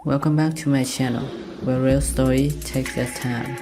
Welcome back to my channel, where real story takes its time.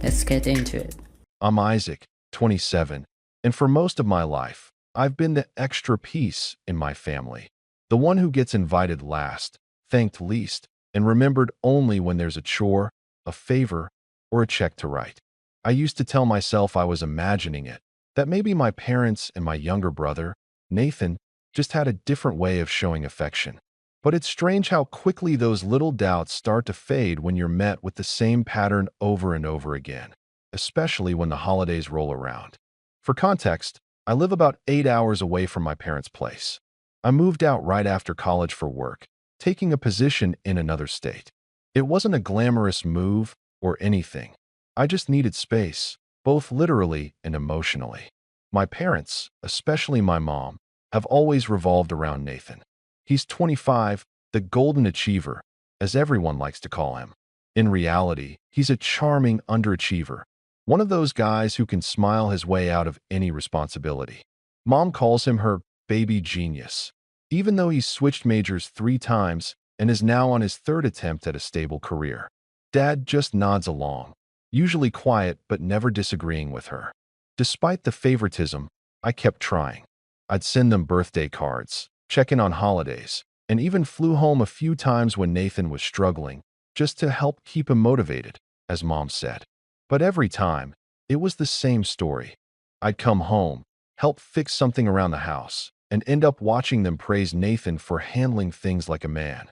Let's get into it. I'm Isaac, 27, and for most of my life, I've been the extra piece in my family. The one who gets invited last, thanked least, and remembered only when there's a chore, a favor, or a check to write. I used to tell myself I was imagining it, that maybe my parents and my younger brother, Nathan, just had a different way of showing affection. But it's strange how quickly those little doubts start to fade when you're met with the same pattern over and over again, especially when the holidays roll around. For context, I live about 8 hours away from my parents' place. I moved out right after college for work, taking a position in another state. It wasn't a glamorous move or anything. I just needed space, both literally and emotionally. My parents, especially my mom, have always revolved around Nathan. He's 25, the golden achiever, as everyone likes to call him. In reality, he's a charming underachiever, one of those guys who can smile his way out of any responsibility. Mom calls him her baby genius, even though he's switched majors 3 times and is now on his third attempt at a stable career. Dad just nods along, usually quiet but never disagreeing with her. Despite the favoritism, I kept trying. I'd send them birthday cards, check in on holidays, and even flew home a few times when Nathan was struggling, just to help keep him motivated, as Mom said. But every time, it was the same story. I'd come home, help fix something around the house, and end up watching them praise Nathan for handling things like a man.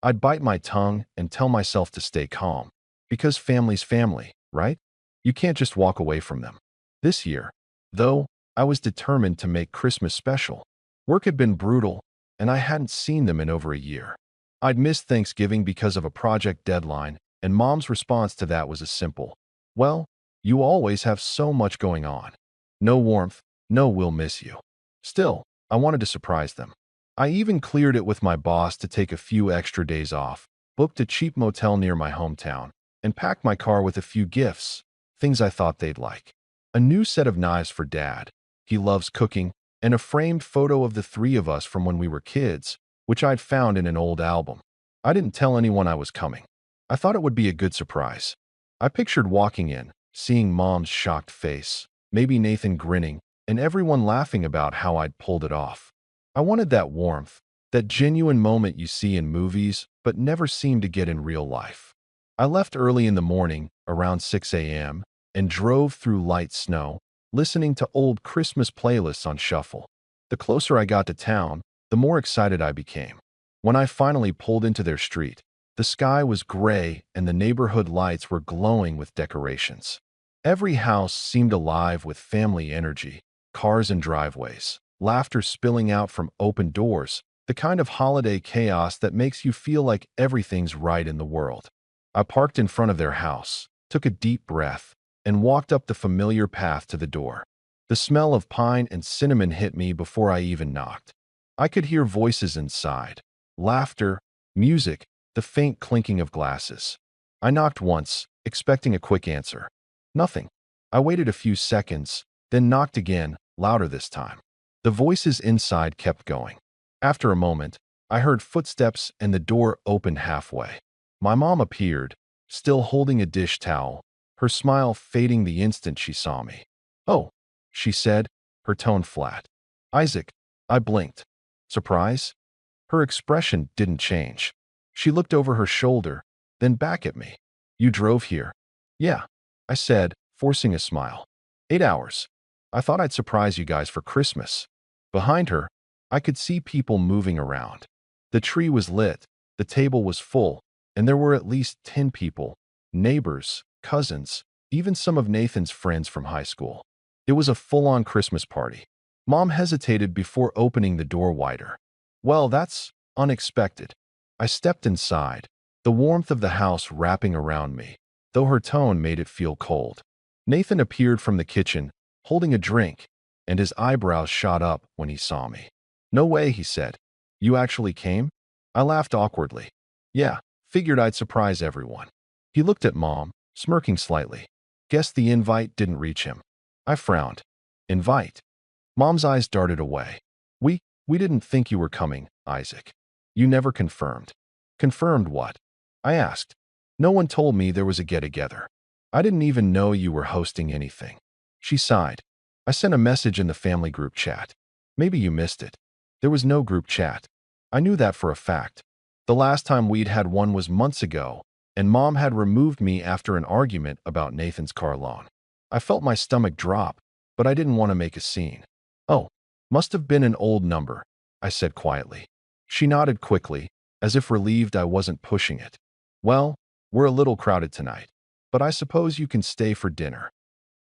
I'd bite my tongue and tell myself to stay calm, because family's family, right? You can't just walk away from them. This year, though, I was determined to make Christmas special. Work had been brutal, and I hadn't seen them in over a year. I'd missed Thanksgiving because of a project deadline, and Mom's response to that was a simple, "Well, you always have so much going on. No warmth, no we'll miss you." Still, I wanted to surprise them. I even cleared it with my boss to take a few extra days off, booked a cheap motel near my hometown, and packed my car with a few gifts, things I thought they'd like. A new set of knives for Dad. He loves cooking, and a framed photo of the 3 of us from when we were kids, which I'd found in an old album. I didn't tell anyone I was coming. I thought it would be a good surprise. I pictured walking in, seeing Mom's shocked face, maybe Nathan grinning, and everyone laughing about how I'd pulled it off. I wanted that warmth, that genuine moment you see in movies but never seem to get in real life. I left early in the morning, around 6 a.m., and drove through light snow, listening to old Christmas playlists on shuffle. The closer I got to town, the more excited I became. When I finally pulled into their street, the sky was gray and the neighborhood lights were glowing with decorations. Every house seemed alive with family energy, cars and driveways, laughter spilling out from open doors, the kind of holiday chaos that makes you feel like everything's right in the world. I parked in front of their house, took a deep breath, and walked up the familiar path to the door. The smell of pine and cinnamon hit me before I even knocked. I could hear voices inside, laughter, music, the faint clinking of glasses. I knocked once, expecting a quick answer. Nothing. I waited a few seconds, then knocked again, louder this time. The voices inside kept going. After a moment, I heard footsteps and the door opened halfway. My mom appeared, still holding a dish towel, her smile fading the instant she saw me. "Oh," she said, her tone flat. "Isaac." I blinked. Surprise? Her expression didn't change. She looked over her shoulder, then back at me. "You drove here?" "Yeah," I said, forcing a smile. "8 hours. I thought I'd surprise you guys for Christmas." Behind her, I could see people moving around. The tree was lit, the table was full, and there were at least 10 people, neighbors, cousins, even some of Nathan's friends from high school. It was a full-on Christmas party. Mom hesitated before opening the door wider. "Well, that's unexpected." I stepped inside, the warmth of the house wrapping around me, though her tone made it feel cold. Nathan appeared from the kitchen, holding a drink, and his eyebrows shot up when he saw me. "No way," he said. "You actually came?" I laughed awkwardly. "Yeah, figured I'd surprise everyone." He looked at Mom, smirking slightly. "Guess the invite didn't reach him." I frowned. "Invite?" Mom's eyes darted away. We didn't think you were coming, Isaac. You never confirmed." Confirmed what? I asked. No one told me there was a get-together. I didn't even know you were hosting anything. She sighed. I sent a message in the family group chat. Maybe you missed it. There was no group chat. I knew that for a fact. The last time we'd had one was months ago, and Mom had removed me after an argument about Nathan's car loan. I felt my stomach drop, but I didn't want to make a scene. Oh, must have been an old number, I said quietly. She nodded quickly, as if relieved I wasn't pushing it. Well, we're a little crowded tonight, but I suppose you can stay for dinner.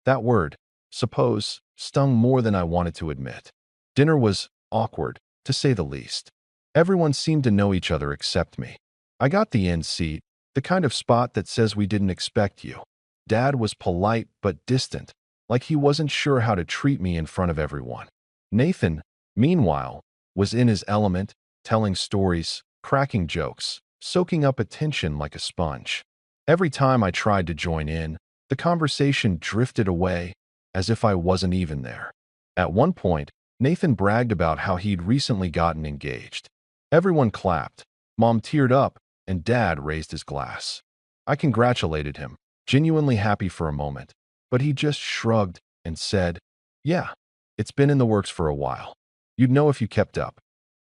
That word, suppose, stung more than I wanted to admit. Dinner was awkward, to say the least. Everyone seemed to know each other except me. I got the end seat, the kind of spot that says we didn't expect you. Dad was polite but distant, like he wasn't sure how to treat me in front of everyone. Nathan, meanwhile, was in his element, telling stories, cracking jokes, soaking up attention like a sponge. Every time I tried to join in, the conversation drifted away, as if I wasn't even there. At one point, Nathan bragged about how he'd recently gotten engaged. Everyone clapped, Mom teared up, and Dad raised his glass. I congratulated him, genuinely happy for a moment, but he just shrugged and said, "Yeah, it's been in the works for a while. You'd know if you kept up."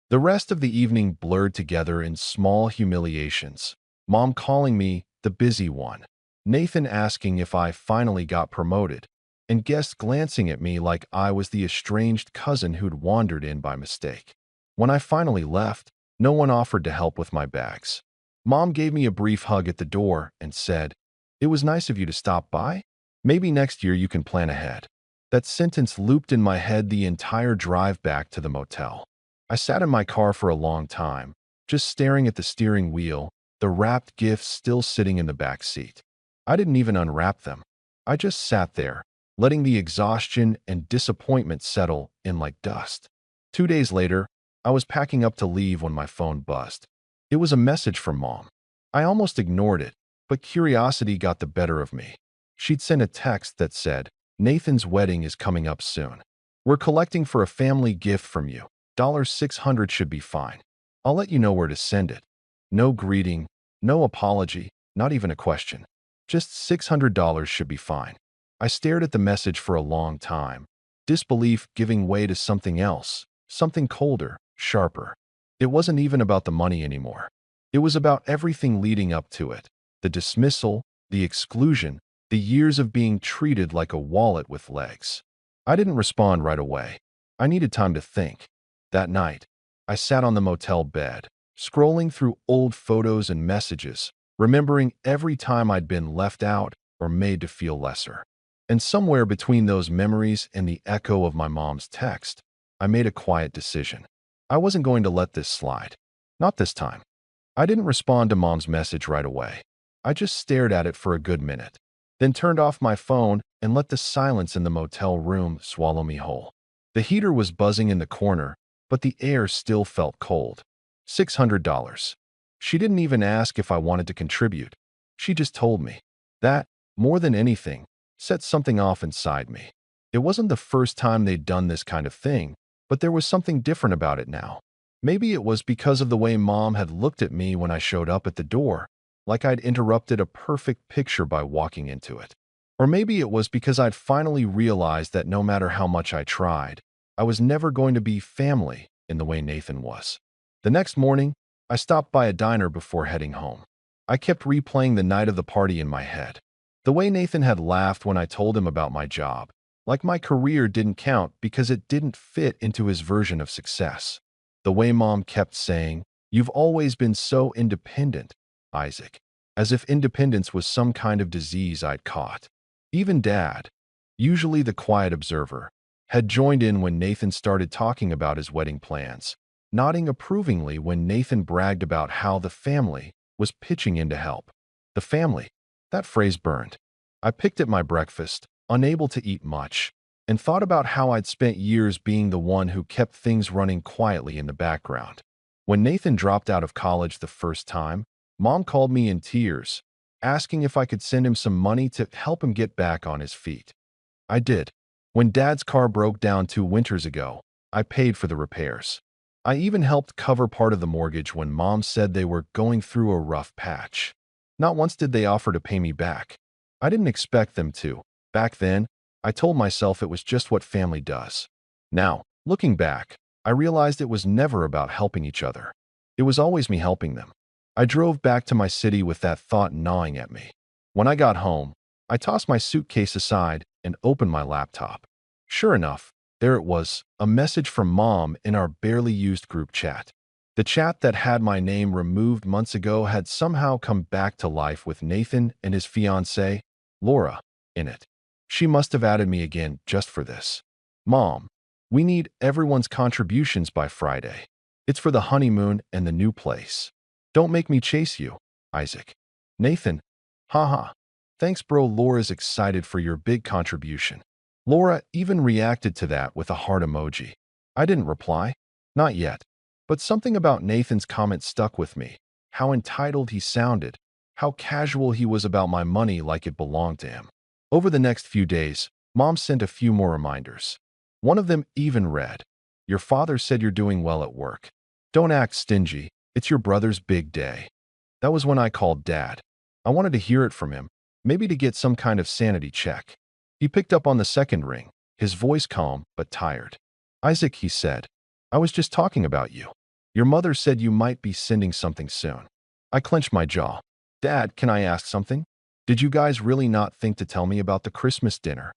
The rest of the evening blurred together in small humiliations. Mom calling me the busy one, Nathan asking if I finally got promoted, and guests glancing at me like I was the estranged cousin who'd wandered in by mistake. When I finally left, no one offered to help with my bags. Mom gave me a brief hug at the door and said, "It was nice of you to stop by. Maybe next year you can plan ahead." That sentence looped in my head the entire drive back to the motel. I sat in my car for a long time, just staring at the steering wheel, the wrapped gifts still sitting in the back seat. I didn't even unwrap them. I just sat there, letting the exhaustion and disappointment settle in like dust. 2 days later, I was packing up to leave when my phone buzzed. It was a message from Mom. I almost ignored it, but curiosity got the better of me. She'd sent a text that said, "Nathan's wedding is coming up soon. We're collecting for a family gift from you. $600 should be fine. I'll let you know where to send it." No greeting, no apology, not even a question. Just $600 should be fine. I stared at the message for a long time, disbelief giving way to something else, something colder, sharper. It wasn't even about the money anymore. It was about everything leading up to it. The dismissal, the exclusion, the years of being treated like a wallet with legs. I didn't respond right away. I needed time to think. That night, I sat on the motel bed, scrolling through old photos and messages, remembering every time I'd been left out or made to feel lesser. And somewhere between those memories and the echo of my mom's text, I made a quiet decision. I wasn't going to let this slide. Not this time. I didn't respond to Mom's message right away. I just stared at it for a good minute, then turned off my phone and let the silence in the motel room swallow me whole. The heater was buzzing in the corner, but the air still felt cold. $600. She didn't even ask if I wanted to contribute. She just told me. That, more than anything, set something off inside me. It wasn't the first time they'd done this kind of thing, but there was something different about it now. Maybe it was because of the way Mom had looked at me when I showed up at the door, like I'd interrupted a perfect picture by walking into it. Or maybe it was because I'd finally realized that no matter how much I tried, I was never going to be family in the way Nathan was. The next morning, I stopped by a diner before heading home. I kept replaying the night of the party in my head. The way Nathan had laughed when I told him about my job, like my career didn't count because it didn't fit into his version of success. The way Mom kept saying, "You've always been so independent, Isaac," as if independence was some kind of disease I'd caught. Even Dad, usually the quiet observer, had joined in when Nathan started talking about his wedding plans, nodding approvingly when Nathan bragged about how the family was pitching in to help. The family, that phrase burned. I picked at my breakfast, unable to eat much, and thought about how I'd spent years being the one who kept things running quietly in the background. When Nathan dropped out of college the first time, Mom called me in tears, asking if I could send him some money to help him get back on his feet. I did. When Dad's car broke down 2 winters ago, I paid for the repairs. I even helped cover part of the mortgage when Mom said they were going through a rough patch. Not once did they offer to pay me back. I didn't expect them to. Back then, I told myself it was just what family does. Now, looking back, I realized it was never about helping each other. It was always me helping them. I drove back to my city with that thought gnawing at me. When I got home, I tossed my suitcase aside and opened my laptop. Sure enough, there it was, a message from Mom in our barely used group chat. The chat that had my name removed months ago had somehow come back to life with Nathan and his fiancée, Laura, in it. She must have added me again just for this. Mom, we need everyone's contributions by Friday. It's for the honeymoon and the new place. Don't make me chase you, Isaac. Nathan, haha. Thanks bro, Laura's excited for your big contribution. Laura even reacted to that with a heart emoji. I didn't reply. Not yet. But something about Nathan's comment stuck with me. How entitled he sounded. How casual he was about my money like it belonged to him. Over the next few days, Mom sent a few more reminders. One of them even read, "Your father said you're doing well at work. Don't act stingy. It's your brother's big day." That was when I called Dad. I wanted to hear it from him, maybe to get some kind of sanity check. He picked up on the second ring, his voice calm but tired. "Isaac," he said, "I was just talking about you. Your mother said you might be sending something soon." I clenched my jaw. "Dad, can I ask something? Did you guys really not think to tell me about the Christmas dinner?"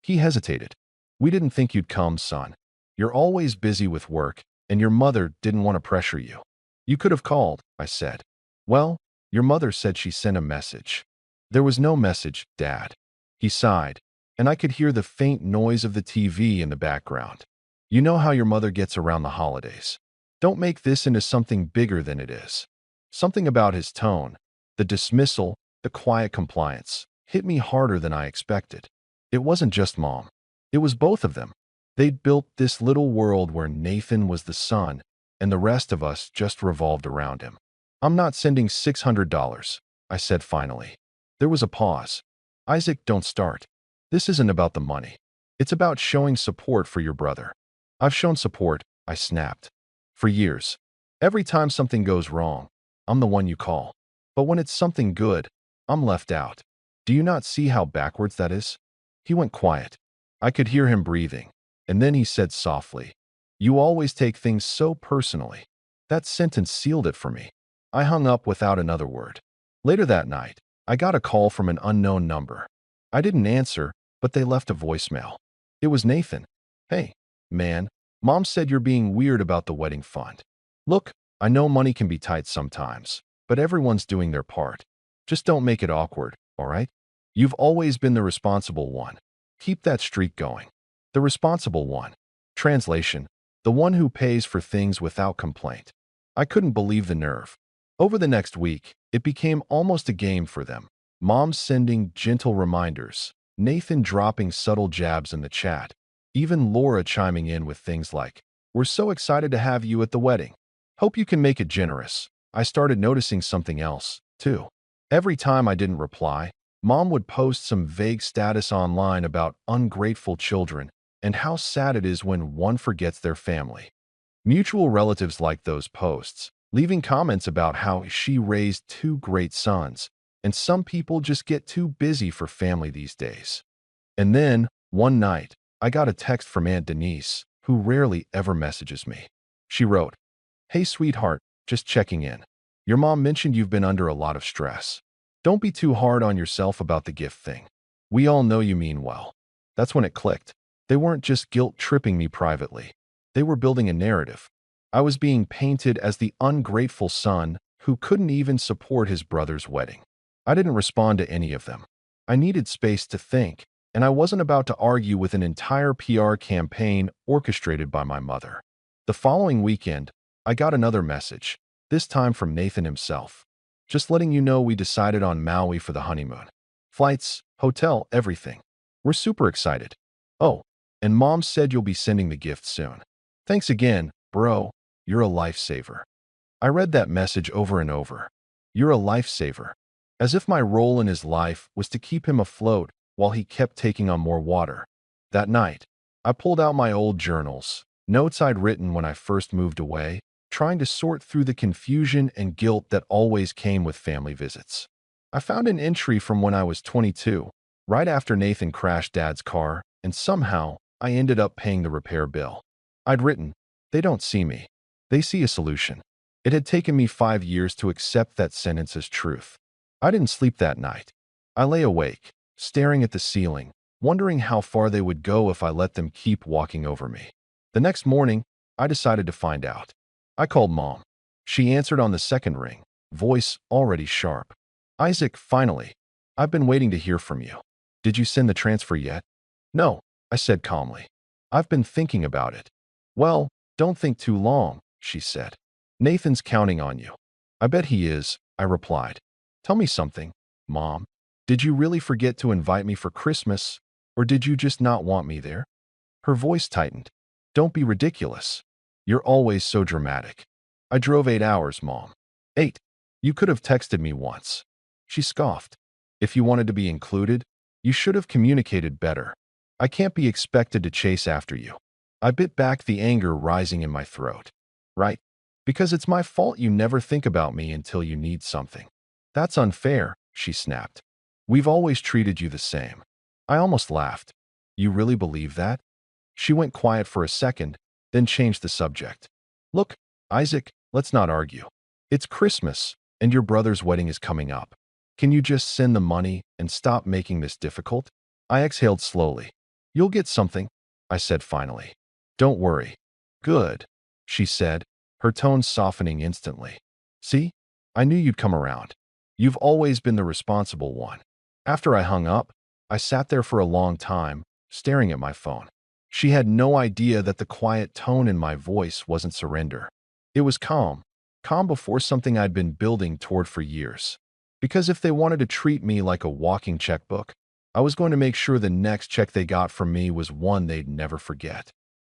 He hesitated. "We didn't think you'd come, son. You're always busy with work, and your mother didn't want to pressure you." "You could have called," I said. "Well, your mother said she sent a message." "There was no message, Dad." He sighed, and I could hear the faint noise of the TV in the background. "You know how your mother gets around the holidays. Don't make this into something bigger than it is." Something about his tone, the dismissal, the quiet compliance, hit me harder than I expected. It wasn't just Mom. It was both of them. They'd built this little world where Nathan was the sun, and the rest of us just revolved around him. "I'm not sending $600, I said finally. There was a pause. "Isaac, don't start. This isn't about the money. It's about showing support for your brother." "I've shown support," I snapped. "For years. Every time something goes wrong, I'm the one you call. But when it's something good, I'm left out. Do you not see how backwards that is?" He went quiet. I could hear him breathing, and then he said softly, "You always take things so personally." That sentence sealed it for me. I hung up without another word. Later that night, I got a call from an unknown number. I didn't answer, but they left a voicemail. It was Nathan. "Hey, man, Mom said you're being weird about the wedding fund. Look, I know money can be tight sometimes, but everyone's doing their part. Just don't make it awkward, all right? You've always been the responsible one. Keep that streak going." The responsible one. Translation: the one who pays for things without complaint. I couldn't believe the nerve. Over the next week, it became almost a game for them. Mom sending gentle reminders, Nathan dropping subtle jabs in the chat, even Laura chiming in with things like, "We're so excited to have you at the wedding. Hope you can make it generous." I started noticing something else, too. Every time I didn't reply, Mom would post some vague status online about ungrateful children and how sad it is when one forgets their family. Mutual relatives liked those posts, leaving comments about how she raised two great sons, and some people just get too busy for family these days. And then, one night, I got a text from Aunt Denise, who rarely ever messages me. She wrote, "Hey sweetheart, just checking in. Your mom mentioned you've been under a lot of stress. Don't be too hard on yourself about the gift thing. We all know you mean well." That's when it clicked. They weren't just guilt-tripping me privately. They were building a narrative. I was being painted as the ungrateful son who couldn't even support his brother's wedding. I didn't respond to any of them. I needed space to think, and I wasn't about to argue with an entire PR campaign orchestrated by my mother. The following weekend, I got another message, this time from Nathan himself. "Just letting you know we decided on Maui for the honeymoon. Flights, hotel, everything. We're super excited. Oh, and Mom said you'll be sending the gift soon. Thanks again, bro. You're a lifesaver." I read that message over and over. "You're a lifesaver." As if my role in his life was to keep him afloat while he kept taking on more water. That night, I pulled out my old journals, Notes I'd written when I first moved away, trying to sort through the confusion and guilt that always came with family visits. I found an entry from when I was 22, right after Nathan crashed Dad's car, and somehow I ended up paying the repair bill. I'd written, "They don't see me. They see a solution." It had taken me 5 years to accept that sentence as truth. I didn't sleep that night. I lay awake, staring at the ceiling, wondering how far they would go if I let them keep walking over me. The next morning, I decided to find out. I called Mom. She answered on the second ring, voice already sharp. "Isaac, finally. I've been waiting to hear from you. Did you send the transfer yet?" "No," I said calmly. "I've been thinking about it." "Well, don't think too long," she said. "Nathan's counting on you." "I bet he is," I replied. "Tell me something, Mom. Did you really forget to invite me for Christmas, or did you just not want me there?" Her voice tightened. "Don't be ridiculous. You're always so dramatic." "I drove 8 hours, Mom." "8? You could have texted me once." She scoffed. "If you wanted to be included, you should have communicated better. I can't be expected to chase after you." I bit back, the anger rising in my throat. "Right? Because it's my fault you never think about me until you need something." "That's unfair," she snapped. "We've always treated you the same." I almost laughed. "You really believe that?" She went quiet for a second, then changed the subject. "Look, Isaac, let's not argue. It's Christmas, and your brother's wedding is coming up. Can you just send the money and stop making this difficult?" I exhaled slowly. "You'll get something," I said finally. "Don't worry." "Good," she said, her tone softening instantly. "See? I knew you'd come around. You've always been the responsible one." After I hung up, I sat there for a long time, staring at my phone. She had no idea that the quiet tone in my voice wasn't surrender. It was calm, calm before something I'd been building toward for years. Because if they wanted to treat me like a walking checkbook, I was going to make sure the next check they got from me was one they'd never forget.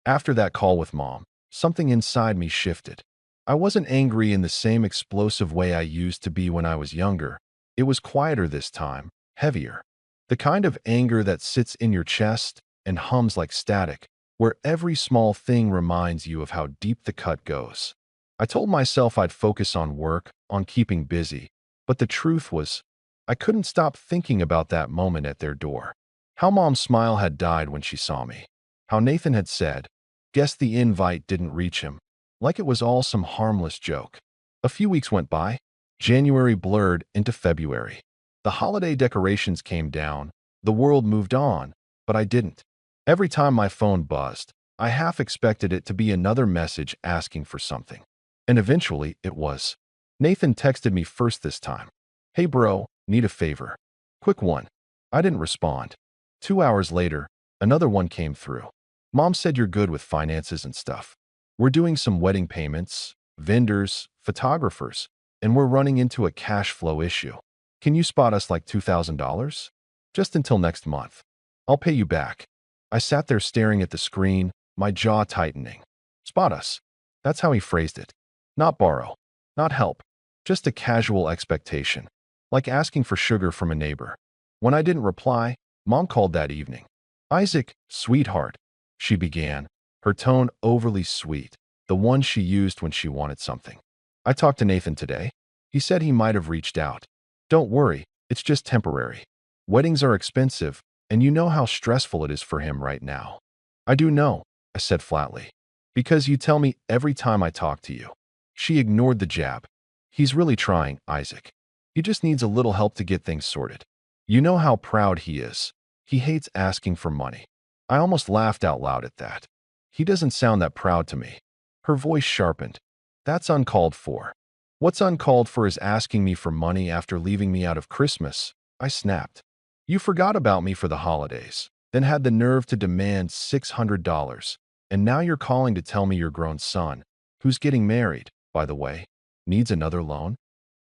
After that call with Mom, something inside me shifted. I wasn't angry in the same explosive way I used to be when I was younger. It was quieter this time, heavier. The kind of anger that sits in your chest and hums like static, where every small thing reminds you of how deep the cut goes. I told myself I'd focus on work, on keeping busy, but the truth was, I couldn't stop thinking about that moment at their door. How Mom's smile had died when she saw me. How Nathan had said, "Guess the invite didn't reach him," like it was all some harmless joke. A few weeks went by. January blurred into February. The holiday decorations came down. The world moved on, but I didn't. Every time my phone buzzed, I half expected it to be another message asking for something. And eventually, it was. Nathan texted me first this time. "Hey bro, need a favor. Quick one." I didn't respond. 2 hours later, another one came through. "Mom said you're good with finances and stuff. We're doing some wedding payments, vendors, photographers, and we're running into a cash flow issue. Can you spot us like $2,000? Just until next month. I'll pay you back." I sat there staring at the screen, my jaw tightening. Spot us. That's how he phrased it. Not borrow. Not help. Just a casual expectation. Like asking for sugar from a neighbor. When I didn't reply, Mom called that evening. "Isaac, sweetheart," she began, her tone overly sweet, the one she used when she wanted something. "I talked to Nathan today. He said he might have reached out. Don't worry, it's just temporary. Weddings are expensive, and you know how stressful it is for him right now." "I do know," I said flatly. "Because you tell me every time I talk to you." She ignored the jab. "He's really trying, Isaac. He just needs a little help to get things sorted. You know how proud he is. He hates asking for money." I almost laughed out loud at that. "He doesn't sound that proud to me." Her voice sharpened. "That's uncalled for." "What's uncalled for is asking me for money after leaving me out of Christmas," I snapped. "You forgot about me for the holidays, then had the nerve to demand $600, and now you're calling to tell me your grown son, who's getting married, by the way, needs another loan?"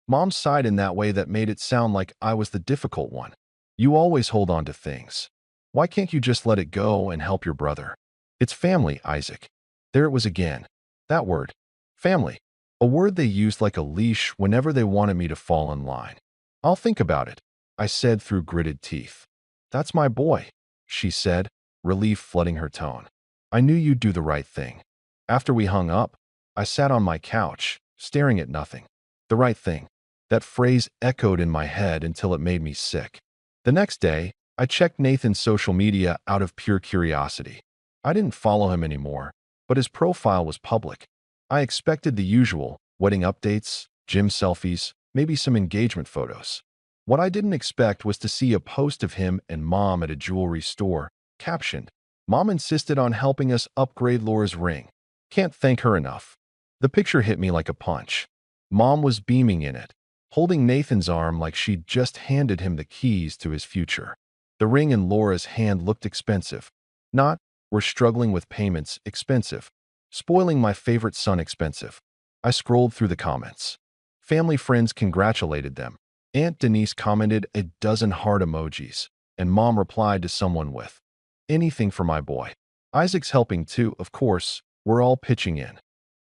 Mom sighed in that way that made it sound like I was the difficult one. "You always hold on to things. Why can't you just let it go and help your brother? It's family, Isaac." There it was again. That word. Family. A word they used like a leash whenever they wanted me to fall in line. "I'll think about it," I said through gritted teeth. "That's my boy," she said, relief flooding her tone. I knew you'd do the right thing. After we hung up, I sat on my couch, staring at nothing. The right thing. That phrase echoed in my head until it made me sick. The next day, I checked Nathan's social media out of pure curiosity. I didn't follow him anymore, but his profile was public. I expected the usual: wedding updates, gym selfies, maybe some engagement photos. What I didn't expect was to see a post of him and Mom at a jewelry store, captioned, "Mom insisted on helping us upgrade Laura's ring. Can't thank her enough." The picture hit me like a punch. Mom was beaming in it, holding Nathan's arm like she'd just handed him the keys to his future. The ring in Laura's hand looked expensive. Not, "We're struggling with payments," expensive. "Spoiling my favorite son," expensive. I scrolled through the comments. Family friends congratulated them. Aunt Denise commented a dozen heart emojis, and Mom replied to someone with, "Anything for my boy." Isaac's helping too, of course. We're all pitching in.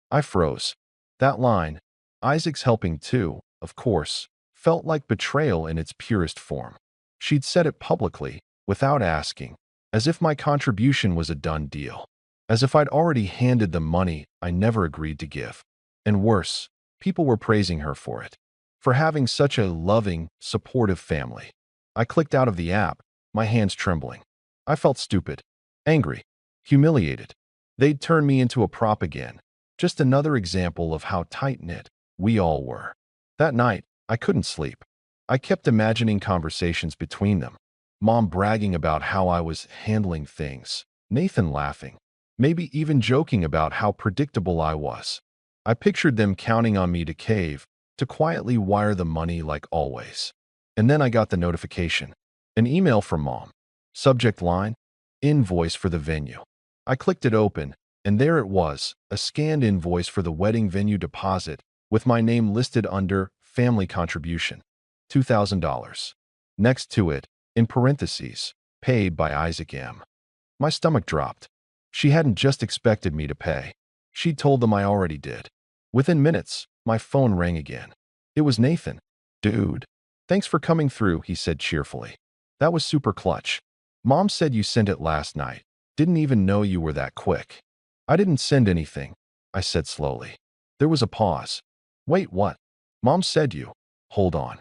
I froze. That line, "Isaac's helping too, of course," felt like betrayal in its purest form. She'd said it publicly, without asking, as if my contribution was a done deal. As if I'd already handed them money I never agreed to give. And worse, people were praising her for it. For having such a loving, supportive family. I clicked out of the app, my hands trembling. I felt stupid, angry, humiliated. They'd turned me into a prop again. Just another example of how tight-knit we all were. That night, I couldn't sleep. I kept imagining conversations between them. Mom bragging about how I was handling things. Nathan laughing. Maybe even joking about how predictable I was. I pictured them counting on me to cave, to quietly wire the money like always. And then I got the notification. An email from Mom. Subject line, "Invoice for the venue." I clicked it open, and there it was, a scanned invoice for the wedding venue deposit, with my name listed under family contribution, $2,000. Next to it, in parentheses, paid by Isaac M. My stomach dropped. She hadn't just expected me to pay. She'd told them I already did. Within minutes, my phone rang again. It was Nathan. "Dude, thanks for coming through," he said cheerfully. "That was super clutch. Mom said you sent it last night. Didn't even know you were that quick." "I didn't send anything," I said slowly. There was a pause. "Wait, what?" "Mom said you." "Hold on."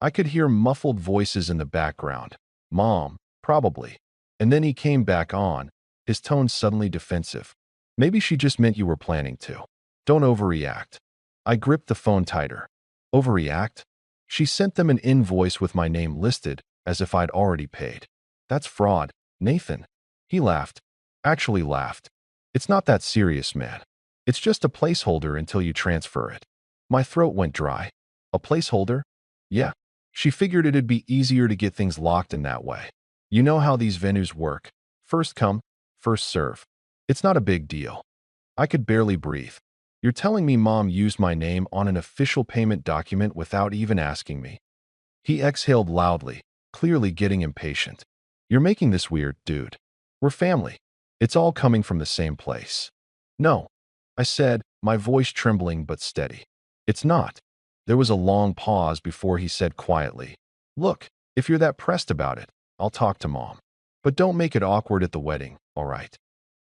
I could hear muffled voices in the background. "Mom, probably." And then he came back on, his tone suddenly defensive. "Maybe she just meant you were planning to. Don't overreact." I gripped the phone tighter. Overreact? She sent them an invoice with my name listed, as if I'd already paid. "That's fraud, Nathan." He laughed. Actually laughed. "It's not that serious, man. It's just a placeholder until you transfer it." My throat went dry. A placeholder? Yeah. She figured it'd be easier to get things locked in that way. You know how these venues work. First come, first serve. It's not a big deal. I could barely breathe. "You're telling me Mom used my name on an official payment document without even asking me?" He exhaled loudly, clearly getting impatient. "You're making this weird, dude. We're family. It's all coming from the same place." "No," I said, my voice trembling but steady. "It's not." There was a long pause before he said quietly, "Look, if you're that pressed about it, I'll talk to Mom. But don't make it awkward at the wedding, all right?"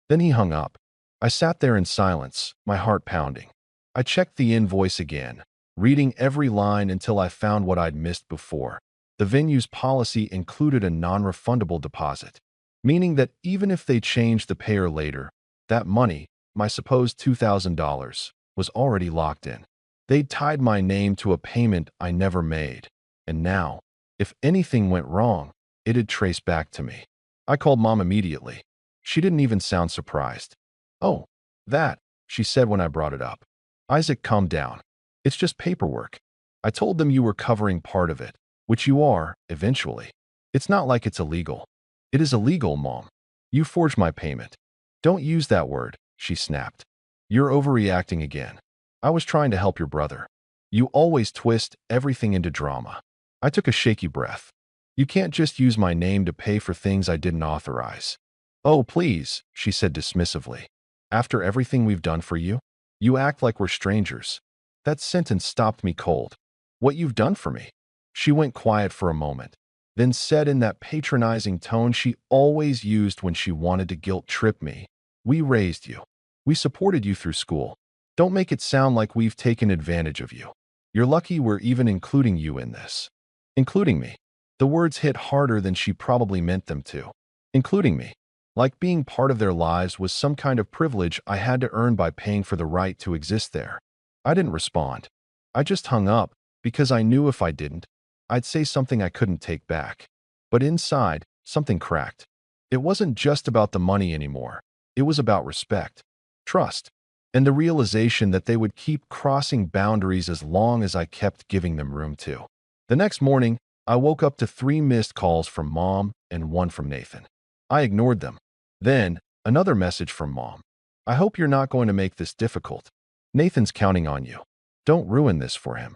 Then he hung up. I sat there in silence, my heart pounding. I checked the invoice again, reading every line until I found what I'd missed before. The venue's policy included a non-refundable deposit, meaning that even if they changed the payer later, that money, my supposed $2,000, was already locked in. They'd tied my name to a payment I never made, and now, if anything went wrong, it'd trace back to me. I called Mom immediately. She didn't even sound surprised. "Oh, that," she said when I brought it up. "Isaac, calm down. It's just paperwork. I told them you were covering part of it, which you are, eventually. It's not like it's illegal." "It is illegal, Mom. You forged my payment." "Don't use that word," she snapped. "You're overreacting again. I was trying to help your brother. You always twist everything into drama." I took a shaky breath. "You can't just use my name to pay for things I didn't authorize." "Oh, please," she said dismissively. "After everything we've done for you? You act like we're strangers." That sentence stopped me cold. "What you've done for me?" She went quiet for a moment, then said in that patronizing tone she always used when she wanted to guilt-trip me, We raised you. We supported you through school. Don't make it sound like we've taken advantage of you. You're lucky we're even including you in this. Including me. The words hit harder than she probably meant them to. Including me. Like being part of their lives was some kind of privilege I had to earn by paying for the right to exist there. I didn't respond. I just hung up because I knew if I didn't, I'd say something I couldn't take back. But inside, something cracked. It wasn't just about the money anymore. It was about respect, trust, and the realization that they would keep crossing boundaries as long as I kept giving them room to. The next morning, I woke up to 3 missed calls from Mom and 1 from Nathan. I ignored them. Then, another message from Mom. I hope you're not going to make this difficult. Nathan's counting on you. Don't ruin this for him.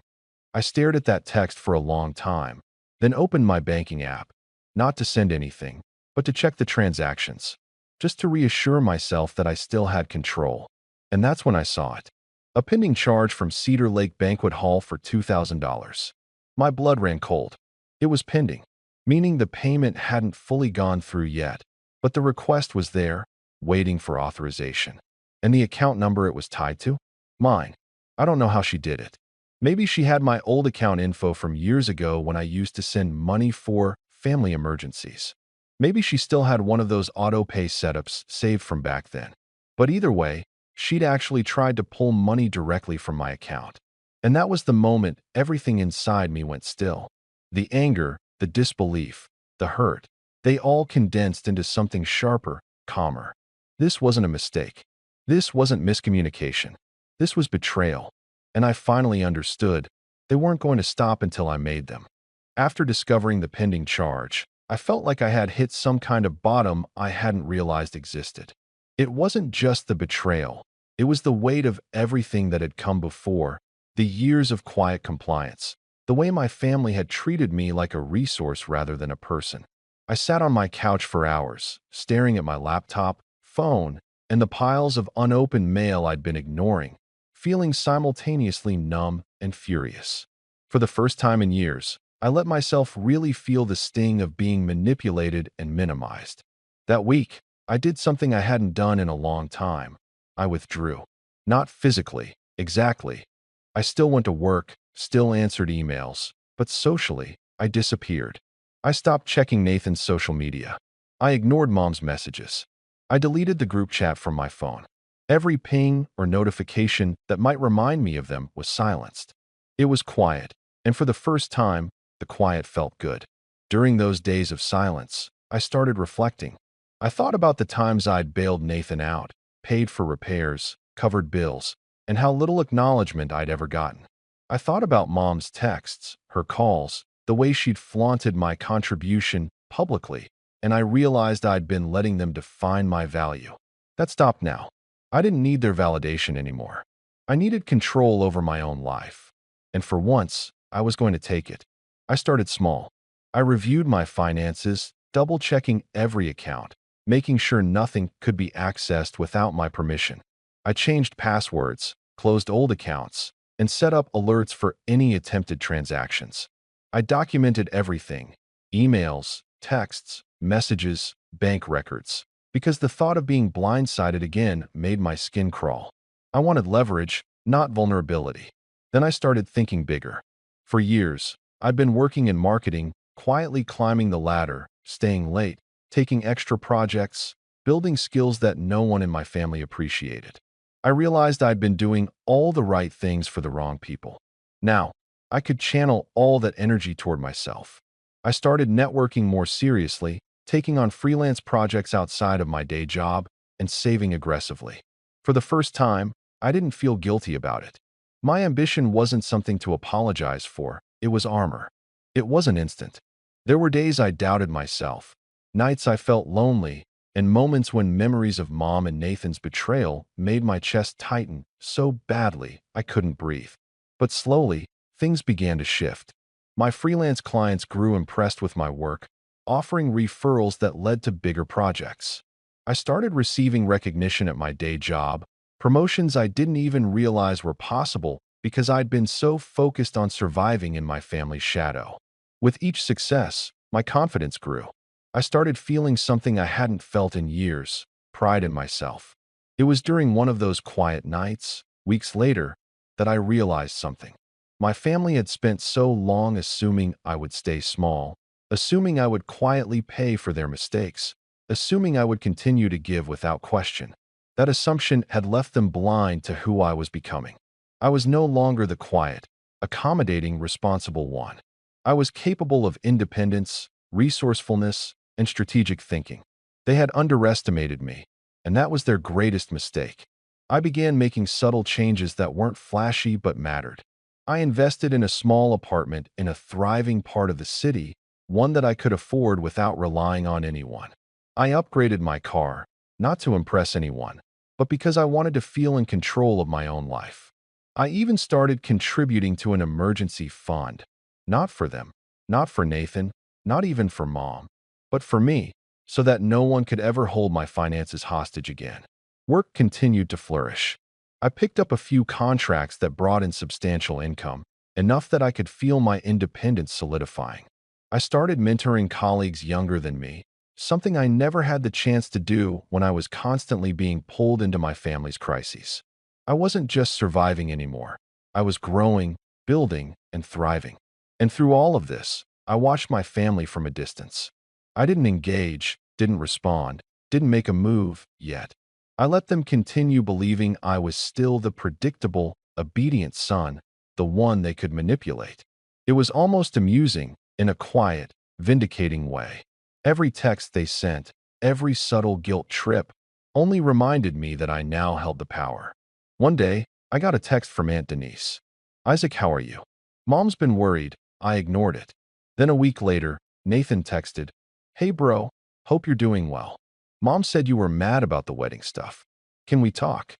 I stared at that text for a long time, then opened my banking app, not to send anything, but to check the transactions, just to reassure myself that I still had control. And that's when I saw it. A pending charge from Cedar Lake Banquet Hall for $2,000. My blood ran cold. It was pending, meaning the payment hadn't fully gone through yet, but the request was there, waiting for authorization. And the account number it was tied to? Mine. I don't know how she did it. Maybe she had my old account info from years ago when I used to send money for family emergencies. Maybe she still had one of those auto-pay setups saved from back then. But either way, she'd actually tried to pull money directly from my account. And that was the moment everything inside me went still. The anger, the disbelief, the hurt, they all condensed into something sharper, calmer. This wasn't a mistake. This wasn't miscommunication. This was betrayal. And I finally understood they weren't going to stop until I made them. After discovering the pending charge, I felt like I had hit some kind of bottom I hadn't realized existed. It wasn't just the betrayal. It was the weight of everything that had come before, the years of quiet compliance, the way my family had treated me like a resource rather than a person. I sat on my couch for hours, staring at my laptop, phone, and the piles of unopened mail I'd been ignoring, feeling simultaneously numb and furious. For the first time in years, I let myself really feel the sting of being manipulated and minimized. That week, I did something I hadn't done in a long time. I withdrew. Not physically, exactly. I still went to work, still answered emails, but socially, I disappeared. I stopped checking Nathan's social media. I ignored Mom's messages. I deleted the group chat from my phone. Every ping or notification that might remind me of them was silenced. It was quiet, and for the first time, the quiet felt good. During those days of silence, I started reflecting. I thought about the times I'd bailed Nathan out, paid for repairs, covered bills, and how little acknowledgement I'd ever gotten. I thought about Mom's texts, her calls, the way she'd flaunted my contribution publicly, and I realized I'd been letting them define my value. That stopped now. I didn't need their validation anymore. I needed control over my own life. And for once, I was going to take it. I started small. I reviewed my finances, double-checking every account, making sure nothing could be accessed without my permission. I changed passwords, closed old accounts, and set up alerts for any attempted transactions. I documented everything: emails, texts, messages, bank records, because the thought of being blindsided again made my skin crawl. I wanted leverage, not vulnerability. Then I started thinking bigger. For years, I'd been working in marketing, quietly climbing the ladder, staying late, taking extra projects, building skills that no one in my family appreciated. I realized I'd been doing all the right things for the wrong people. Now, I could channel all that energy toward myself. I started networking more seriously, taking on freelance projects outside of my day job, and saving aggressively. For the first time, I didn't feel guilty about it. My ambition wasn't something to apologize for, it was armor. It wasn't instant. There were days I doubted myself, nights I felt lonely, and moments when memories of Mom and Nathan's betrayal made my chest tighten so badly I couldn't breathe. But slowly, things began to shift. My freelance clients grew impressed with my work, offering referrals that led to bigger projects. I started receiving recognition at my day job, promotions I didn't even realize were possible because I'd been so focused on surviving in my family's shadow. With each success, my confidence grew. I started feeling something I hadn't felt in years: pride in myself. It was during one of those quiet nights, weeks later, that I realized something. My family had spent so long assuming I would stay small, assuming I would quietly pay for their mistakes, assuming I would continue to give without question. That assumption had left them blind to who I was becoming. I was no longer the quiet, accommodating, responsible one. I was capable of independence, resourcefulness, and strategic thinking. They had underestimated me, and that was their greatest mistake. I began making subtle changes that weren't flashy but mattered. I invested in a small apartment in a thriving part of the city, one that I could afford without relying on anyone. I upgraded my car, not to impress anyone, but because I wanted to feel in control of my own life. I even started contributing to an emergency fund. Not for them, not for Nathan, not even for Mom, but for me, so that no one could ever hold my finances hostage again. Work continued to flourish. I picked up a few contracts that brought in substantial income, enough that I could feel my independence solidifying. I started mentoring colleagues younger than me, something I never had the chance to do when I was constantly being pulled into my family's crises. I wasn't just surviving anymore. I was growing, building, and thriving. And through all of this, I watched my family from a distance. I didn't engage, didn't respond, didn't make a move yet. I let them continue believing I was still the predictable, obedient son, the one they could manipulate. It was almost amusing, in a quiet, vindicating way. Every text they sent, every subtle guilt trip, only reminded me that I now held the power. One day, I got a text from Aunt Denise. "Isaac, how are you?" Mom's been worried. I ignored it. Then a week later, Nathan texted, "Hey bro, hope you're doing well. Mom said you were mad about the wedding stuff. Can we talk?"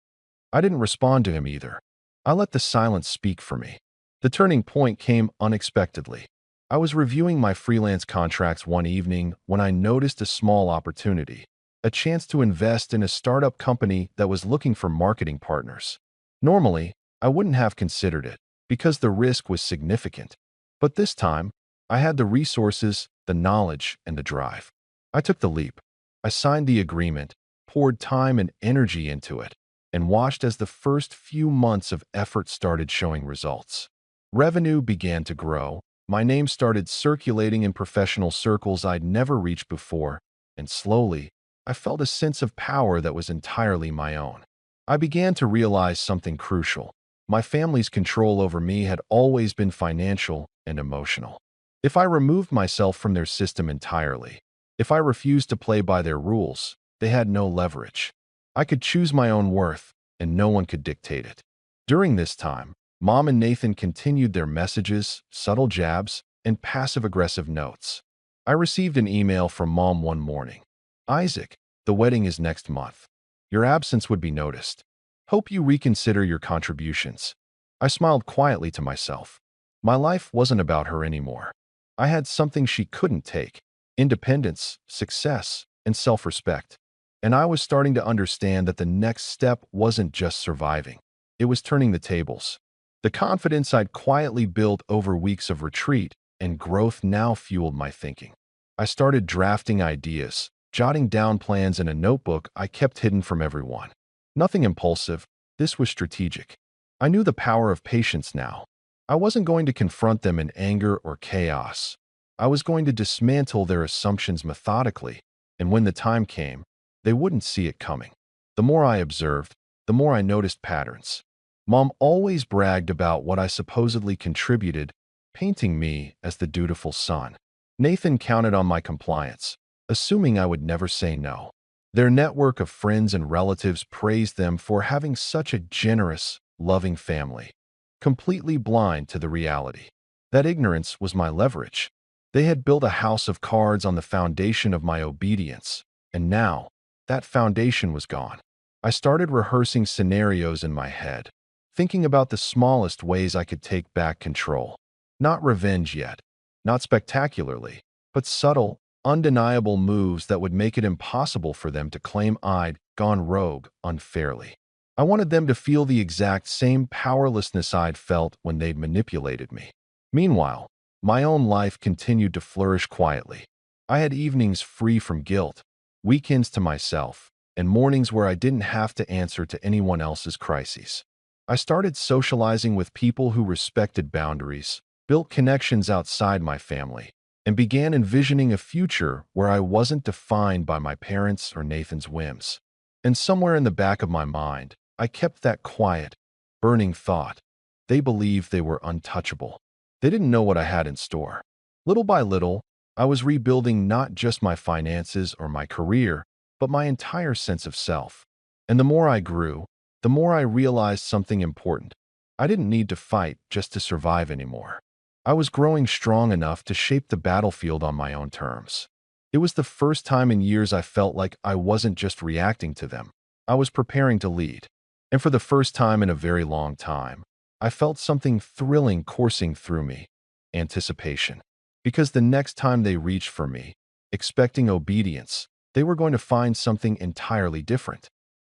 I didn't respond to him either. I let the silence speak for me. The turning point came unexpectedly. I was reviewing my freelance contracts one evening when I noticed a small opportunity, a chance to invest in a startup company that was looking for marketing partners. Normally, I wouldn't have considered it because the risk was significant. But this time, I had the resources, the knowledge, and the drive. I took the leap. I signed the agreement, poured time and energy into it, and watched as the first few months of effort started showing results. Revenue began to grow. My name started circulating in professional circles I'd never reached before, and slowly, I felt a sense of power that was entirely my own. I began to realize something crucial. My family's control over me had always been financial and emotional. If I removed myself from their system entirely, if I refused to play by their rules, they had no leverage. I could choose my own worth, and no one could dictate it. During this time, Mom and Nathan continued their messages, subtle jabs, and passive-aggressive notes. I received an email from Mom one morning. "Isaac, the wedding is next month. Your absence would be noticed. Hope you reconsider your contributions." I smiled quietly to myself. My life wasn't about her anymore. I had something she couldn't take: independence, success, and self-respect. And I was starting to understand that the next step wasn't just surviving. It was turning the tables. The confidence I'd quietly built over weeks of retreat and growth now fueled my thinking. I started drafting ideas, jotting down plans in a notebook I kept hidden from everyone. Nothing impulsive, this was strategic. I knew the power of patience now. I wasn't going to confront them in anger or chaos. I was going to dismantle their assumptions methodically, and when the time came, they wouldn't see it coming. The more I observed, the more I noticed patterns. Mom always bragged about what I supposedly contributed, painting me as the dutiful son. Nathan counted on my compliance, assuming I would never say no. Their network of friends and relatives praised them for having such a generous, loving family, completely blind to the reality. That ignorance was my leverage. They had built a house of cards on the foundation of my obedience, and now, that foundation was gone. I started rehearsing scenarios in my head, thinking about the smallest ways I could take back control. Not revenge yet, not spectacularly, but subtle, undeniable moves that would make it impossible for them to claim I'd gone rogue unfairly. I wanted them to feel the exact same powerlessness I'd felt when they'd manipulated me. Meanwhile, my own life continued to flourish quietly. I had evenings free from guilt, weekends to myself, and mornings where I didn't have to answer to anyone else's crises. I started socializing with people who respected boundaries, built connections outside my family, and began envisioning a future where I wasn't defined by my parents or Nathan's whims. And somewhere in the back of my mind, I kept that quiet, burning thought. They believed they were untouchable. They didn't know what I had in store. Little by little, I was rebuilding not just my finances or my career, but my entire sense of self. And the more I grew, the more I realized something important. I didn't need to fight just to survive anymore. I was growing strong enough to shape the battlefield on my own terms. It was the first time in years I felt like I wasn't just reacting to them. I was preparing to lead. And for the first time in a very long time, I felt something thrilling coursing through me. Anticipation. Because the next time they reached for me, expecting obedience, they were going to find something entirely different.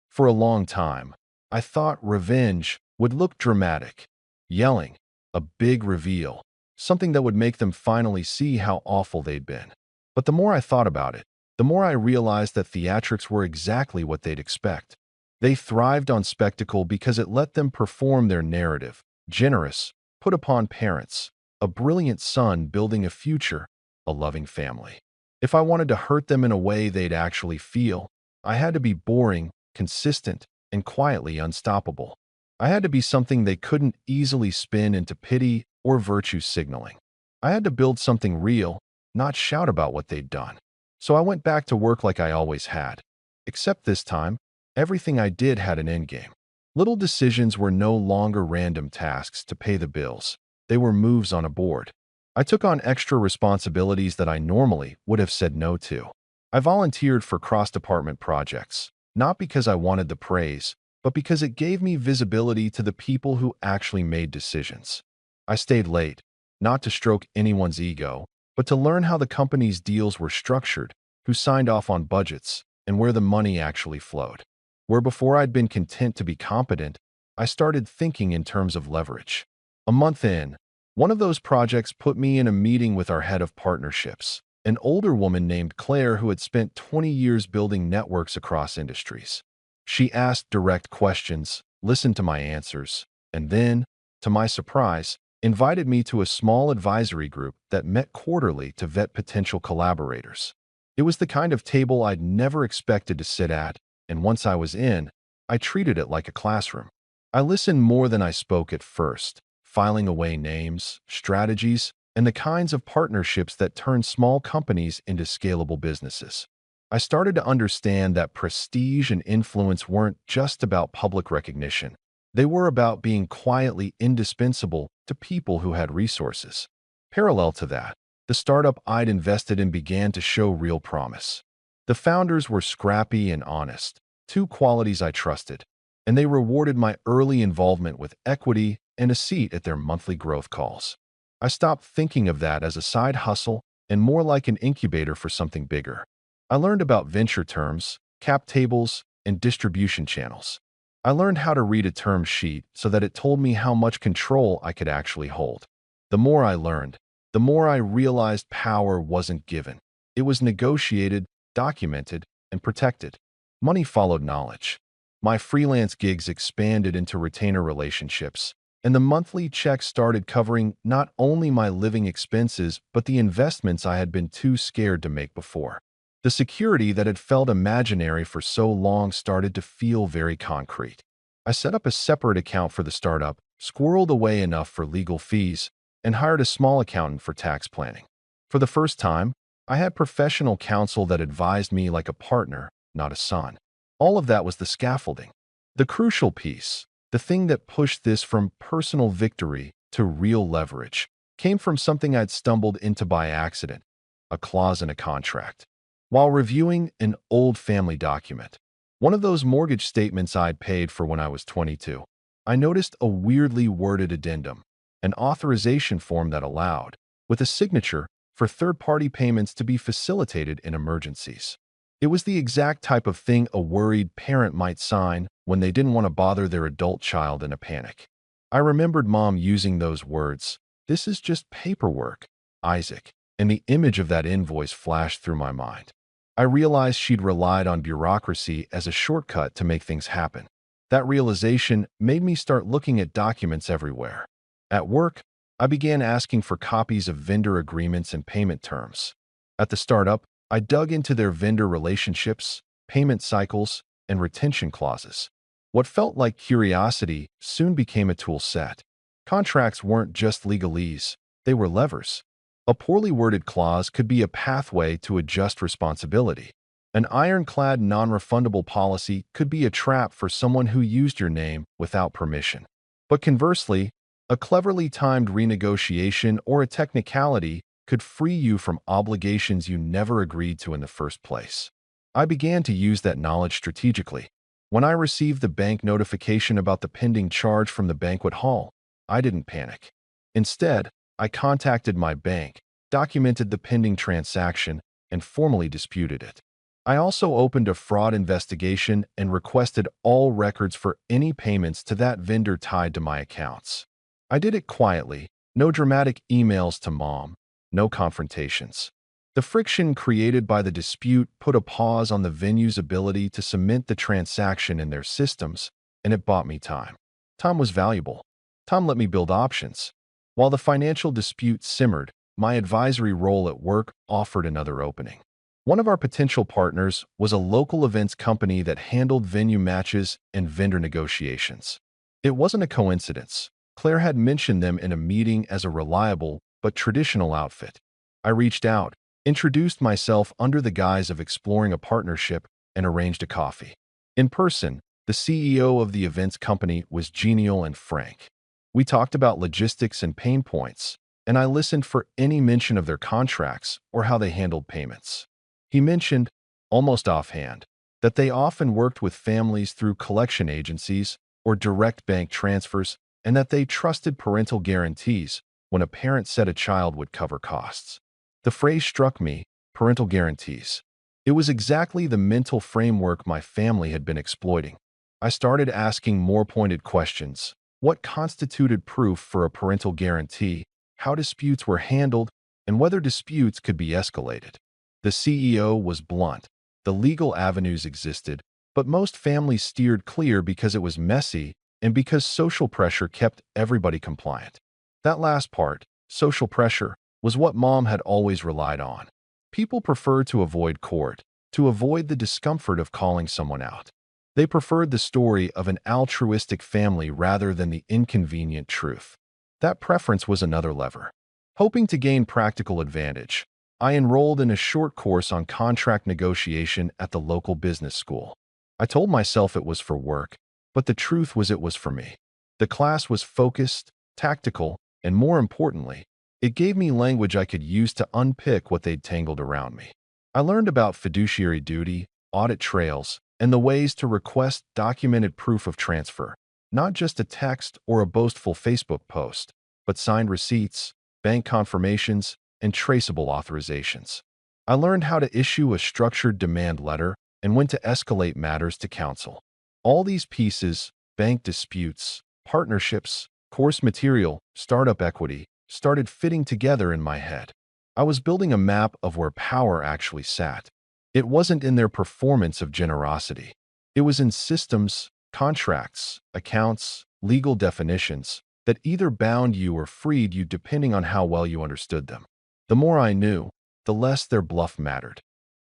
For a long time, I thought revenge would look dramatic, yelling, a big reveal, something that would make them finally see how awful they'd been. But the more I thought about it, the more I realized that theatrics were exactly what they'd expect. They thrived on spectacle because it let them perform their narrative, generous, put upon parents, a brilliant son building a future, a loving family. If I wanted to hurt them in a way they'd actually feel, I had to be boring, consistent, and quietly unstoppable. I had to be something they couldn't easily spin into pity or virtue signaling. I had to build something real, not shout about what they'd done. So I went back to work like I always had. Except this time, everything I did had an endgame. Little decisions were no longer random tasks to pay the bills. They were moves on a board. I took on extra responsibilities that I normally would have said no to. I volunteered for cross-department projects, not because I wanted the praise, but because it gave me visibility to the people who actually made decisions. I stayed late, not to stroke anyone's ego, but to learn how the company's deals were structured, who signed off on budgets, and where the money actually flowed. Where before I'd been content to be competent, I started thinking in terms of leverage. A month in, one of those projects put me in a meeting with our head of partnerships, an older woman named Claire who had spent 20 years building networks across industries. She asked direct questions, listened to my answers, and then, to my surprise, invited me to a small advisory group that met quarterly to vet potential collaborators. It was the kind of table I'd never expected to sit at, and once I was in, I treated it like a classroom. I listened more than I spoke at first, filing away names, strategies, and the kinds of partnerships that turn small companies into scalable businesses. I started to understand that prestige and influence weren't just about public recognition. They were about being quietly indispensable to people who had resources. Parallel to that, the startup I'd invested in began to show real promise. The founders were scrappy and honest, two qualities I trusted, and they rewarded my early involvement with equity and a seat at their monthly growth calls. I stopped thinking of that as a side hustle and more like an incubator for something bigger. I learned about venture terms, cap tables, and distribution channels. I learned how to read a term sheet so that it told me how much control I could actually hold. The more I learned, the more I realized power wasn't given. It was negotiated, documented, and protected. Money followed knowledge. My freelance gigs expanded into retainer relationships, and the monthly checks started covering not only my living expenses but the investments I had been too scared to make before. The security that had felt imaginary for so long started to feel very concrete. I set up a separate account for the startup, squirreled away enough for legal fees, and hired a small accountant for tax planning. For the first time, I had professional counsel that advised me like a partner, not a son. All of that was the scaffolding. The crucial piece, the thing that pushed this from personal victory to real leverage, came from something I'd stumbled into by accident, a clause in a contract. While reviewing an old family document, one of those mortgage statements I'd paid for when I was 22, I noticed a weirdly worded addendum, an authorization form that allowed, with a signature, for third-party payments to be facilitated in emergencies. It was the exact type of thing a worried parent might sign when they didn't want to bother their adult child in a panic. I remembered Mom using those words, "This is just paperwork, Isaac," and the image of that invoice flashed through my mind. I realized she'd relied on bureaucracy as a shortcut to make things happen. That realization made me start looking at documents everywhere. At work, I began asking for copies of vendor agreements and payment terms. At the startup, I dug into their vendor relationships, payment cycles, and retention clauses. What felt like curiosity soon became a tool set. Contracts weren't just legalese, they were levers. A poorly worded clause could be a pathway to a just responsibility. An ironclad non-refundable policy could be a trap for someone who used your name without permission. But conversely, a cleverly timed renegotiation or a technicality could free you from obligations you never agreed to in the first place. I began to use that knowledge strategically. When I received the bank notification about the pending charge from the banquet hall, I didn't panic. Instead, I contacted my bank, documented the pending transaction, and formally disputed it. I also opened a fraud investigation and requested all records for any payments to that vendor tied to my accounts. I did it quietly, no dramatic emails to mom, no confrontations. The friction created by the dispute put a pause on the venue's ability to cement the transaction in their systems, and it bought me time. Time was valuable. Time let me build options. While the financial dispute simmered, my advisory role at work offered another opening. One of our potential partners was a local events company that handled venue matches and vendor negotiations. It wasn't a coincidence. Claire had mentioned them in a meeting as a reliable but traditional outfit. I reached out, introduced myself under the guise of exploring a partnership, and arranged a coffee. In person, the CEO of the events company was genial and frank. We talked about logistics and pain points, and I listened for any mention of their contracts or how they handled payments. He mentioned, almost offhand, that they often worked with families through collection agencies or direct bank transfers, and that they trusted parental guarantees when a parent said a child would cover costs. The phrase struck me, parental guarantees. It was exactly the mental framework my family had been exploiting. I started asking more pointed questions. What constituted proof for a parental guarantee, how disputes were handled, and whether disputes could be escalated. The CEO was blunt. The legal avenues existed, but most families steered clear because it was messy and because social pressure kept everybody compliant. That last part, social pressure, was what mom had always relied on. People preferred to avoid court, to avoid the discomfort of calling someone out. They preferred the story of an altruistic family rather than the inconvenient truth. That preference was another lever. Hoping to gain practical advantage, I enrolled in a short course on contract negotiation at the local business school. I told myself it was for work, but the truth was it was for me. The class was focused, tactical, and more importantly, it gave me language I could use to unpick what they'd tangled around me. I learned about fiduciary duty, audit trails, and the ways to request documented proof of transfer, not just a text or a boastful Facebook post, but signed receipts, bank confirmations, and traceable authorizations. I learned how to issue a structured demand letter and when to escalate matters to counsel. All these pieces, bank disputes, partnerships, course material, startup equity, started fitting together in my head. I was building a map of where power actually sat. It wasn't in their performance of generosity. It was in systems, contracts, accounts, legal definitions that either bound you or freed you depending on how well you understood them. The more I knew, the less their bluff mattered.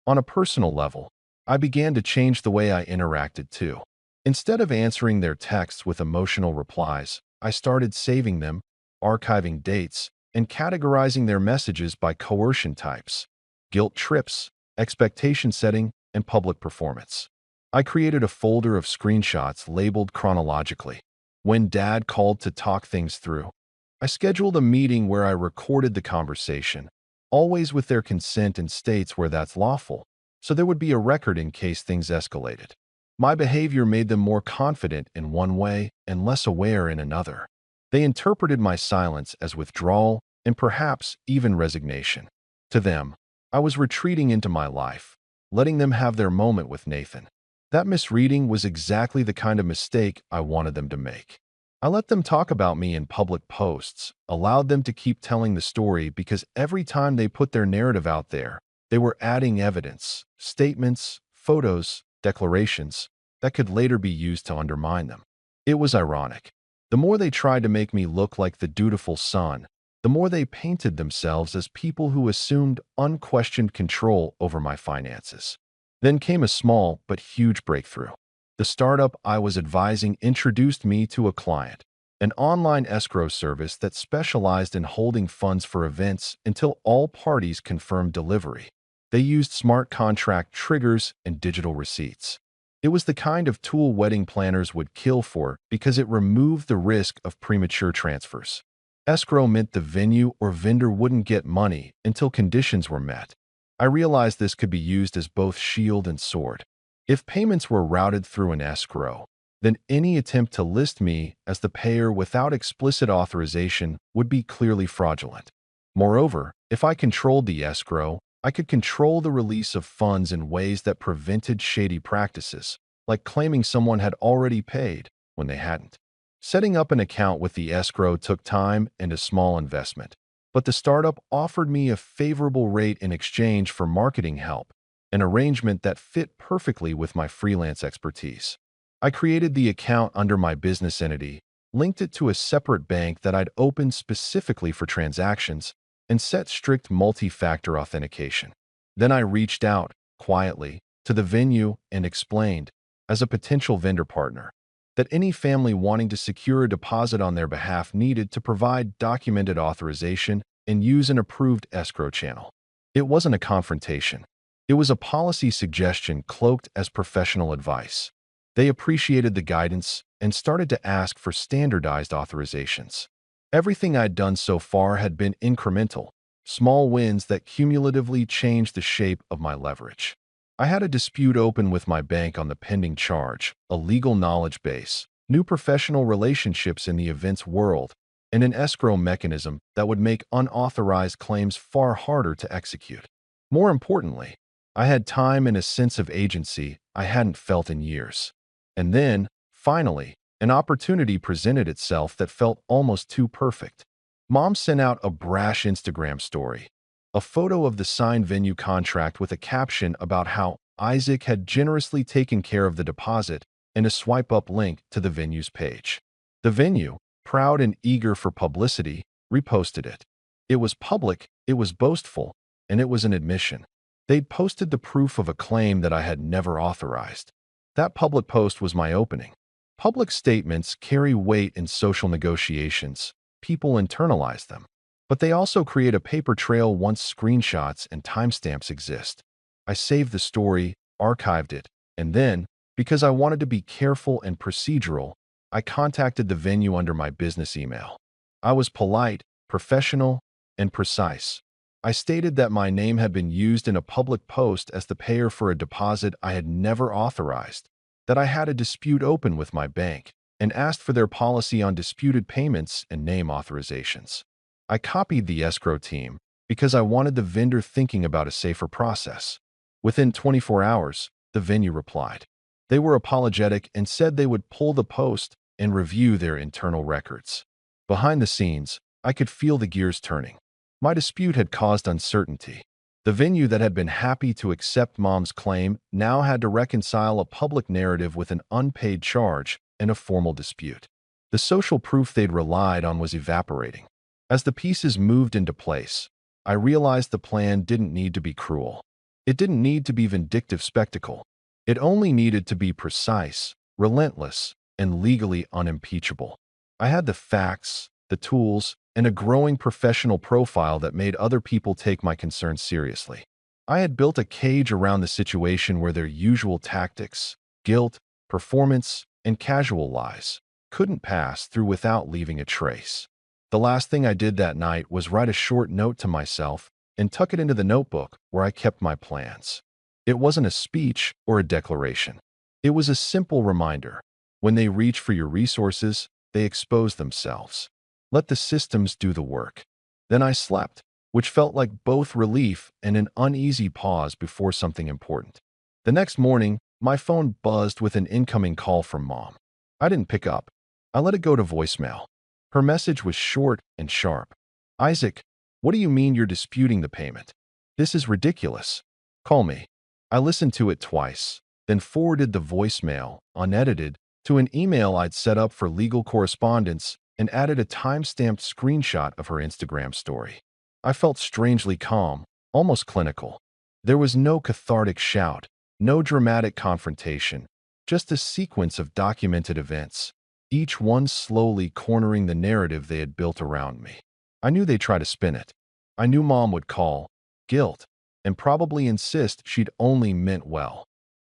On a personal level, I began to change the way I interacted too. Instead of answering their texts with emotional replies, I started saving them, archiving dates, and categorizing their messages by coercion types, guilt trips, expectation setting, and public performance. I created a folder of screenshots labeled chronologically. When Dad called to talk things through, I scheduled a meeting where I recorded the conversation, always with their consent in states where that's lawful, so there would be a record in case things escalated. My behavior made them more confident in one way and less aware in another. They interpreted my silence as withdrawal and perhaps even resignation. To them, I was retreating into my life, letting them have their moment with Nathan. That misreading was exactly the kind of mistake I wanted them to make. I let them talk about me in public posts, allowed them to keep telling the story because every time they put their narrative out there, They were adding evidence, statements, photos, declarations that could later be used to undermine them. It was ironic. The more they tried to make me look like the dutiful son, the more they painted themselves as people who assumed unquestioned control over my finances. Then came a small but huge breakthrough. The startup I was advising introduced me to a client, an online escrow service that specialized in holding funds for events until all parties confirmed delivery. They used smart contract triggers and digital receipts. It was the kind of tool wedding planners would kill for because it removed the risk of premature transfers. Escrow meant the venue or vendor wouldn't get money until conditions were met. I realized this could be used as both shield and sword. If payments were routed through an escrow, then any attempt to list me as the payer without explicit authorization would be clearly fraudulent. Moreover, if I controlled the escrow, I could control the release of funds in ways that prevented shady practices, like claiming someone had already paid when they hadn't. Setting up an account with the escrow took time and a small investment, but the startup offered me a favorable rate in exchange for marketing help, an arrangement that fit perfectly with my freelance expertise. I created the account under my business entity, linked it to a separate bank that I'd opened specifically for transactions, and set strict multi-factor authentication. Then I reached out, quietly, to the venue and explained, as a potential vendor partner, that any family wanting to secure a deposit on their behalf needed to provide documented authorization and use an approved escrow channel. It wasn't a confrontation. It was a policy suggestion cloaked as professional advice. They appreciated the guidance and started to ask for standardized authorizations. Everything I'd done so far had been incremental, small wins that cumulatively changed the shape of my leverage. I had a dispute open with my bank on the pending charge, a legal knowledge base, new professional relationships in the events world, and an escrow mechanism that would make unauthorized claims far harder to execute. More importantly, I had time and a sense of agency I hadn't felt in years. And then, finally, an opportunity presented itself that felt almost too perfect. Mom sent out a brash Instagram story, a photo of the signed venue contract with a caption about how Isaac had generously taken care of the deposit and a swipe-up link to the venue's page. The venue, proud and eager for publicity, reposted it. It was public, it was boastful, and it was an admission. They'd posted the proof of a claim that I had never authorized. That public post was my opening. Public statements carry weight in social negotiations. People internalize them. But they also create a paper trail once screenshots and timestamps exist. I saved the story, archived it, and then, because I wanted to be careful and procedural, I contacted the venue under my business email. I was polite, professional, and precise. I stated that my name had been used in a public post as the payer for a deposit I had never authorized, that I had a dispute open with my bank, and asked for their policy on disputed payments and name authorizations. I copied the escrow team because I wanted the vendor thinking about a safer process. Within 24 hours, the venue replied. They were apologetic and said they would pull the post and review their internal records. Behind the scenes, I could feel the gears turning. My dispute had caused uncertainty. The venue that had been happy to accept Mom's claim now had to reconcile a public narrative with an unpaid charge and a formal dispute. The social proof they'd relied on was evaporating. As the pieces moved into place, I realized the plan didn't need to be cruel. It didn't need to be vindictive spectacle. It only needed to be precise, relentless, and legally unimpeachable. I had the facts, the tools, and a growing professional profile that made other people take my concerns seriously. I had built a cage around the situation where their usual tactics, guilt, performance, and casual lies couldn't pass through without leaving a trace. The last thing I did that night was write a short note to myself and tuck it into the notebook where I kept my plans. It wasn't a speech or a declaration. It was a simple reminder. When they reach for your resources, they expose themselves. Let the systems do the work. Then I slept, which felt like both relief and an uneasy pause before something important. The next morning, my phone buzzed with an incoming call from Mom. I didn't pick up. I let it go to voicemail. Her message was short and sharp. Isaac, what do you mean you're disputing the payment? This is ridiculous. Call me. I listened to it twice, then forwarded the voicemail, unedited, to an email I'd set up for legal correspondence and added a time-stamped screenshot of her Instagram story. I felt strangely calm, almost clinical. There was no cathartic shout, no dramatic confrontation, just a sequence of documented events, each one slowly cornering the narrative they had built around me. I knew they'd try to spin it. I knew Mom would call, guilt, and probably insist she'd only meant well.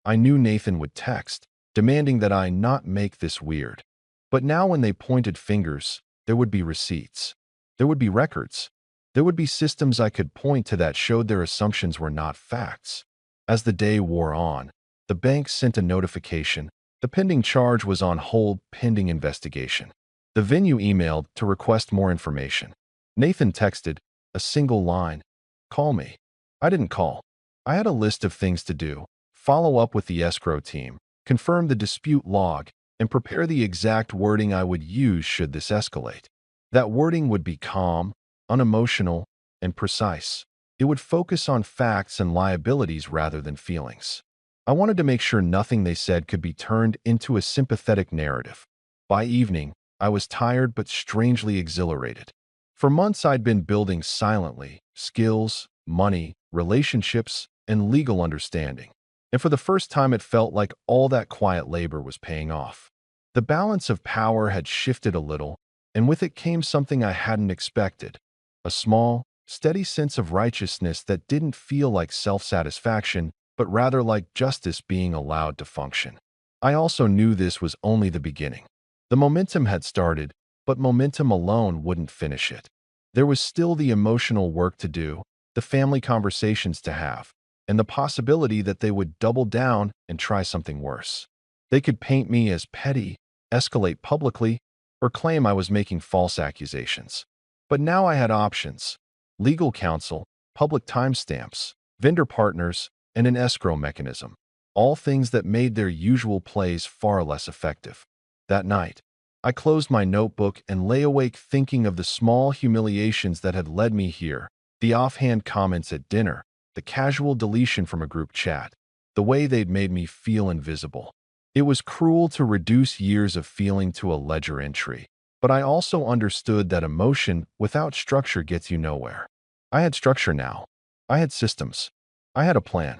I knew Nathan would text, demanding that I not make this weird. But now when they pointed fingers, there would be receipts. There would be records. There would be systems I could point to that showed their assumptions were not facts. As the day wore on, the bank sent a notification. The pending charge was on hold pending investigation. The venue emailed to request more information. Nathan texted, a single line, call me. I didn't call. I had a list of things to do, follow up with the escrow team, confirm the dispute log, and prepare the exact wording I would use should this escalate. That wording would be calm, unemotional, and precise. It would focus on facts and liabilities rather than feelings. I wanted to make sure nothing they said could be turned into a sympathetic narrative. By evening, I was tired but strangely exhilarated. For months I'd been building silently, skills, money, relationships, and legal understanding. And for the first time it felt like all that quiet labor was paying off. The balance of power had shifted a little, and with it came something I hadn't expected. A small, steady sense of righteousness that didn't feel like self-satisfaction, but rather like justice being allowed to function. I also knew this was only the beginning. The momentum had started, but momentum alone wouldn't finish it. There was still the emotional work to do, the family conversations to have, and the possibility that they would double down and try something worse. They could paint me as petty, escalate publicly, or claim I was making false accusations. But now I had options: legal counsel, public timestamps, vendor partners, and an escrow mechanism, all things that made their usual plays far less effective. That night, I closed my notebook and lay awake thinking of the small humiliations that had led me here, the offhand comments at dinner, the casual deletion from a group chat, the way they'd made me feel invisible. It was cruel to reduce years of feeling to a ledger entry, but I also understood that emotion without structure gets you nowhere. I had structure now. I had systems. I had a plan.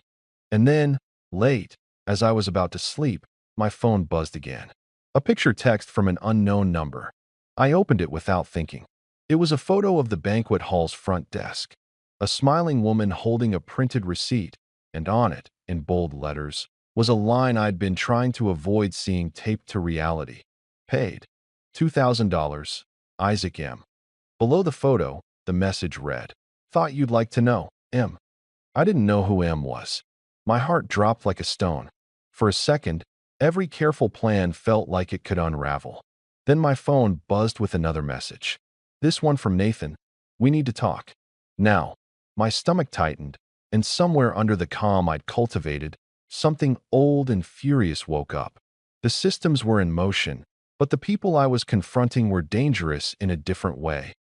And then, late, as I was about to sleep, my phone buzzed again. A picture text from an unknown number. I opened it without thinking. It was a photo of the banquet hall's front desk. A smiling woman holding a printed receipt, and on it, in bold letters, was a line I'd been trying to avoid seeing taped to reality. Paid. $2,000. Isaac M. Below the photo, the message read, "Thought you'd like to know, M." I didn't know who M was. My heart dropped like a stone. For a second, every careful plan felt like it could unravel. Then my phone buzzed with another message. This one from Nathan. "We need to talk. Now." My stomach tightened, and somewhere under the calm I'd cultivated, something old and furious woke up. The systems were in motion, but the people I was confronting were dangerous in a different way,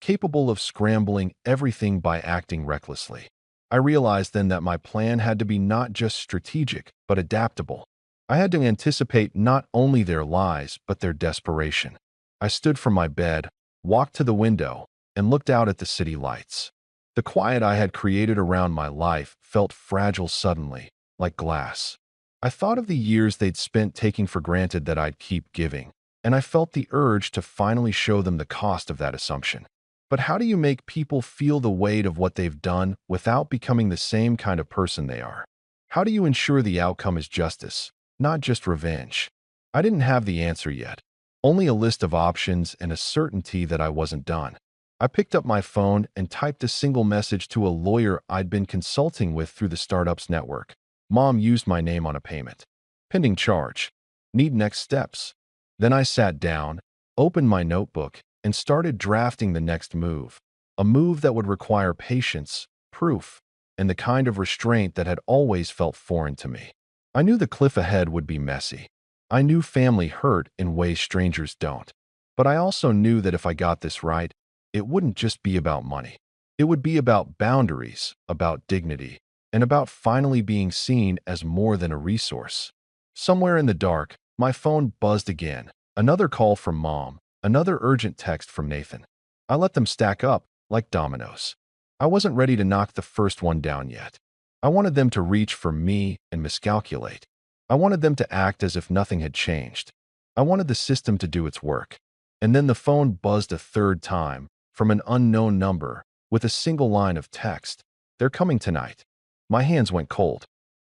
capable of scrambling everything by acting recklessly. I realized then that my plan had to be not just strategic, but adaptable. I had to anticipate not only their lies, but their desperation. I stood from my bed, walked to the window, and looked out at the city lights. The quiet I had created around my life felt fragile suddenly, like glass. I thought of the years they'd spent taking for granted that I'd keep giving, and I felt the urge to finally show them the cost of that assumption. But how do you make people feel the weight of what they've done without becoming the same kind of person they are? How do you ensure the outcome is justice, not just revenge? I didn't have the answer yet, only a list of options and a certainty that I wasn't done. I picked up my phone and typed a single message to a lawyer I'd been consulting with through the startup's network. "Mom used my name on a payment. Pending charge. Need next steps." Then I sat down, opened my notebook, and started drafting the next move. A move that would require patience, proof, and the kind of restraint that had always felt foreign to me. I knew the cliff ahead would be messy. I knew family hurt in ways strangers don't. But I also knew that if I got this right, it wouldn't just be about money. It would be about boundaries, about dignity, and about finally being seen as more than a resource. Somewhere in the dark, my phone buzzed again. Another call from Mom, another urgent text from Nathan. I let them stack up like dominoes. I wasn't ready to knock the first one down yet. I wanted them to reach for me and miscalculate. I wanted them to act as if nothing had changed. I wanted the system to do its work. And then the phone buzzed a third time from an unknown number with a single line of text. They're coming tonight. My hands went cold.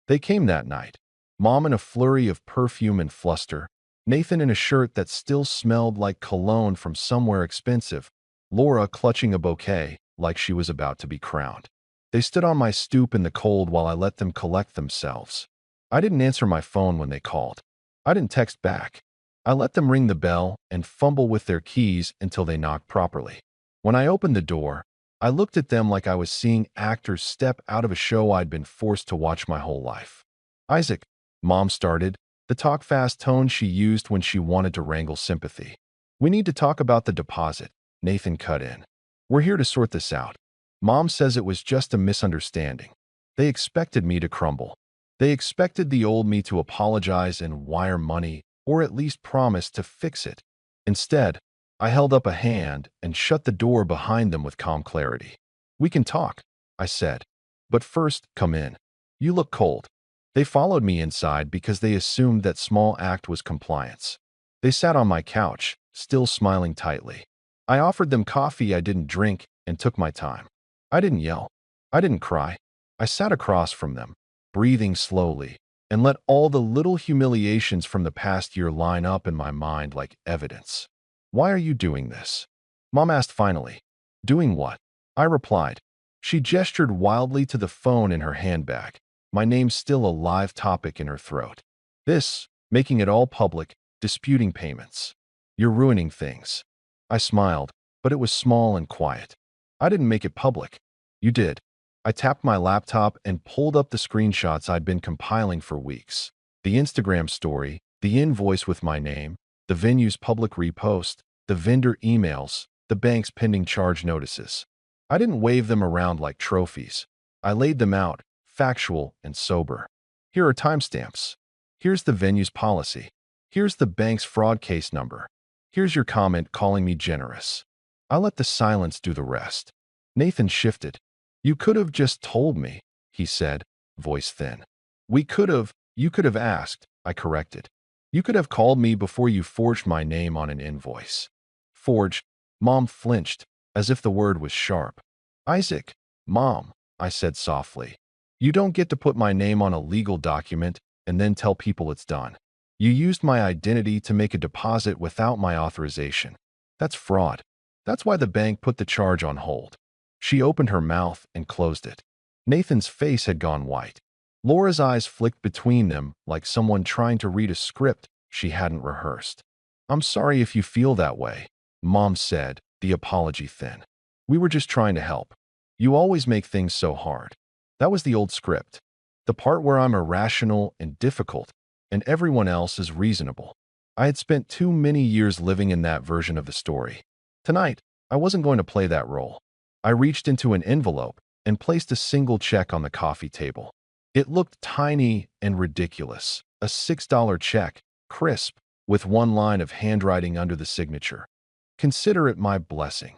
They came that night. Mom in a flurry of perfume and fluster. Nathan in a shirt that still smelled like cologne from somewhere expensive. Laura clutching a bouquet like she was about to be crowned. They stood on my stoop in the cold while I let them collect themselves. I didn't answer my phone when they called. I didn't text back. I let them ring the bell and fumble with their keys until they knocked properly. When I opened the door, I looked at them like I was seeing actors step out of a show I'd been forced to watch my whole life. Isaac, Mom started, the talk-fast tone she used when she wanted to wrangle sympathy. We need to talk about the deposit, Nathan cut in. We're here to sort this out. Mom says it was just a misunderstanding. They expected me to crumble. They expected the old me to apologize and wire money, or at least promise to fix it. Instead, I held up a hand and shut the door behind them with calm clarity. We can talk, I said. But first, come in. You look cold. They followed me inside because they assumed that small act was compliance. They sat on my couch, still smiling tightly. I offered them coffee I didn't drink and took my time. I didn't yell. I didn't cry. I sat across from them, breathing slowly, and let all the little humiliations from the past year line up in my mind like evidence. Why are you doing this? Mom asked finally. Doing what? I replied. She gestured wildly to the phone in her handbag, my name still a live topic in her throat. This, making it all public, disputing payments. You're ruining things. I smiled, but it was small and quiet. I didn't make it public. You did. I tapped my laptop and pulled up the screenshots I'd been compiling for weeks. The Instagram story, the invoice with my name, the venue's public repost, the vendor emails, the bank's pending charge notices. I didn't wave them around like trophies. I laid them out, factual and sober. Here are timestamps. Here's the venue's policy. Here's the bank's fraud case number. Here's your comment calling me generous. I let the silence do the rest. Nathan shifted. You could have just told me, he said, voice thin. You could have asked, I corrected. You could have called me before you forged my name on an invoice. Forged? Mom flinched, as if the word was sharp. Isaac, Mom, I said softly. You don't get to put my name on a legal document and then tell people it's done. You used my identity to make a deposit without my authorization. That's fraud. That's why the bank put the charge on hold. She opened her mouth and closed it. Nathan's face had gone white. Laura's eyes flicked between them like someone trying to read a script she hadn't rehearsed. I'm sorry if you feel that way, Mom said, the apology thin. We were just trying to help. You always make things so hard. That was the old script. The part where I'm irrational and difficult, and everyone else is reasonable. I had spent too many years living in that version of the story. Tonight, I wasn't going to play that role. I reached into an envelope and placed a single check on the coffee table. It looked tiny and ridiculous. A $6 check, crisp, with one line of handwriting under the signature. Consider it my blessing.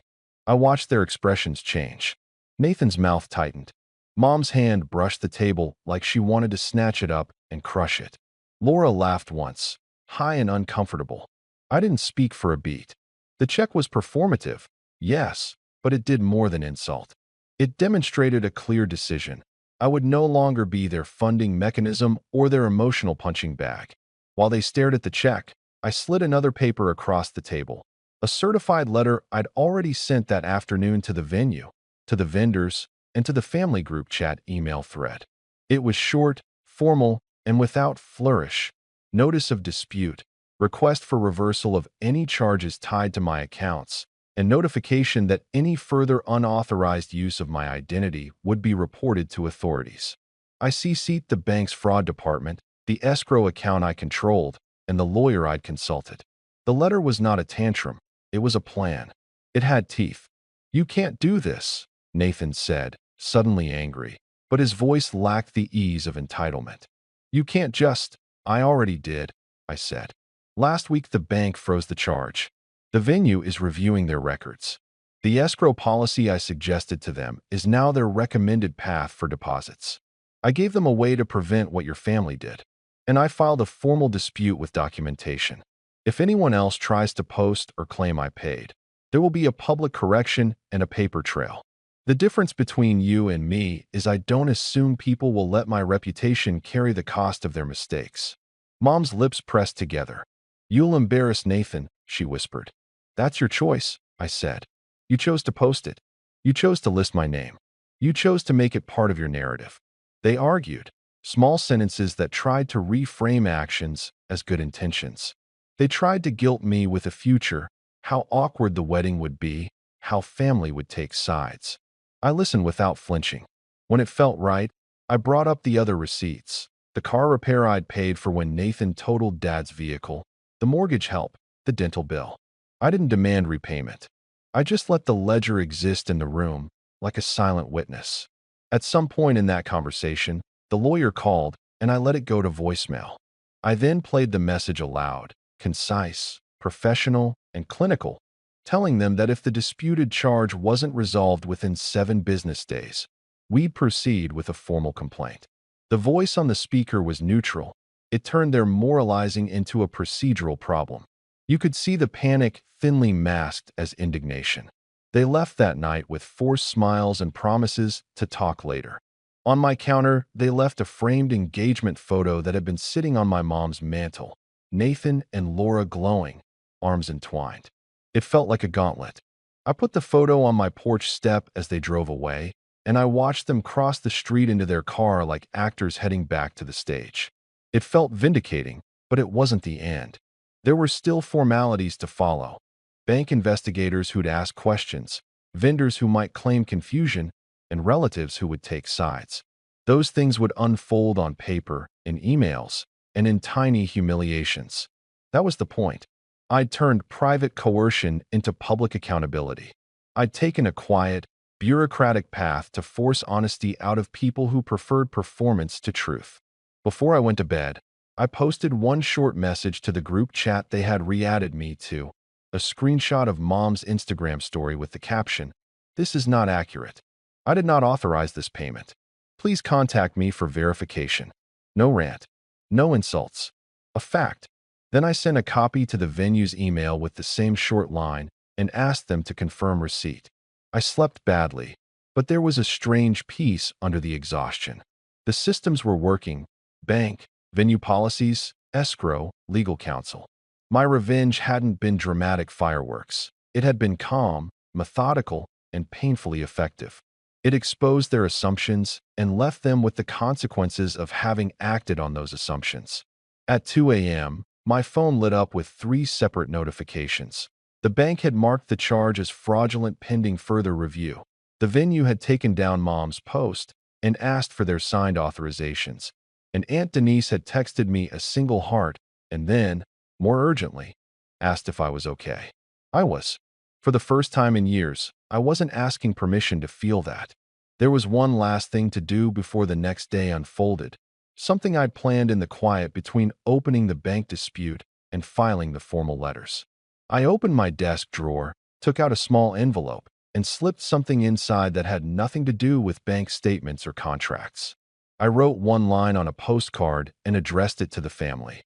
I watched their expressions change. Nathan's mouth tightened. Mom's hand brushed the table like she wanted to snatch it up and crush it. Laura laughed once, high and uncomfortable. I didn't speak for a beat. The check was performative, yes, but it did more than insult. It demonstrated a clear decision. I would no longer be their funding mechanism or their emotional punching bag. While they stared at the check, I slid another paper across the table. A certified letter I'd already sent that afternoon to the venue, to the vendors, and to the family group chat email thread. It was short, formal, and without flourish. Notice of dispute, request for reversal of any charges tied to my accounts, and notification that any further unauthorized use of my identity would be reported to authorities. I CC'd the bank's fraud department, the escrow account I controlled, and the lawyer I'd consulted. The letter was not a tantrum. It was a plan. It had teeth. You can't do this, Nathan said, suddenly angry, but his voice lacked the ease of entitlement. You can't just— I already did, I said. Last week the bank froze the charge. The venue is reviewing their records. The escrow policy I suggested to them is now their recommended path for deposits. I gave them a way to prevent what your family did. And I filed a formal dispute with documentation. If anyone else tries to post or claim I paid, there will be a public correction and a paper trail. The difference between you and me is I don't assume people will let my reputation carry the cost of their mistakes. Mom's lips pressed together. You'll embarrass Nathan, she whispered. That's your choice, I said. You chose to post it. You chose to list my name. You chose to make it part of your narrative. They argued, small sentences that tried to reframe actions as good intentions. They tried to guilt me with a future, how awkward the wedding would be, how family would take sides. I listened without flinching. When it felt right, I brought up the other receipts. The car repair I'd paid for when Nathan totaled Dad's vehicle, the mortgage help, the dental bill. I didn't demand repayment. I just let the ledger exist in the room, like a silent witness. At some point in that conversation, the lawyer called, and I let it go to voicemail. I then played the message aloud, concise, professional, and clinical, telling them that if the disputed charge wasn't resolved within 7 business days, we'd proceed with a formal complaint. The voice on the speaker was neutral. It turned their moralizing into a procedural problem. You could see the panic thinly masked as indignation. They left that night with forced smiles and promises to talk later. On my counter, they left a framed engagement photo that had been sitting on my mom's mantle, Nathan and Laura glowing, arms entwined. It felt like a gauntlet. I put the photo on my porch step as they drove away, and I watched them cross the street into their car like actors heading back to the stage. It felt vindicating, but it wasn't the end. There were still formalities to follow. Bank investigators who'd ask questions, vendors who might claim confusion, and relatives who would take sides. Those things would unfold on paper, in emails, and in tiny humiliations. That was the point. I'd turned private coercion into public accountability. I'd taken a quiet, bureaucratic path to force honesty out of people who preferred performance to truth. Before I went to bed, I posted one short message to the group chat they had re-added me to, a screenshot of Mom's Instagram story with the caption, "This is not accurate. I did not authorize this payment. Please contact me for verification." No rant. No insults. A fact. Then I sent a copy to the venue's email with the same short line and asked them to confirm receipt. I slept badly, but there was a strange peace under the exhaustion. The systems were working: bank, venue policies, escrow, legal counsel. My revenge hadn't been dramatic fireworks. It had been calm, methodical, and painfully effective. It exposed their assumptions and left them with the consequences of having acted on those assumptions. At 2 a.m., my phone lit up with 3 separate notifications. The bank had marked the charge as fraudulent pending further review. The venue had taken down Mom's post and asked for their signed authorizations. And Aunt Denise had texted me a single heart and then, more urgently, asked if I was okay. I was. For the first time in years, I wasn't asking permission to feel that. There was one last thing to do before the next day unfolded, something I'd planned in the quiet between opening the bank dispute and filing the formal letters. I opened my desk drawer, took out a small envelope, and slipped something inside that had nothing to do with bank statements or contracts. I wrote one line on a postcard and addressed it to the family.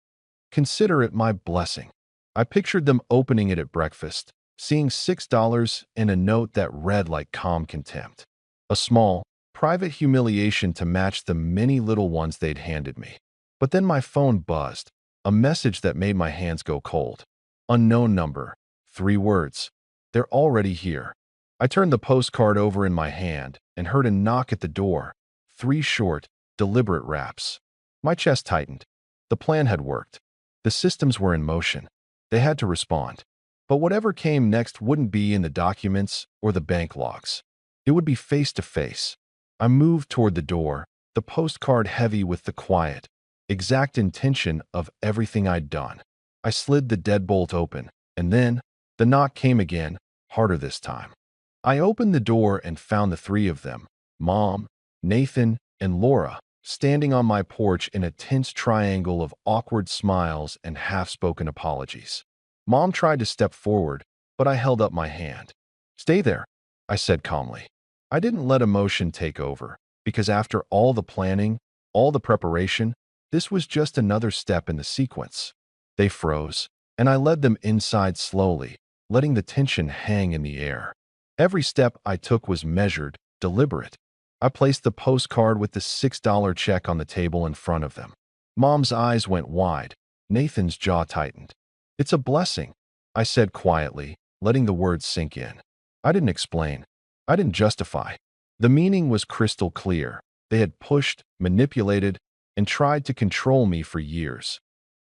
Consider it my blessing. I pictured them opening it at breakfast, seeing $6 and a note that read like calm contempt. A small, private humiliation to match the many little ones they'd handed me. But then my phone buzzed, a message that made my hands go cold. Unknown number, 3 words. They're already here. I turned the postcard over in my hand and heard a knock at the door. 3 short, deliberate raps. My chest tightened. The plan had worked. The systems were in motion. They had to respond. But whatever came next wouldn't be in the documents or the bank logs. It would be face to face. I moved toward the door, the postcard heavy with the quiet, exact intention of everything I'd done. I slid the deadbolt open, and then the knock came again, harder this time. I opened the door and found the three of them, Mom, Nathan, and Laura, standing on my porch in a tense triangle of awkward smiles and half-spoken apologies. Mom tried to step forward, but I held up my hand. "Stay there," I said calmly. I didn't let emotion take over, because after all the planning, all the preparation, this was just another step in the sequence. They froze, and I led them inside slowly, letting the tension hang in the air. Every step I took was measured, deliberate. I placed the postcard with the $6 check on the table in front of them. Mom's eyes went wide. Nathan's jaw tightened. "It's a blessing," I said quietly, letting the words sink in. I didn't explain. I didn't justify. The meaning was crystal clear. They had pushed, manipulated, and tried to control me for years.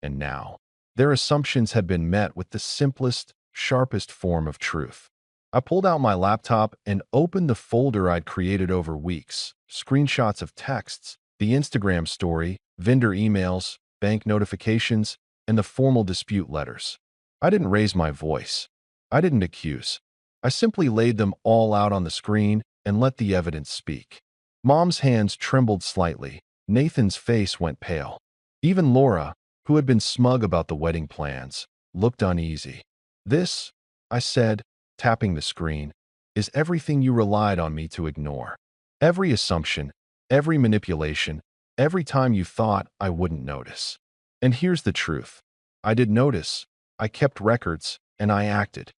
And now, their assumptions had been met with the simplest, sharpest form of truth. I pulled out my laptop and opened the folder I'd created over weeks. Screenshots of texts, the Instagram story, vendor emails, bank notifications, and the formal dispute letters. I didn't raise my voice. I didn't accuse. I simply laid them all out on the screen and let the evidence speak. Mom's hands trembled slightly. Nathan's face went pale. Even Laura, who had been smug about the wedding plans, looked uneasy. "This," I said, tapping the screen, "is everything you relied on me to ignore. Every assumption, every manipulation, every time you thought I wouldn't notice. And here's the truth. I did notice. I kept records, and I acted."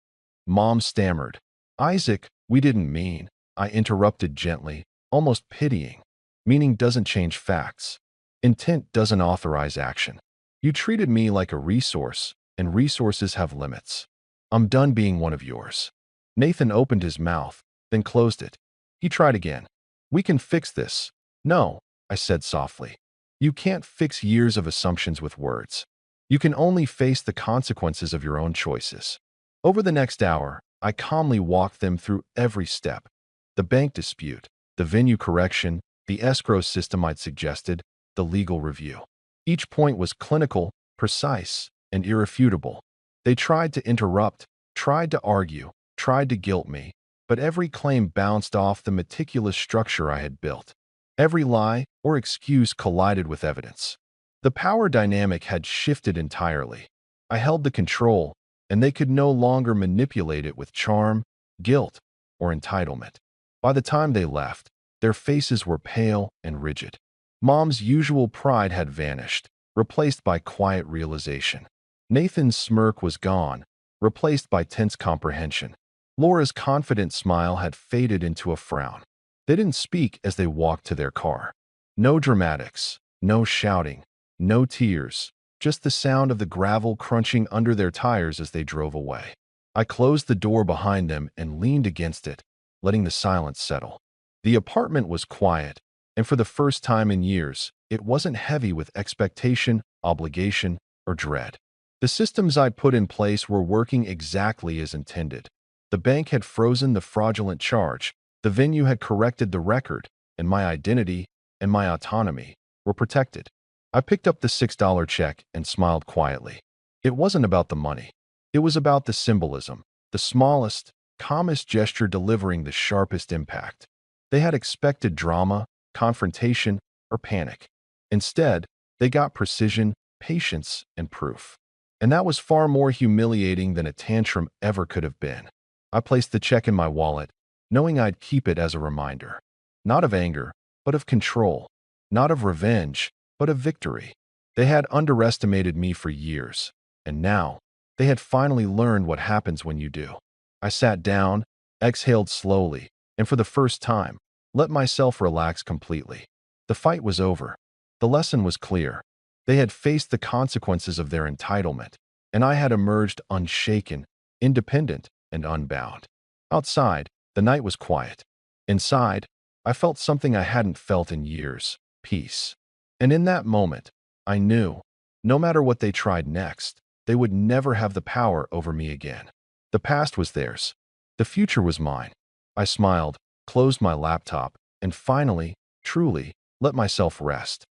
Mom stammered. "Isaac, we didn't mean," I interrupted gently, almost pitying. "Meaning doesn't change facts. Intent doesn't authorize action. You treated me like a resource, and resources have limits. I'm done being one of yours." Nathan opened his mouth, then closed it. He tried again. "We can fix this." "No," I said softly. "You can't fix years of assumptions with words. You can only face the consequences of your own choices." Over the next hour, I calmly walked them through every step. The bank dispute, the venue correction, the escrow system I'd suggested, the legal review. Each point was clinical, precise, and irrefutable. They tried to interrupt, tried to argue, tried to guilt me, but every claim bounced off the meticulous structure I had built. Every lie or excuse collided with evidence. The power dynamic had shifted entirely. I held the control, and they could no longer manipulate it with charm, guilt, or entitlement. By the time they left, their faces were pale and rigid. Mom's usual pride had vanished, replaced by quiet realization. Nathan's smirk was gone, replaced by tense comprehension. Laura's confident smile had faded into a frown. They didn't speak as they walked to their car. No dramatics, no shouting, no tears, just the sound of the gravel crunching under their tires as they drove away. I closed the door behind them and leaned against it, letting the silence settle. The apartment was quiet, and for the first time in years, it wasn't heavy with expectation, obligation, or dread. The systems I'd put in place were working exactly as intended. The bank had frozen the fraudulent charge, the venue had corrected the record, and my identity and my autonomy were protected. I picked up the $6 check and smiled quietly. It wasn't about the money. It was about the symbolism, the smallest, calmest gesture delivering the sharpest impact. They had expected drama, confrontation, or panic. Instead, they got precision, patience, and proof. And that was far more humiliating than a tantrum ever could have been. I placed the check in my wallet, knowing I'd keep it as a reminder. Not of anger, but of control. Not of revenge, but of victory. They had underestimated me for years, and now, they had finally learned what happens when you do. I sat down, exhaled slowly, and for the first time, let myself relax completely. The fight was over. The lesson was clear. They had faced the consequences of their entitlement, and I had emerged unshaken, independent, and unbound. Outside, the night was quiet. Inside, I felt something I hadn't felt in years, peace. And in that moment, I knew, no matter what they tried next, they would never have the power over me again. The past was theirs. The future was mine. I smiled, closed my laptop, and finally, truly, let myself rest.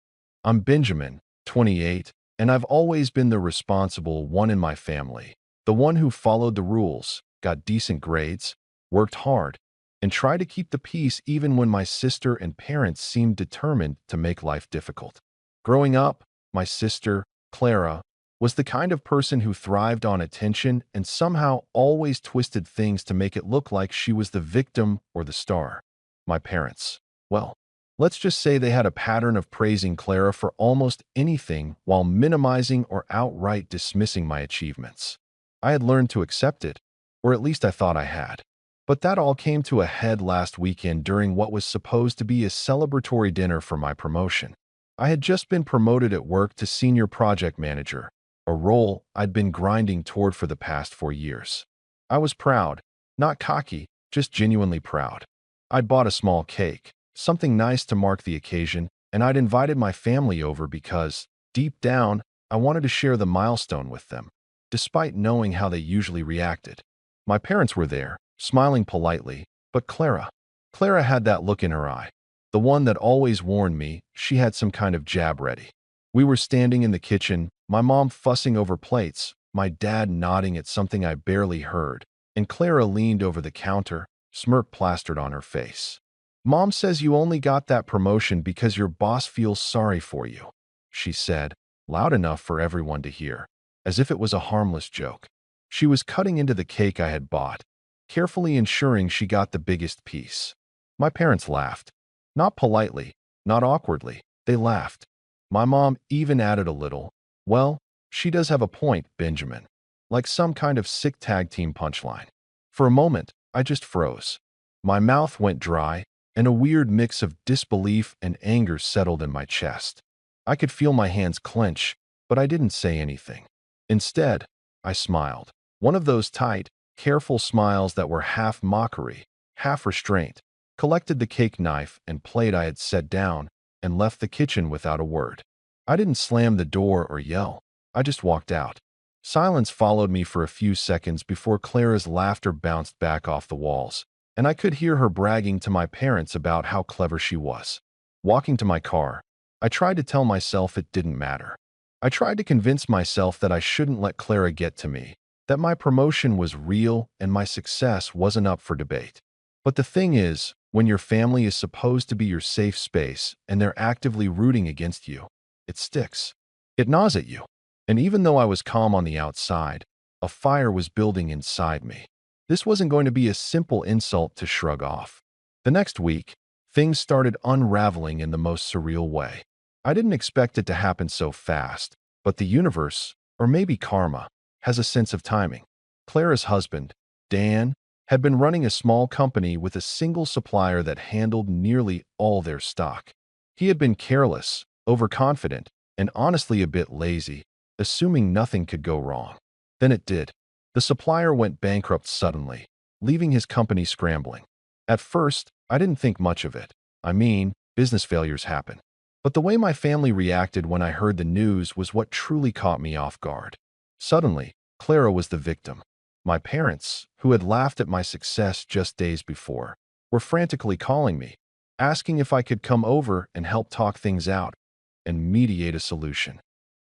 I'm Benjamin, 28, and I've always been the responsible one in my family, the one who followed the rules, got decent grades, worked hard, and try to keep the peace even when my sister and parents seemed determined to make life difficult. Growing up, my sister, Clara, was the kind of person who thrived on attention and somehow always twisted things to make it look like she was the victim or the star. My parents, well, let's just say they had a pattern of praising Clara for almost anything while minimizing or outright dismissing my achievements. I had learned to accept it, or at least I thought I had. But that all came to a head last weekend during what was supposed to be a celebratory dinner for my promotion. I had just been promoted at work to senior project manager, a role I'd been grinding toward for the past 4 years. I was proud, not cocky, just genuinely proud. I'd bought a small cake, something nice to mark the occasion, and I'd invited my family over because, deep down, I wanted to share the milestone with them, despite knowing how they usually reacted. My parents were there, smiling politely, but Clara had that look in her eye, the one that always warned me she had some kind of jab ready. We were standing in the kitchen, my mom fussing over plates, my dad nodding at something I barely heard, and Clara leaned over the counter, smirk plastered on her face. "Mom says you only got that promotion because your boss feels sorry for you," she said, loud enough for everyone to hear, as if it was a harmless joke. She was cutting into the cake I had bought, carefully ensuring she got the biggest piece. My parents laughed. Not politely, not awkwardly, they laughed. My mom even added a little, "Well, she does have a point, Benjamin," like some kind of sick tag team punchline. For a moment, I just froze. My mouth went dry, and a weird mix of disbelief and anger settled in my chest. I could feel my hands clench, but I didn't say anything. Instead, I smiled. One of those tight, careful smiles that were half mockery, half restraint, collected the cake knife and plate I had set down, and left the kitchen without a word. I didn't slam the door or yell. I just walked out. Silence followed me for a few seconds before Clara's laughter bounced back off the walls, and I could hear her bragging to my parents about how clever she was. Walking to my car, I tried to tell myself it didn't matter. I tried to convince myself that I shouldn't let Clara get to me, that my promotion was real and my success wasn't up for debate. But the thing is, when your family is supposed to be your safe space and they're actively rooting against you, it sticks. It gnaws at you. And even though I was calm on the outside, a fire was building inside me. This wasn't going to be a simple insult to shrug off. The next week, things started unraveling in the most surreal way. I didn't expect it to happen so fast, but the universe, or maybe karma, has a sense of timing. Clara's husband, Dan, had been running a small company with a single supplier that handled nearly all their stock. He had been careless, overconfident, and honestly a bit lazy, assuming nothing could go wrong. Then it did. The supplier went bankrupt suddenly, leaving his company scrambling. At first, I didn't think much of it. I mean, business failures happen. But the way my family reacted when I heard the news was what truly caught me off guard. Suddenly, Clara was the victim. My parents, who had laughed at my success just days before, were frantically calling me, asking if I could come over and help talk things out and mediate a solution.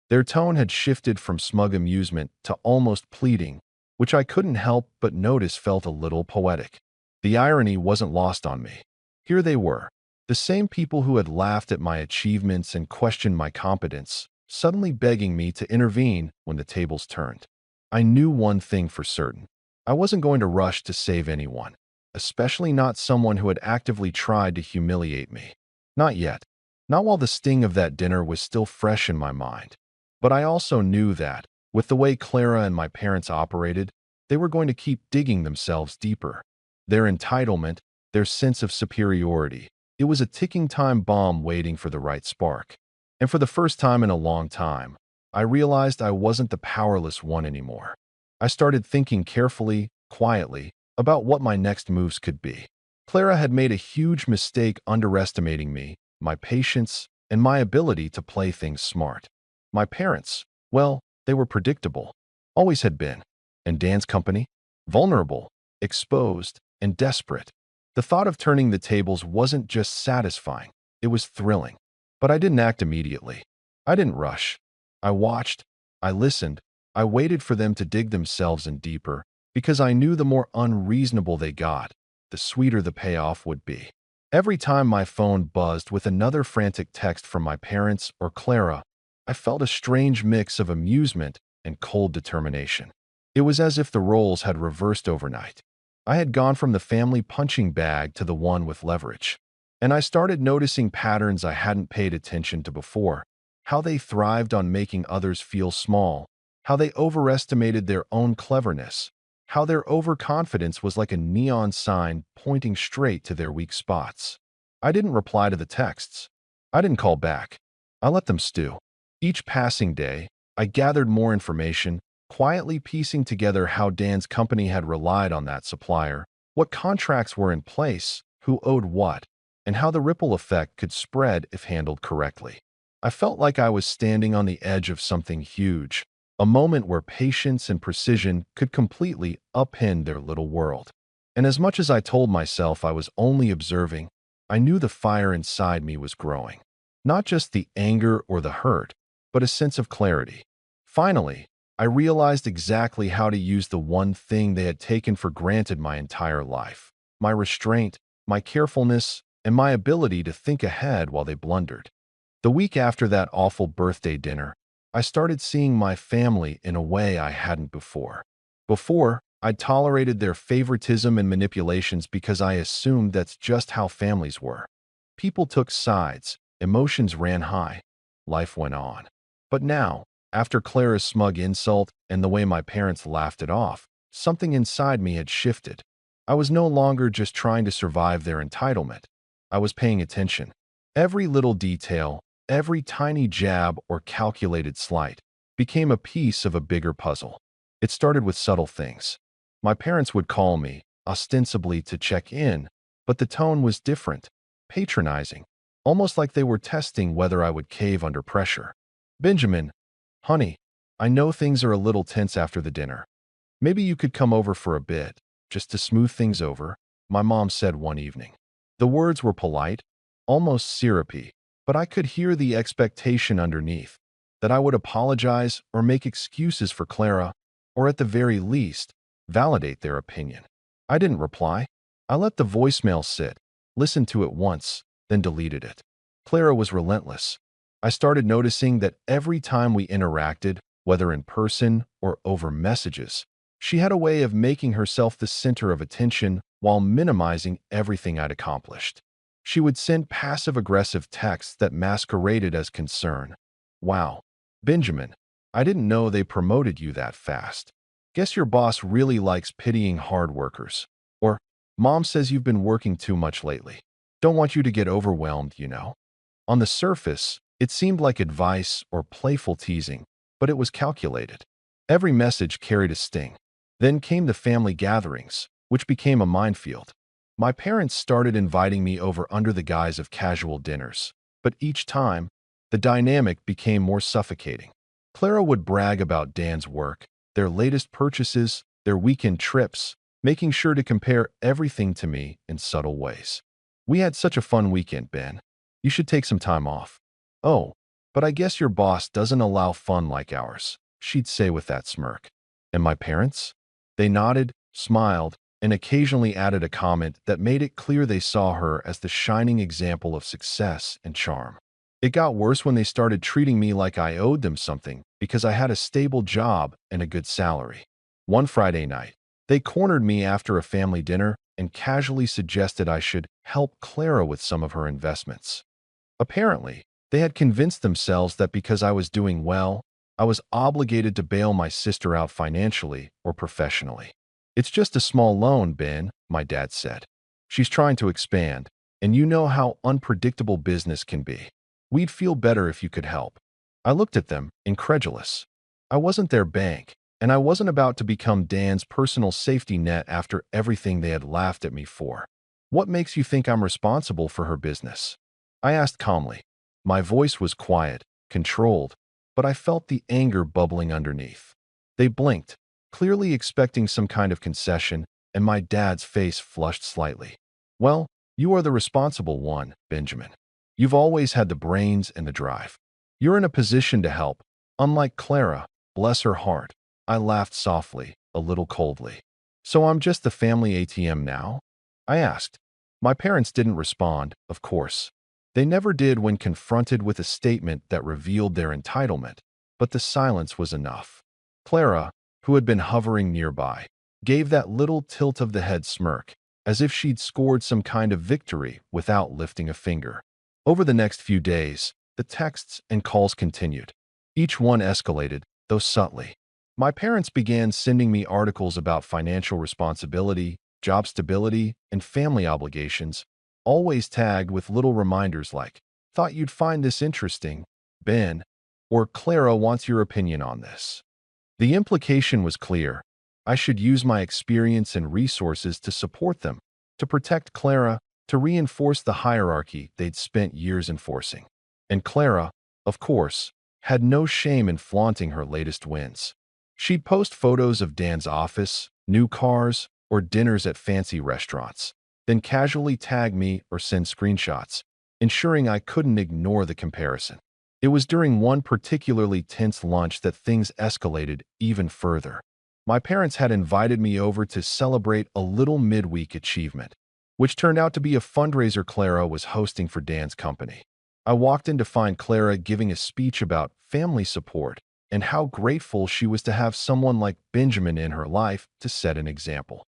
Their tone had shifted from smug amusement to almost pleading, which I couldn't help but notice felt a little poetic. The irony wasn't lost on me. Here they were, the same people who had laughed at my achievements and questioned my competence, suddenly begging me to intervene when the tables turned. I knew one thing for certain. I wasn't going to rush to save anyone, especially not someone who had actively tried to humiliate me. Not yet. Not while the sting of that dinner was still fresh in my mind. But I also knew that, with the way Clara and my parents operated, they were going to keep digging themselves deeper. Their entitlement, their sense of superiority. It was a ticking time bomb waiting for the right spark. And for the first time in a long time, I realized I wasn't the powerless one anymore. I started thinking carefully, quietly, about what my next moves could be. Clara had made a huge mistake underestimating me, my patience, and my ability to play things smart. My parents, well, they were predictable. Always had been. And Dan's company? Vulnerable, exposed, and desperate. The thought of turning the tables wasn't just satisfying, it was thrilling. But I didn't act immediately. I didn't rush. I watched, I listened, I waited for them to dig themselves in deeper, because I knew the more unreasonable they got, the sweeter the payoff would be. Every time my phone buzzed with another frantic text from my parents or Clara, I felt a strange mix of amusement and cold determination. It was as if the roles had reversed overnight. I had gone from the family punching bag to the one with leverage. And I started noticing patterns I hadn't paid attention to before, how they thrived on making others feel small, how they overestimated their own cleverness, how their overconfidence was like a neon sign pointing straight to their weak spots. I didn't reply to the texts. I didn't call back. I let them stew. Each passing day, I gathered more information, quietly piecing together how Dan's company had relied on that supplier, what contracts were in place, who owed what, and how the ripple effect could spread if handled correctly. I felt like I was standing on the edge of something huge, a moment where patience and precision could completely upend their little world. And as much as I told myself I was only observing, I knew the fire inside me was growing. Not just the anger or the hurt, but a sense of clarity. Finally, I realized exactly how to use the one thing they had taken for granted my entire life: my restraint, my carefulness, and my ability to think ahead while they blundered. The week after that awful birthday dinner, I started seeing my family in a way I hadn't before. Before, I'd tolerated their favoritism and manipulations because I assumed that's just how families were. People took sides, emotions ran high, life went on. But now, after Clara's smug insult and the way my parents laughed it off, something inside me had shifted. I was no longer just trying to survive their entitlement. I was paying attention. Every little detail, every tiny jab or calculated slight, became a piece of a bigger puzzle. It started with subtle things. My parents would call me, ostensibly to check in, but the tone was different, patronizing, almost like they were testing whether I would cave under pressure. "Benjamin, honey, I know things are a little tense after the dinner. Maybe you could come over for a bit, just to smooth things over," my mom said one evening. The words were polite, almost syrupy, but I could hear the expectation underneath, that I would apologize or make excuses for Clara, or at the very least, validate their opinion. I didn't reply. I let the voicemail sit, listened to it once, then deleted it. Clara was relentless. I started noticing that every time we interacted, whether in person or over messages, she had a way of making herself the center of attention while minimizing everything I'd accomplished. She would send passive-aggressive texts that masqueraded as concern. "Wow, Benjamin, I didn't know they promoted you that fast. Guess your boss really likes pitying hard workers." Or, "Mom says you've been working too much lately. Don't want you to get overwhelmed, you know." On the surface, it seemed like advice or playful teasing, but it was calculated. Every message carried a sting. Then came the family gatherings, which became a minefield. My parents started inviting me over under the guise of casual dinners, but each time, the dynamic became more suffocating. Clara would brag about Dan's work, their latest purchases, their weekend trips, making sure to compare everything to me in subtle ways. "We had such a fun weekend, Ben. You should take some time off." "Oh, but I guess your boss doesn't allow fun like ours," she'd say with that smirk. And my parents? They nodded, smiled, and occasionally added a comment that made it clear they saw her as the shining example of success and charm. It got worse when they started treating me like I owed them something because I had a stable job and a good salary. One Friday night, they cornered me after a family dinner and casually suggested I should help Clara with some of her investments. Apparently, they had convinced themselves that because I was doing well, I was obligated to bail my sister out financially or professionally. "It's just a small loan, Ben," my dad said. "She's trying to expand, and you know how unpredictable business can be. We'd feel better if you could help." I looked at them, incredulous. I wasn't their bank, and I wasn't about to become Dan's personal safety net after everything they had laughed at me for. "What makes you think I'm responsible for her business?" I asked calmly. My voice was quiet, controlled, but I felt the anger bubbling underneath. They blinked, clearly expecting some kind of concession, and my dad's face flushed slightly. "Well, you are the responsible one, Benjamin. You've always had the brains and the drive. You're in a position to help, unlike Clara, bless her heart." I laughed softly, a little coldly. "So I'm just the family ATM now?" I asked. My parents didn't respond, of course. They never did when confronted with a statement that revealed their entitlement, but the silence was enough. Clara, who had been hovering nearby, gave that little tilt of the head smirk, as if she'd scored some kind of victory without lifting a finger. Over the next few days, the texts and calls continued. Each one escalated, though subtly. My parents began sending me articles about financial responsibility, job stability, and family obligations, always tagged with little reminders like, "Thought you'd find this interesting, Ben," or "Clara wants your opinion on this." The implication was clear. I should use my experience and resources to support them, to protect Clara, to reinforce the hierarchy they'd spent years enforcing. And Clara, of course, had no shame in flaunting her latest wins. She'd post photos of Dan's office, new cars, or dinners at fancy restaurants, then casually tag me or send screenshots, ensuring I couldn't ignore the comparison. It was during one particularly tense lunch that things escalated even further. My parents had invited me over to celebrate a little midweek achievement, which turned out to be a fundraiser Clara was hosting for Dan's company. I walked in to find Clara giving a speech about family support and how grateful she was to have someone like Benjamin in her life to set an example.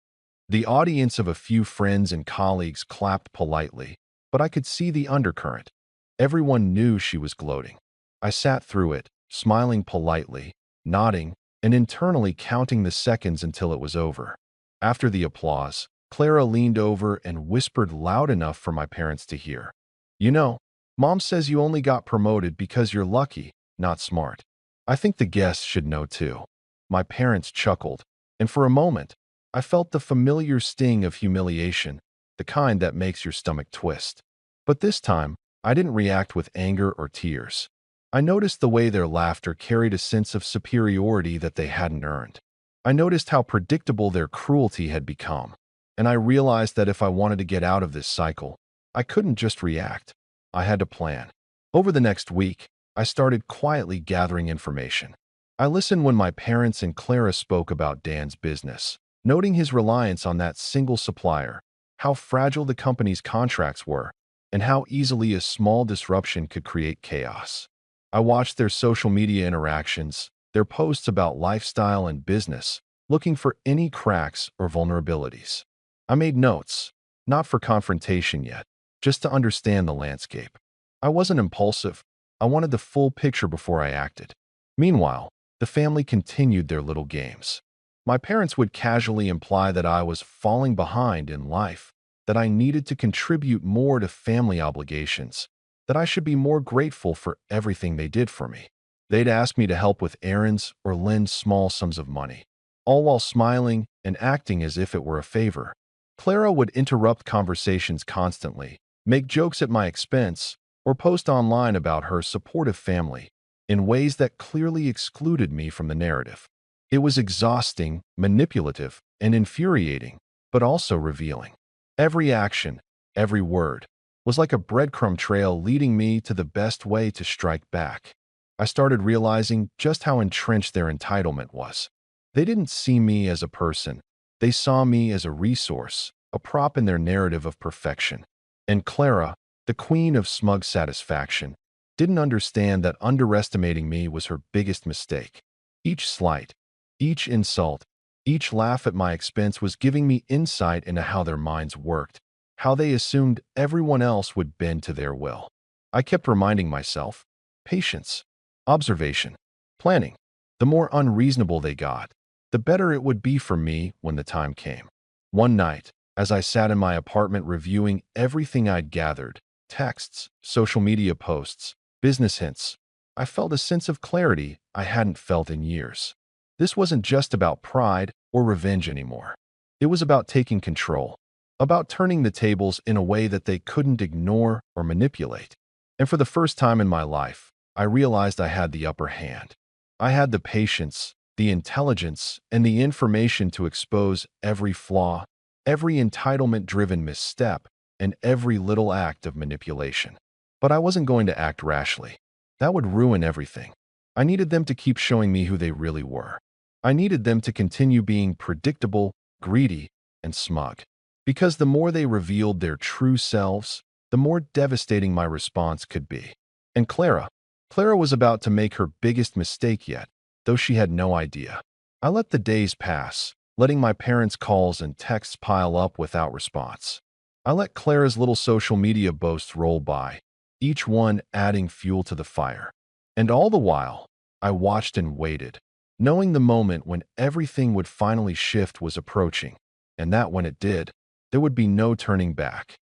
The audience of a few friends and colleagues clapped politely, but I could see the undercurrent. Everyone knew she was gloating. I sat through it, smiling politely, nodding, and internally counting the seconds until it was over. After the applause, Clara leaned over and whispered loud enough for my parents to hear. "You know, Mom says you only got promoted because you're lucky, not smart. I think the guests should know too." My parents chuckled, and for a moment, I felt the familiar sting of humiliation, the kind that makes your stomach twist. But this time, I didn't react with anger or tears. I noticed the way their laughter carried a sense of superiority that they hadn't earned. I noticed how predictable their cruelty had become, and I realized that if I wanted to get out of this cycle, I couldn't just react. I had to plan. Over the next week, I started quietly gathering information. I listened when my parents and Clara spoke about Dan's business, noting his reliance on that single supplier, how fragile the company's contracts were, and how easily a small disruption could create chaos. I watched their social media interactions, their posts about lifestyle and business, looking for any cracks or vulnerabilities. I made notes, not for confrontation yet, just to understand the landscape. I wasn't impulsive. I wanted the full picture before I acted. Meanwhile, the family continued their little games. My parents would casually imply that I was falling behind in life, that I needed to contribute more to family obligations, that I should be more grateful for everything they did for me. They'd ask me to help with errands or lend small sums of money, all while smiling and acting as if it were a favor. Clara would interrupt conversations constantly, make jokes at my expense, or post online about her supportive family in ways that clearly excluded me from the narrative. It was exhausting, manipulative, and infuriating, but also revealing. Every action, every word, was like a breadcrumb trail leading me to the best way to strike back. I started realizing just how entrenched their entitlement was. They didn't see me as a person. They saw me as a resource, a prop in their narrative of perfection. And Clara, the queen of smug satisfaction, didn't understand that underestimating me was her biggest mistake. Each slight, each insult, each laugh at my expense was giving me insight into how their minds worked, how they assumed everyone else would bend to their will. I kept reminding myself, patience, observation, planning. The more unreasonable they got, the better it would be for me when the time came. One night, as I sat in my apartment reviewing everything I'd gathered, texts, social media posts, business hints, I felt a sense of clarity I hadn't felt in years. This wasn't just about pride or revenge anymore. It was about taking control, about turning the tables in a way that they couldn't ignore or manipulate. And for the first time in my life, I realized I had the upper hand. I had the patience, the intelligence, and the information to expose every flaw, every entitlement-driven misstep, and every little act of manipulation. But I wasn't going to act rashly. That would ruin everything. I needed them to keep showing me who they really were. I needed them to continue being predictable, greedy, and smug. Because the more they revealed their true selves, the more devastating my response could be. And Clara was about to make her biggest mistake yet, though she had no idea. I let the days pass, letting my parents' calls and texts pile up without response. I let Clara's little social media boasts roll by, each one adding fuel to the fire. And all the while, I watched and waited, knowing the moment when everything would finally shift was approaching, and that when it did, there would be no turning back.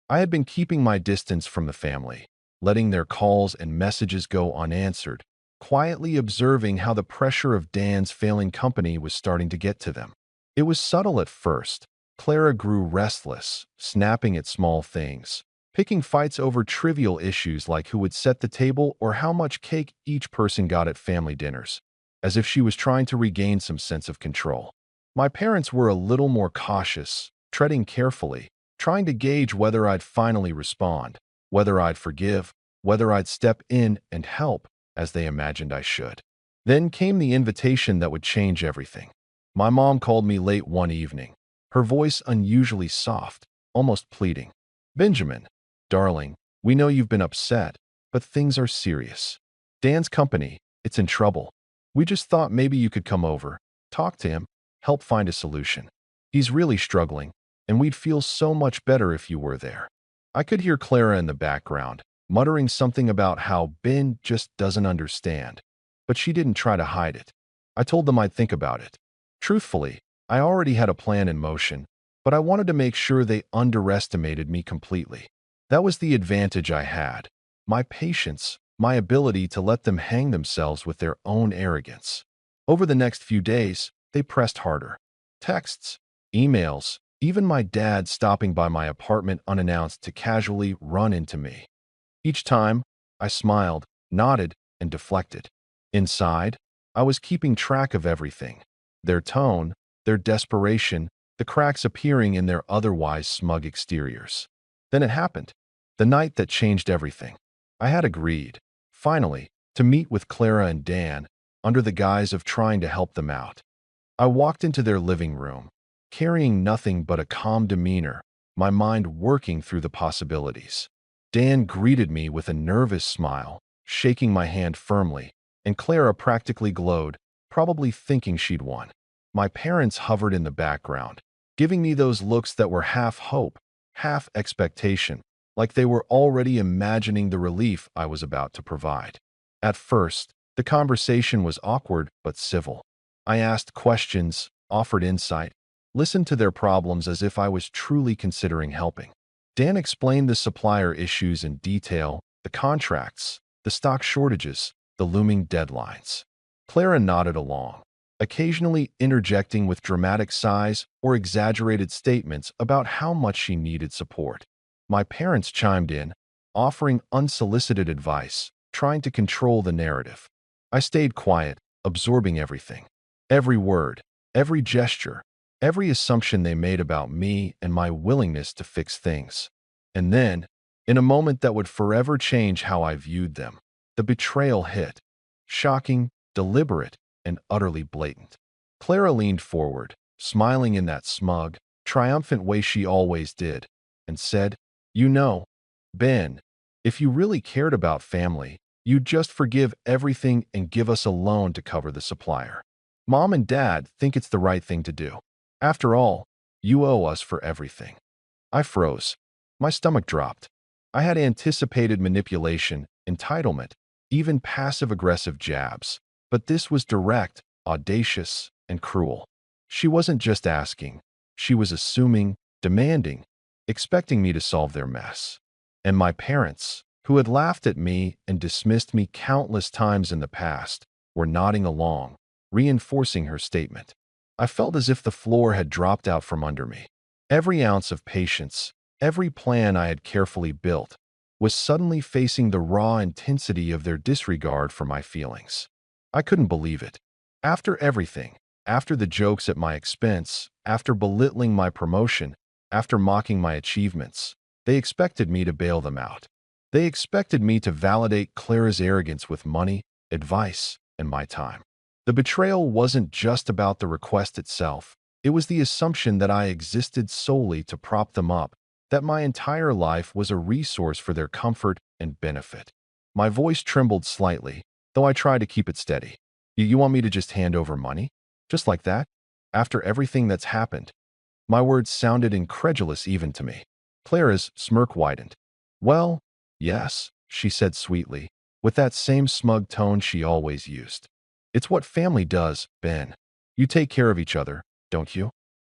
I had been keeping my distance from the family, letting their calls and messages go unanswered, quietly observing how the pressure of Dan's failing company was starting to get to them. It was subtle at first. Clara grew restless, snapping at small things, picking fights over trivial issues like who would set the table or how much cake each person got at family dinners, as if she was trying to regain some sense of control. My parents were a little more cautious, treading carefully, trying to gauge whether I'd finally respond, whether I'd forgive, whether I'd step in and help, as they imagined I should. Then came the invitation that would change everything. My mom called me late one evening, her voice unusually soft, almost pleading. "Benjamin, darling, we know you've been upset, but things are serious. Dan's company, it's in trouble. We just thought maybe you could come over, talk to him, help find a solution. He's really struggling, and we'd feel so much better if you were there." I could hear Clara in the background, muttering something about how Ben just doesn't understand, but she didn't try to hide it. I told them I'd think about it. Truthfully, I already had a plan in motion, but I wanted to make sure they underestimated me completely. That was the advantage I had. My patience, my ability to let them hang themselves with their own arrogance. Over the next few days, they pressed harder. Texts, emails, even my dad stopping by my apartment unannounced to casually run into me. Each time, I smiled, nodded, and deflected. Inside, I was keeping track of everything. Their tone, their desperation, the cracks appearing in their otherwise smug exteriors. Then it happened. The night that changed everything. I had agreed, finally, to meet with Clara and Dan under the guise of trying to help them out. I walked into their living room, carrying nothing but a calm demeanor, my mind working through the possibilities. Dan greeted me with a nervous smile, shaking my hand firmly, and Clara practically glowed, probably thinking she'd won. My parents hovered in the background, giving me those looks that were half hope, half expectation, like they were already imagining the relief I was about to provide. At first, the conversation was awkward but civil. I asked questions, offered insight, listened to their problems as if I was truly considering helping. Dan explained the supplier issues in detail, the contracts, the stock shortages, the looming deadlines. Clara nodded along, occasionally interjecting with dramatic sighs or exaggerated statements about how much she needed support. My parents chimed in, offering unsolicited advice, trying to control the narrative. I stayed quiet, absorbing everything. Every word, every gesture, every assumption they made about me and my willingness to fix things. And then, in a moment that would forever change how I viewed them, the betrayal hit. Shocking, deliberate, and utterly blatant. Clara leaned forward, smiling in that smug, triumphant way she always did, and said, "You know, Ben, if you really cared about family, you'd just forgive everything and give us a loan to cover the supplier. Mom and Dad think it's the right thing to do. After all, you owe us for everything." I froze. My stomach dropped. I had anticipated manipulation, entitlement, even passive-aggressive jabs, but this was direct, audacious, and cruel. She wasn't just asking. She was assuming, demanding, expecting me to solve their mess. And my parents, who had laughed at me and dismissed me countless times in the past, were nodding along, reinforcing her statement. I felt as if the floor had dropped out from under me. Every ounce of patience, every plan I had carefully built, was suddenly facing the raw intensity of their disregard for my feelings. I couldn't believe it. After everything, after the jokes at my expense, after belittling my promotion, after mocking my achievements, they expected me to bail them out. They expected me to validate Clara's arrogance with money, advice, and my time. The betrayal wasn't just about the request itself. It was the assumption that I existed solely to prop them up, that my entire life was a resource for their comfort and benefit. My voice trembled slightly, though I tried to keep it steady. You want me to just hand over money? Just like that? After everything that's happened? My words sounded incredulous even to me. Clara's smirk widened. Well, yes, she said sweetly, with that same smug tone she always used. It's what family does, Ben. You take care of each other, don't you?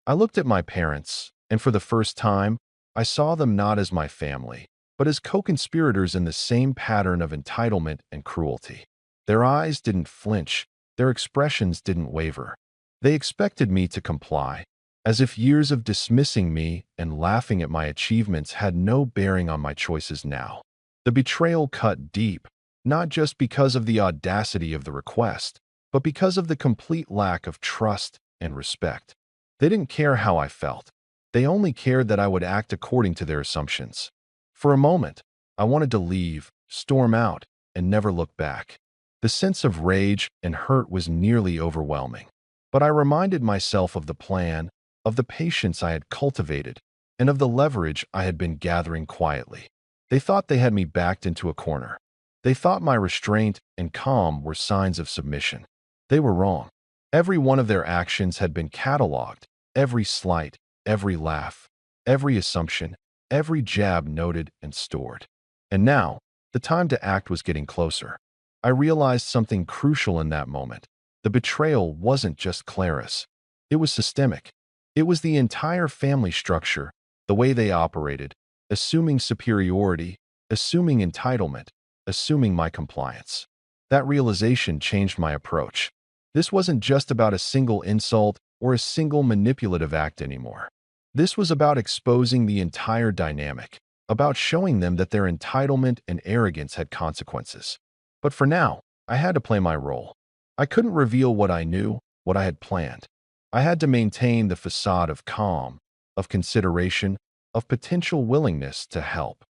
I looked at my parents, and for the first time, I saw them not as my family, but as co-conspirators in the same pattern of entitlement and cruelty. Their eyes didn't flinch, their expressions didn't waver. They expected me to comply, as if years of dismissing me and laughing at my achievements had no bearing on my choices now. The betrayal cut deep, not just because of the audacity of the request, but because of the complete lack of trust and respect. They didn't care how I felt. They only cared that I would act according to their assumptions. For a moment, I wanted to leave, storm out, and never look back. The sense of rage and hurt was nearly overwhelming. But I reminded myself of the plan, of the patience I had cultivated, and of the leverage I had been gathering quietly. They thought they had me backed into a corner. They thought my restraint and calm were signs of submission. They were wrong. Every one of their actions had been cataloged, every slight, every laugh, every assumption, every jab noted and stored. And now, the time to act was getting closer. I realized something crucial in that moment. The betrayal wasn't just Clara's. It was systemic. It was the entire family structure, the way they operated, assuming superiority, assuming entitlement, assuming my compliance. That realization changed my approach. This wasn't just about a single insult or a single manipulative act anymore. This was about exposing the entire dynamic, about showing them that their entitlement and arrogance had consequences. But for now, I had to play my role. I couldn't reveal what I knew, what I had planned. I had to maintain the facade of calm, of consideration, of potential willingness to help.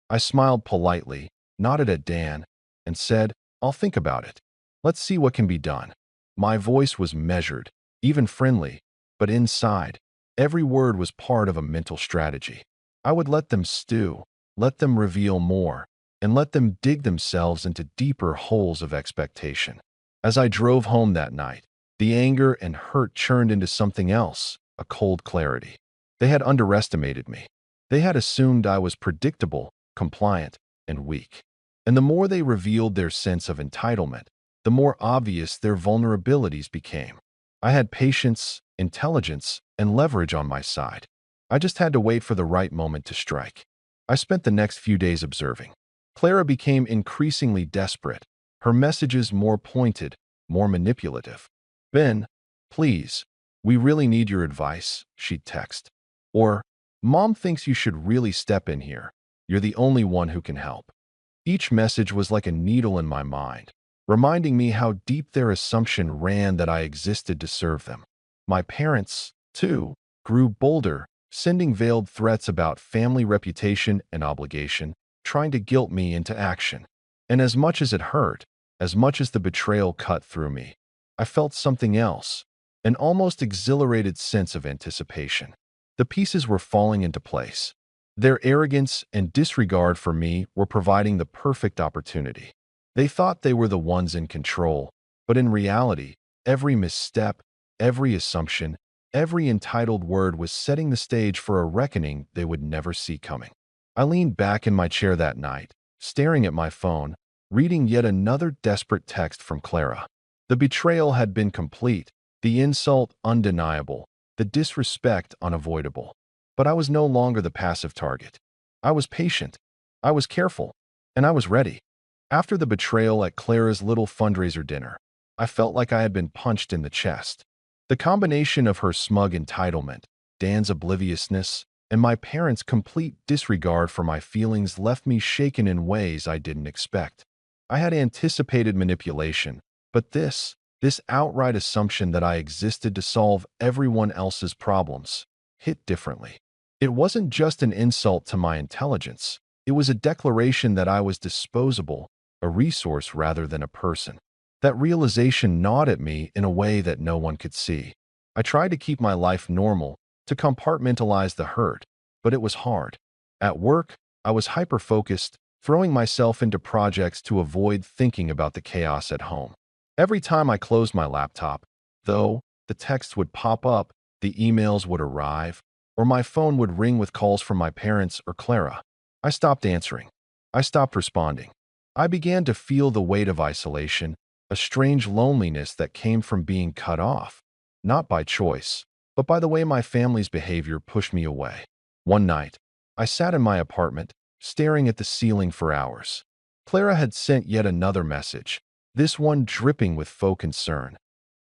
I smiled politely, nodded at Dan, and said, "I'll think about it. Let's see what can be done." My voice was measured, even friendly, but inside, every word was part of a mental strategy. I would let them stew, let them reveal more, and let them dig themselves into deeper holes of expectation. As I drove home that night, the anger and hurt churned into something else, a cold clarity. They had underestimated me. They had assumed I was predictable, compliant, and weak. And the more they revealed their sense of entitlement, the more obvious their vulnerabilities became. I had patience, intelligence, and leverage on my side. I just had to wait for the right moment to strike. I spent the next few days observing. Clara became increasingly desperate, her messages more pointed, more manipulative. "Ben, please, we really need your advice," she'd text. Or, "Mom thinks you should really step in here. You're the only one who can help." Each message was like a needle in my mind, reminding me how deep their assumption ran that I existed to serve them. My parents, too, grew bolder, sending veiled threats about family reputation and obligation, trying to guilt me into action. And as much as it hurt, as much as the betrayal cut through me, I felt something else, an almost exhilarated sense of anticipation. The pieces were falling into place. Their arrogance and disregard for me were providing the perfect opportunity. They thought they were the ones in control, but in reality, every misstep, every assumption, every entitled word was setting the stage for a reckoning they would never see coming. I leaned back in my chair that night, staring at my phone, reading yet another desperate text from Clara. The betrayal had been complete, the insult undeniable, the disrespect unavoidable. But I was no longer the passive target. I was patient, I was careful, and I was ready. After the betrayal at Clara's little fundraiser dinner, I felt like I had been punched in the chest. The combination of her smug entitlement, Dan's obliviousness, and my parents' complete disregard for my feelings left me shaken in ways I didn't expect. I had anticipated manipulation, but this outright assumption that I existed to solve everyone else's problems, hit differently. It wasn't just an insult to my intelligence. It was a declaration that I was disposable, a resource rather than a person. That realization gnawed at me in a way that no one could see. I tried to keep my life normal, to compartmentalize the hurt, but it was hard. At work, I was hyper-focused, throwing myself into projects to avoid thinking about the chaos at home. Every time I closed my laptop, though, the texts would pop up, the emails would arrive, or my phone would ring with calls from my parents or Clara. I stopped answering. I stopped responding. I began to feel the weight of isolation, a strange loneliness that came from being cut off, not by choice, but by the way my family's behavior pushed me away. One night, I sat in my apartment, staring at the ceiling for hours. Clara had sent yet another message, this one dripping with faux concern.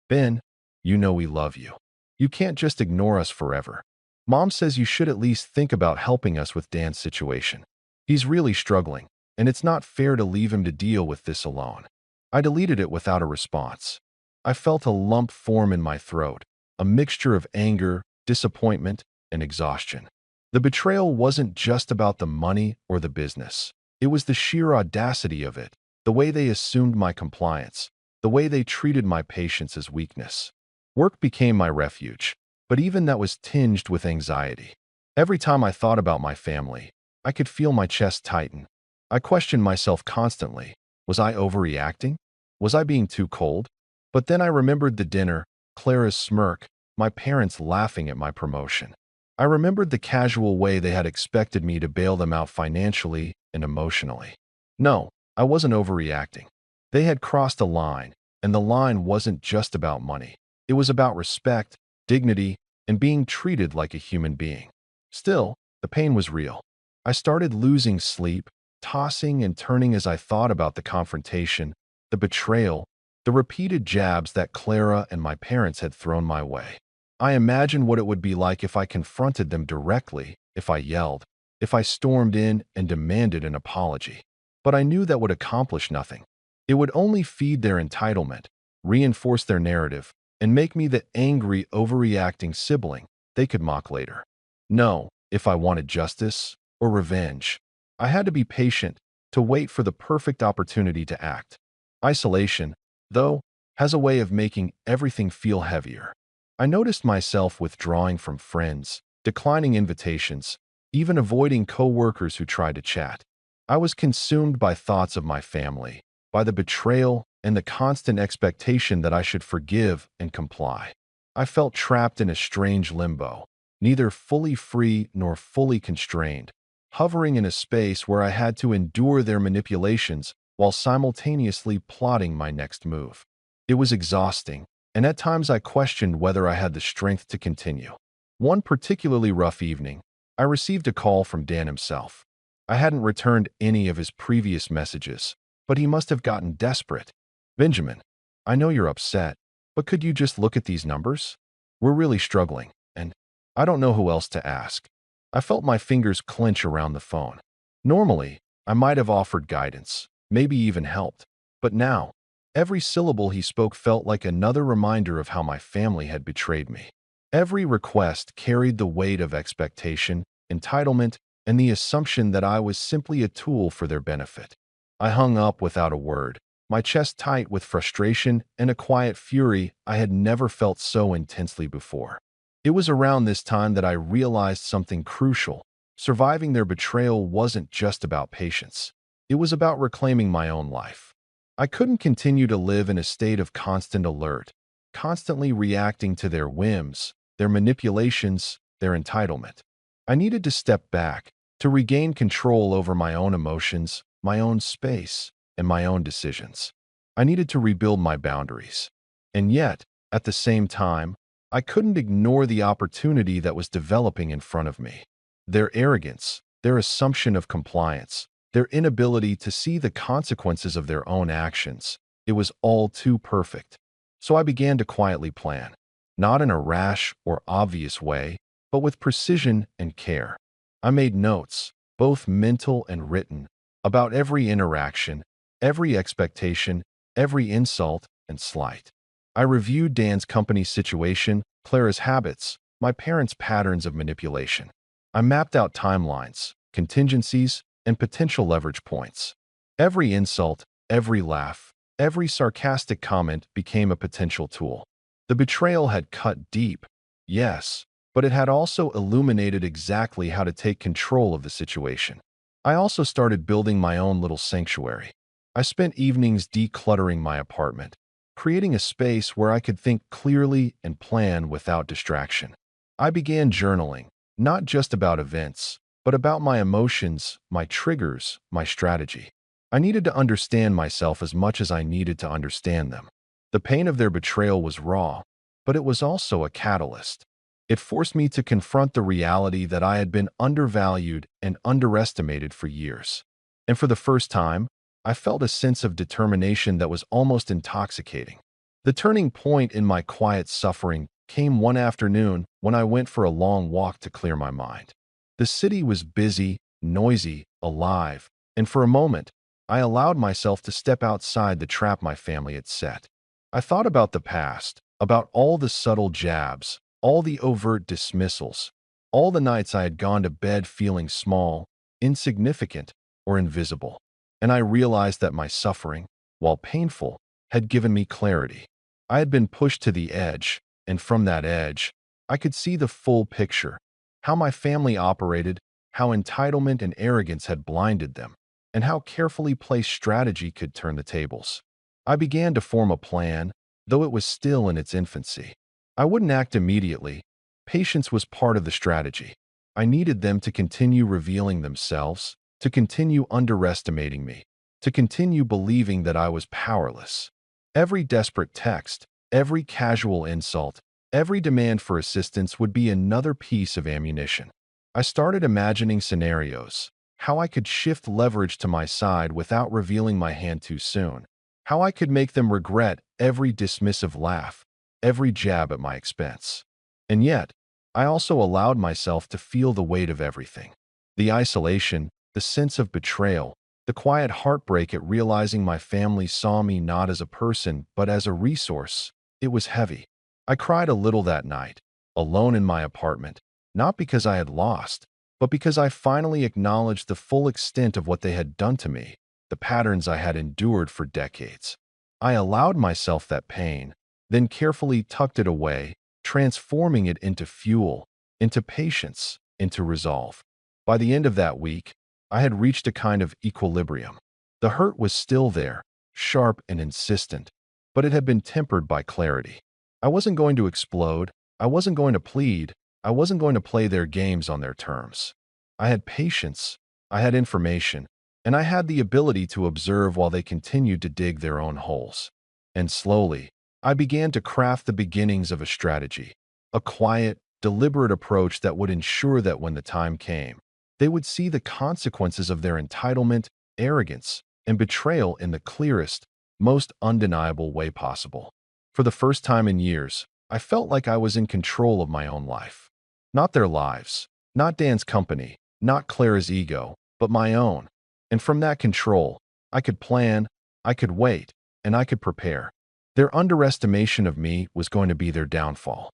Ben, you know we love you. You can't just ignore us forever. Mom says you should at least think about helping us with Dan's situation. He's really struggling, and it's not fair to leave him to deal with this alone. I deleted it without a response. I felt a lump form in my throat, a mixture of anger, disappointment, and exhaustion. The betrayal wasn't just about the money or the business. It was the sheer audacity of it, the way they assumed my compliance, the way they treated my patience as weakness. Work became my refuge, but even that was tinged with anxiety. Every time I thought about my family, I could feel my chest tighten. I questioned myself constantly. Was I overreacting? Was I being too cold? But then I remembered the dinner, Clara's smirk, my parents laughing at my promotion. I remembered the casual way they had expected me to bail them out financially and emotionally. No, I wasn't overreacting. They had crossed a line, and the line wasn't just about money. It was about respect, dignity, and being treated like a human being. Still, the pain was real. I started losing sleep, tossing and turning as I thought about the confrontation, the betrayal, the repeated jabs that Clara and my parents had thrown my way. I imagined what it would be like if I confronted them directly, if I yelled, if I stormed in and demanded an apology. But I knew that would accomplish nothing. It would only feed their entitlement, reinforce their narrative, and make me the angry, overreacting sibling they could mock later. No, if I wanted justice or revenge, I had to be patient, to wait for the perfect opportunity to act. Isolation, though, has a way of making everything feel heavier. I noticed myself withdrawing from friends, declining invitations, even avoiding coworkers who tried to chat. I was consumed by thoughts of my family, by the betrayal and the constant expectation that I should forgive and comply. I felt trapped in a strange limbo, neither fully free nor fully constrained, hovering in a space where I had to endure their manipulations while simultaneously plotting my next move. It was exhausting, and at times I questioned whether I had the strength to continue. One particularly rough evening, I received a call from Dan himself. I hadn't returned any of his previous messages, but he must have gotten desperate. Benjamin, I know you're upset, but could you just look at these numbers? We're really struggling, and I don't know who else to ask. I felt my fingers clench around the phone. Normally, I might have offered guidance, maybe even helped, but now, every syllable he spoke felt like another reminder of how my family had betrayed me. Every request carried the weight of expectation, entitlement, and the assumption that I was simply a tool for their benefit. I hung up without a word, my chest tight with frustration and a quiet fury I had never felt so intensely before. It was around this time that I realized something crucial. Surviving their betrayal wasn't just about patience. It was about reclaiming my own life. I couldn't continue to live in a state of constant alert, constantly reacting to their whims, their manipulations, their entitlement. I needed to step back, to regain control over my own emotions, my own space, and my own decisions. I needed to rebuild my boundaries. And yet, at the same time, I couldn't ignore the opportunity that was developing in front of me. Their arrogance, their assumption of compliance, their inability to see the consequences of their own actions. It was all too perfect. So I began to quietly plan, not in a rash or obvious way, but with precision and care. I made notes, both mental and written, about every interaction, every expectation, every insult and slight. I reviewed Dan's company's situation, Clara's habits, my parents' patterns of manipulation. I mapped out timelines, contingencies, and potential leverage points. Every insult, every laugh, every sarcastic comment became a potential tool. The betrayal had cut deep, yes, but it had also illuminated exactly how to take control of the situation. I also started building my own little sanctuary. I spent evenings decluttering my apartment, creating a space where I could think clearly and plan without distraction. I began journaling, not just about events, but about my emotions, my triggers, my strategy. I needed to understand myself as much as I needed to understand them. The pain of their betrayal was raw, but it was also a catalyst. It forced me to confront the reality that I had been undervalued and underestimated for years. And for the first time, I felt a sense of determination that was almost intoxicating. The turning point in my quiet suffering came one afternoon when I went for a long walk to clear my mind. The city was busy, noisy, alive, and for a moment, I allowed myself to step outside the trap my family had set. I thought about the past, about all the subtle jabs, all the overt dismissals, all the nights I had gone to bed feeling small, insignificant, or invisible. And I realized that my suffering, while painful, had given me clarity. I had been pushed to the edge, and from that edge, I could see the full picture, how my family operated, how entitlement and arrogance had blinded them, and how carefully placed strategy could turn the tables. I began to form a plan, though it was still in its infancy. I wouldn't act immediately. Patience was part of the strategy. I needed them to continue revealing themselves, to continue underestimating me, to continue believing that I was powerless. Every desperate text, every casual insult, every demand for assistance would be another piece of ammunition. I started imagining scenarios, how I could shift leverage to my side without revealing my hand too soon, how I could make them regret every dismissive laugh, every jab at my expense. And yet, I also allowed myself to feel the weight of everything. The isolation, the sense of betrayal, the quiet heartbreak at realizing my family saw me not as a person but as a resource. It was heavy. I cried a little that night, alone in my apartment, not because I had lost, but because I finally acknowledged the full extent of what they had done to me, the patterns I had endured for decades. I allowed myself that pain, then carefully tucked it away, transforming it into fuel, into patience, into resolve. By the end of that week, I had reached a kind of equilibrium. The hurt was still there, sharp and insistent, but it had been tempered by clarity. I wasn't going to explode. I wasn't going to plead. I wasn't going to play their games on their terms. I had patience. I had information, and I had the ability to observe while they continued to dig their own holes. And slowly, I began to craft the beginnings of a strategy, a quiet, deliberate approach that would ensure that when the time came, they would see the consequences of their entitlement, arrogance, and betrayal in the clearest, most undeniable way possible. For the first time in years, I felt like I was in control of my own life. Not their lives, not Dan's company, not Clara's ego, but my own. And from that control, I could plan, I could wait, and I could prepare. Their underestimation of me was going to be their downfall.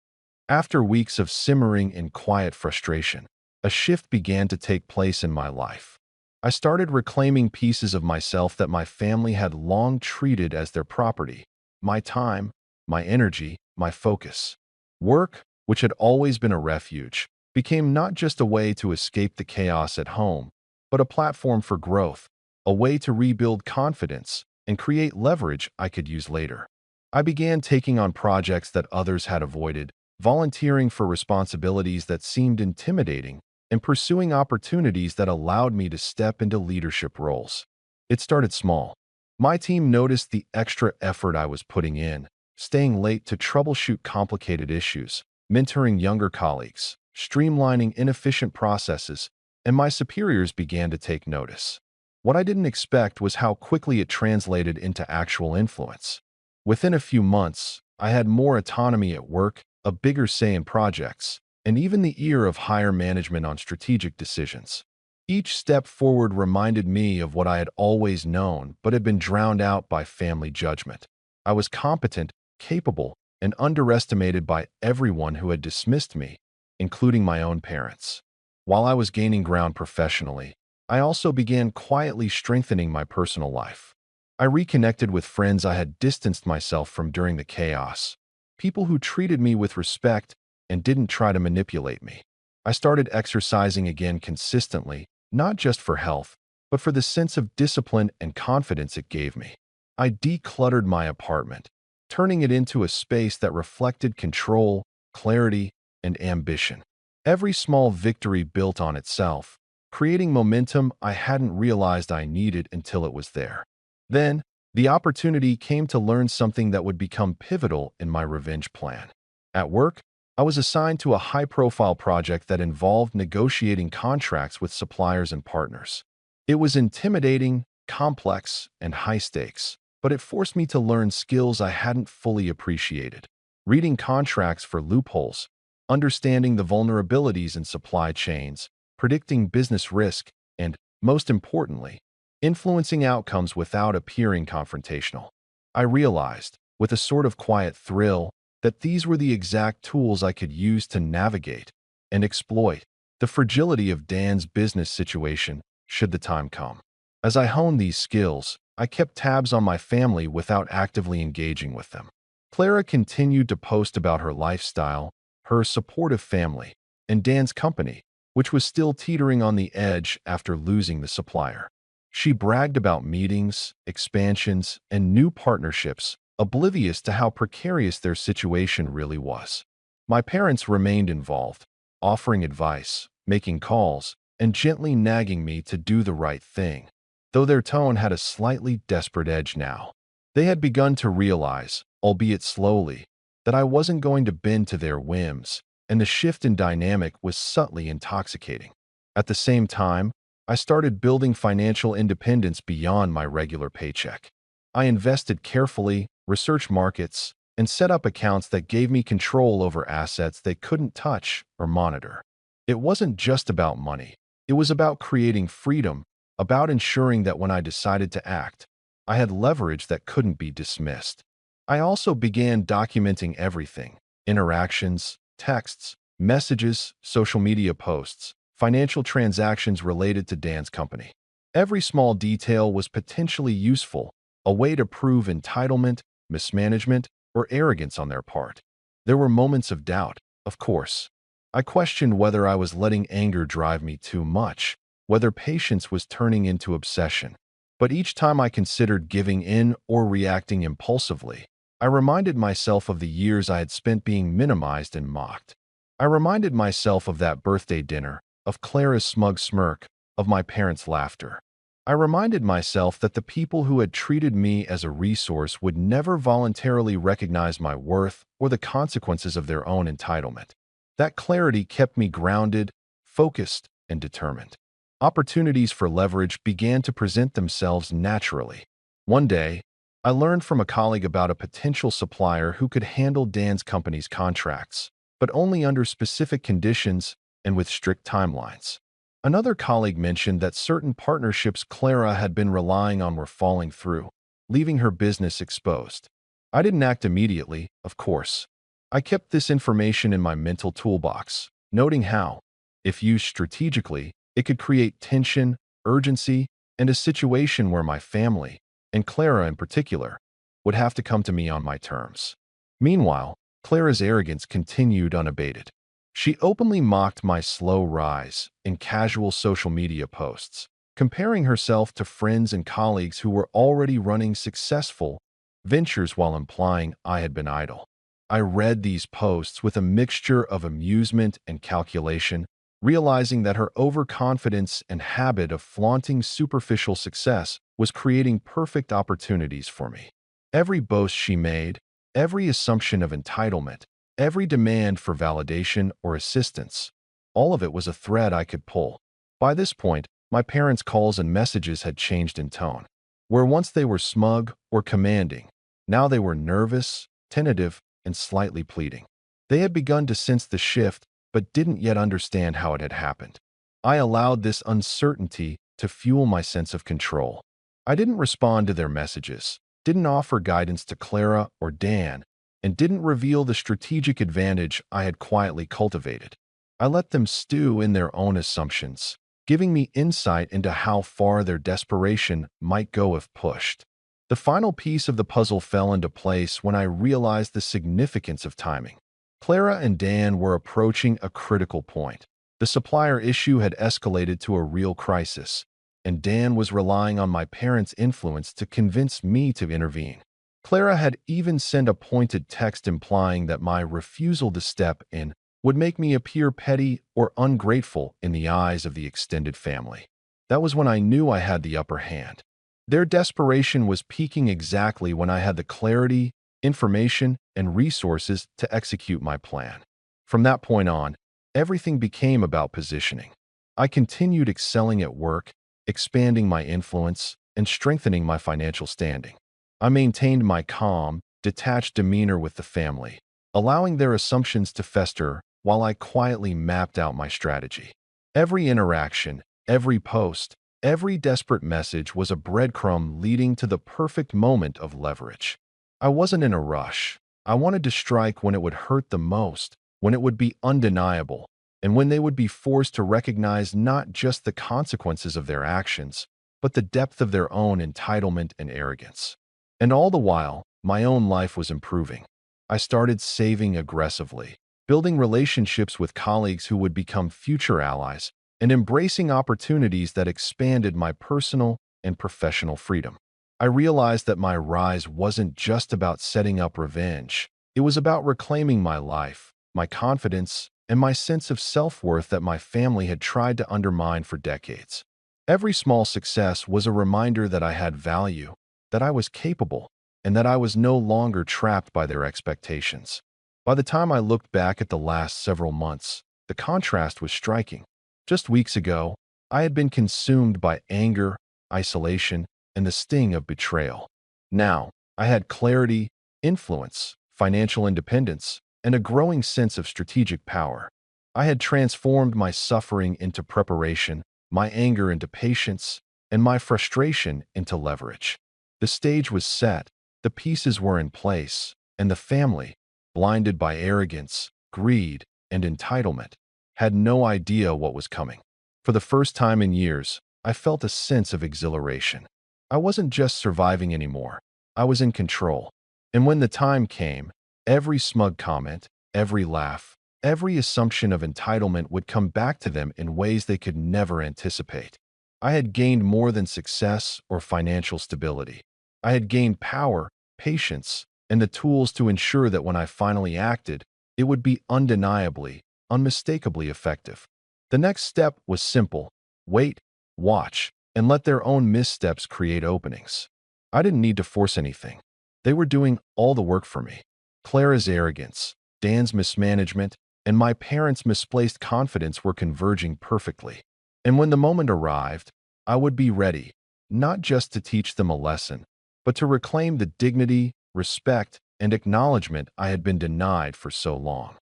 After weeks of simmering in quiet frustration, a shift began to take place in my life. I started reclaiming pieces of myself that my family had long treated as their property: my time, my energy, my focus. Work, which had always been a refuge, became not just a way to escape the chaos at home, but a platform for growth, a way to rebuild confidence and create leverage I could use later. I began taking on projects that others had avoided, volunteering for responsibilities that seemed intimidating, and pursuing opportunities that allowed me to step into leadership roles. It started small. My team noticed the extra effort I was putting in, staying late to troubleshoot complicated issues, mentoring younger colleagues, streamlining inefficient processes, and my superiors began to take notice. What I didn't expect was how quickly it translated into actual influence. Within a few months, I had more autonomy at work, a bigger say in projects, and even the ear of higher management on strategic decisions. Each step forward reminded me of what I had always known but had been drowned out by family judgment. I was competent, capable, and underestimated by everyone who had dismissed me, including my own parents. While I was gaining ground professionally, I also began quietly strengthening my personal life. I reconnected with friends I had distanced myself from during the chaos, people who treated me with respect and didn't try to manipulate me. I started exercising again consistently, not just for health, but for the sense of discipline and confidence it gave me. I decluttered my apartment, turning it into a space that reflected control, clarity, and ambition. Every small victory built on itself, creating momentum I hadn't realized I needed until it was there. Then, the opportunity came to learn something that would become pivotal in my revenge plan. At work, I was assigned to a high-profile project that involved negotiating contracts with suppliers and partners. It was intimidating, complex, and high-stakes, but it forced me to learn skills I hadn't fully appreciated. Reading contracts for loopholes, understanding the vulnerabilities in supply chains, predicting business risk, and, most importantly, influencing outcomes without appearing confrontational. I realized, with a sort of quiet thrill, that these were the exact tools I could use to navigate and exploit the fragility of Dan's business situation should the time come. As I honed these skills, I kept tabs on my family without actively engaging with them. Clara continued to post about her lifestyle, her supportive family, and Dan's company, which was still teetering on the edge after losing the supplier. She bragged about meetings, expansions, and new partnerships, oblivious to how precarious their situation really was. My parents remained involved, offering advice, making calls, and gently nagging me to do the right thing, though their tone had a slightly desperate edge now. They had begun to realize, albeit slowly, that I wasn't going to bend to their whims, and the shift in dynamic was subtly intoxicating. At the same time, I started building financial independence beyond my regular paycheck. I invested carefully, researched markets, and set up accounts that gave me control over assets they couldn't touch or monitor. It wasn't just about money. It was about creating freedom, about ensuring that when I decided to act, I had leverage that couldn't be dismissed. I also began documenting everything: interactions, texts, messages, social media posts, financial transactions related to Dan's company. Every small detail was potentially useful, a way to prove entitlement, mismanagement, or arrogance on their part. There were moments of doubt, of course. I questioned whether I was letting anger drive me too much, whether patience was turning into obsession. But each time I considered giving in or reacting impulsively, I reminded myself of the years I had spent being minimized and mocked. I reminded myself of that birthday dinner, of Clara's smug smirk, of my parents' laughter. I reminded myself that the people who had treated me as a resource would never voluntarily recognize my worth or the consequences of their own entitlement. That clarity kept me grounded, focused, and determined. Opportunities for leverage began to present themselves naturally. One day, I learned from a colleague about a potential supplier who could handle Dan's company's contracts, but only under specific conditions and with strict timelines. Another colleague mentioned that certain partnerships Clara had been relying on were falling through, leaving her business exposed. I didn't act immediately, of course. I kept this information in my mental toolbox, noting how, if used strategically, it could create tension, urgency, and a situation where my family, and Clara in particular, would have to come to me on my terms. Meanwhile, Clara's arrogance continued unabated. She openly mocked my slow rise in casual social media posts, comparing herself to friends and colleagues who were already running successful ventures while implying I had been idle. I read these posts with a mixture of amusement and calculation, realizing that her overconfidence and habit of flaunting superficial success was creating perfect opportunities for me. Every boast she made, every assumption of entitlement, every demand for validation or assistance, all of it was a thread I could pull. By this point, my parents' calls and messages had changed in tone. Where once they were smug or commanding, now they were nervous, tentative, and slightly pleading. They had begun to sense the shift, but didn't yet understand how it had happened. I allowed this uncertainty to fuel my sense of control. I didn't respond to their messages, didn't offer guidance to Clara or Dan, and didn't reveal the strategic advantage I had quietly cultivated. I let them stew in their own assumptions, giving me insight into how far their desperation might go if pushed. The final piece of the puzzle fell into place when I realized the significance of timing. Clara and Dan were approaching a critical point. The supplier issue had escalated to a real crisis, and Dan was relying on my parents' influence to convince me to intervene. Clara had even sent a pointed text implying that my refusal to step in would make me appear petty or ungrateful in the eyes of the extended family. That was when I knew I had the upper hand. Their desperation was peaking exactly when I had the clarity, information, and resources to execute my plan. From that point on, everything became about positioning. I continued excelling at work, expanding my influence, and strengthening my financial standing. I maintained my calm, detached demeanor with the family, allowing their assumptions to fester while I quietly mapped out my strategy. Every interaction, every post, every desperate message was a breadcrumb leading to the perfect moment of leverage. I wasn't in a rush. I wanted to strike when it would hurt the most, when it would be undeniable, and when they would be forced to recognize not just the consequences of their actions, but the depth of their own entitlement and arrogance. And all the while, my own life was improving. I started saving aggressively, building relationships with colleagues who would become future allies, and embracing opportunities that expanded my personal and professional freedom. I realized that my rise wasn't just about setting up revenge. It was about reclaiming my life, my confidence, and my sense of self-worth that my family had tried to undermine for decades. Every small success was a reminder that I had value, that I was capable, and that I was no longer trapped by their expectations. By the time I looked back at the last several months, the contrast was striking. Just weeks ago, I had been consumed by anger, isolation, and the sting of betrayal. Now, I had clarity, influence, financial independence, and a growing sense of strategic power. I had transformed my suffering into preparation, my anger into patience, and my frustration into leverage. The stage was set, the pieces were in place, and the family, blinded by arrogance, greed, and entitlement, had no idea what was coming. For the first time in years, I felt a sense of exhilaration. I wasn't just surviving anymore. I was in control. And when the time came, every smug comment, every laugh, every assumption of entitlement would come back to them in ways they could never anticipate. I had gained more than success or financial stability. I had gained power, patience, and the tools to ensure that when I finally acted, it would be undeniably, unmistakably effective. The next step was simple: wait, watch, and let their own missteps create openings. I didn't need to force anything. They were doing all the work for me. Clara's arrogance, Dan's mismanagement, and my parents' misplaced confidence were converging perfectly. And when the moment arrived, I would be ready, not just to teach them a lesson, but to reclaim the dignity, respect, and acknowledgement I had been denied for so long.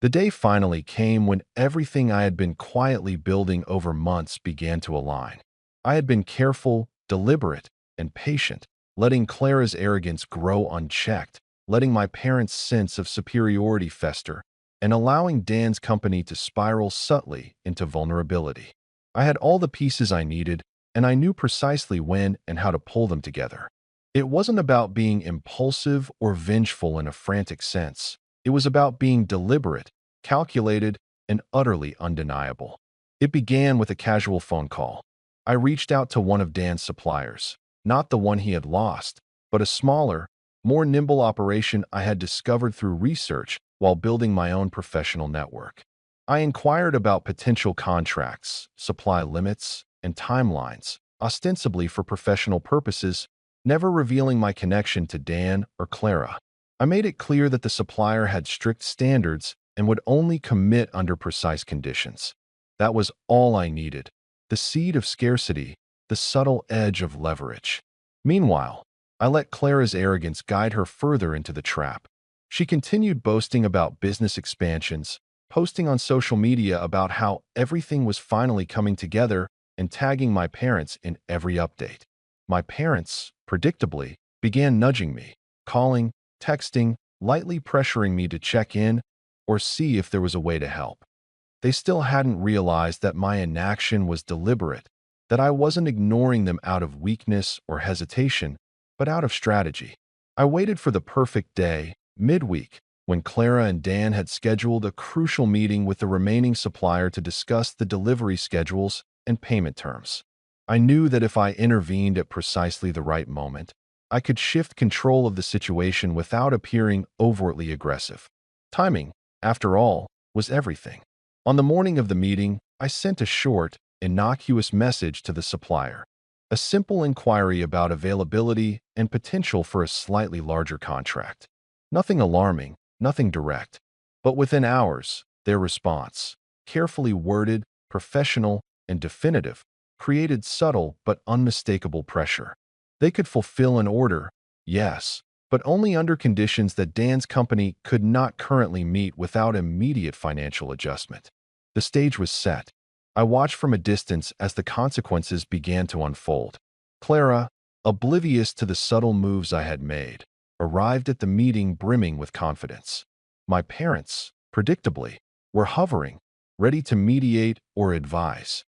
The day finally came when everything I had been quietly building over months began to align. I had been careful, deliberate, and patient, letting Clara's arrogance grow unchecked, letting my parents' sense of superiority fester, and allowing Dan's company to spiral subtly into vulnerability. I had all the pieces I needed, and I knew precisely when and how to pull them together. It wasn't about being impulsive or vengeful in a frantic sense. It was about being deliberate, calculated, and utterly undeniable. It began with a casual phone call. I reached out to one of Dan's suppliers, not the one he had lost, but a smaller, more nimble operation I had discovered through research while building my own professional network. I inquired about potential contracts, supply limits, and timelines, ostensibly for professional purposes, never revealing my connection to Dan or Clara. I made it clear that the supplier had strict standards and would only commit under precise conditions. That was all I needed: the seed of scarcity, the subtle edge of leverage. Meanwhile, I let Clara's arrogance guide her further into the trap. She continued boasting about business expansions, posting on social media about how everything was finally coming together, and tagging my parents in every update. My parents, predictably, began nudging me, calling, texting, lightly pressuring me to check in or see if there was a way to help. They still hadn't realized that my inaction was deliberate, that I wasn't ignoring them out of weakness or hesitation, but out of strategy. I waited for the perfect day, midweek, when Clara and Dan had scheduled a crucial meeting with the remaining supplier to discuss the delivery schedules and payment terms. I knew that if I intervened at precisely the right moment, I could shift control of the situation without appearing overtly aggressive. Timing, after all, was everything. On the morning of the meeting, I sent a short, innocuous message to the supplier. A simple inquiry about availability and potential for a slightly larger contract. Nothing alarming, nothing direct. But within hours, their response, carefully worded, professional, and definitive, created subtle but unmistakable pressure. They could fulfill an order, yes, but only under conditions that Dan's company could not currently meet without immediate financial adjustment. The stage was set. I watched from a distance as the consequences began to unfold. Clara, oblivious to the subtle moves I had made, arrived at the meeting brimming with confidence. My parents, predictably, were hovering, ready to mediate or advise.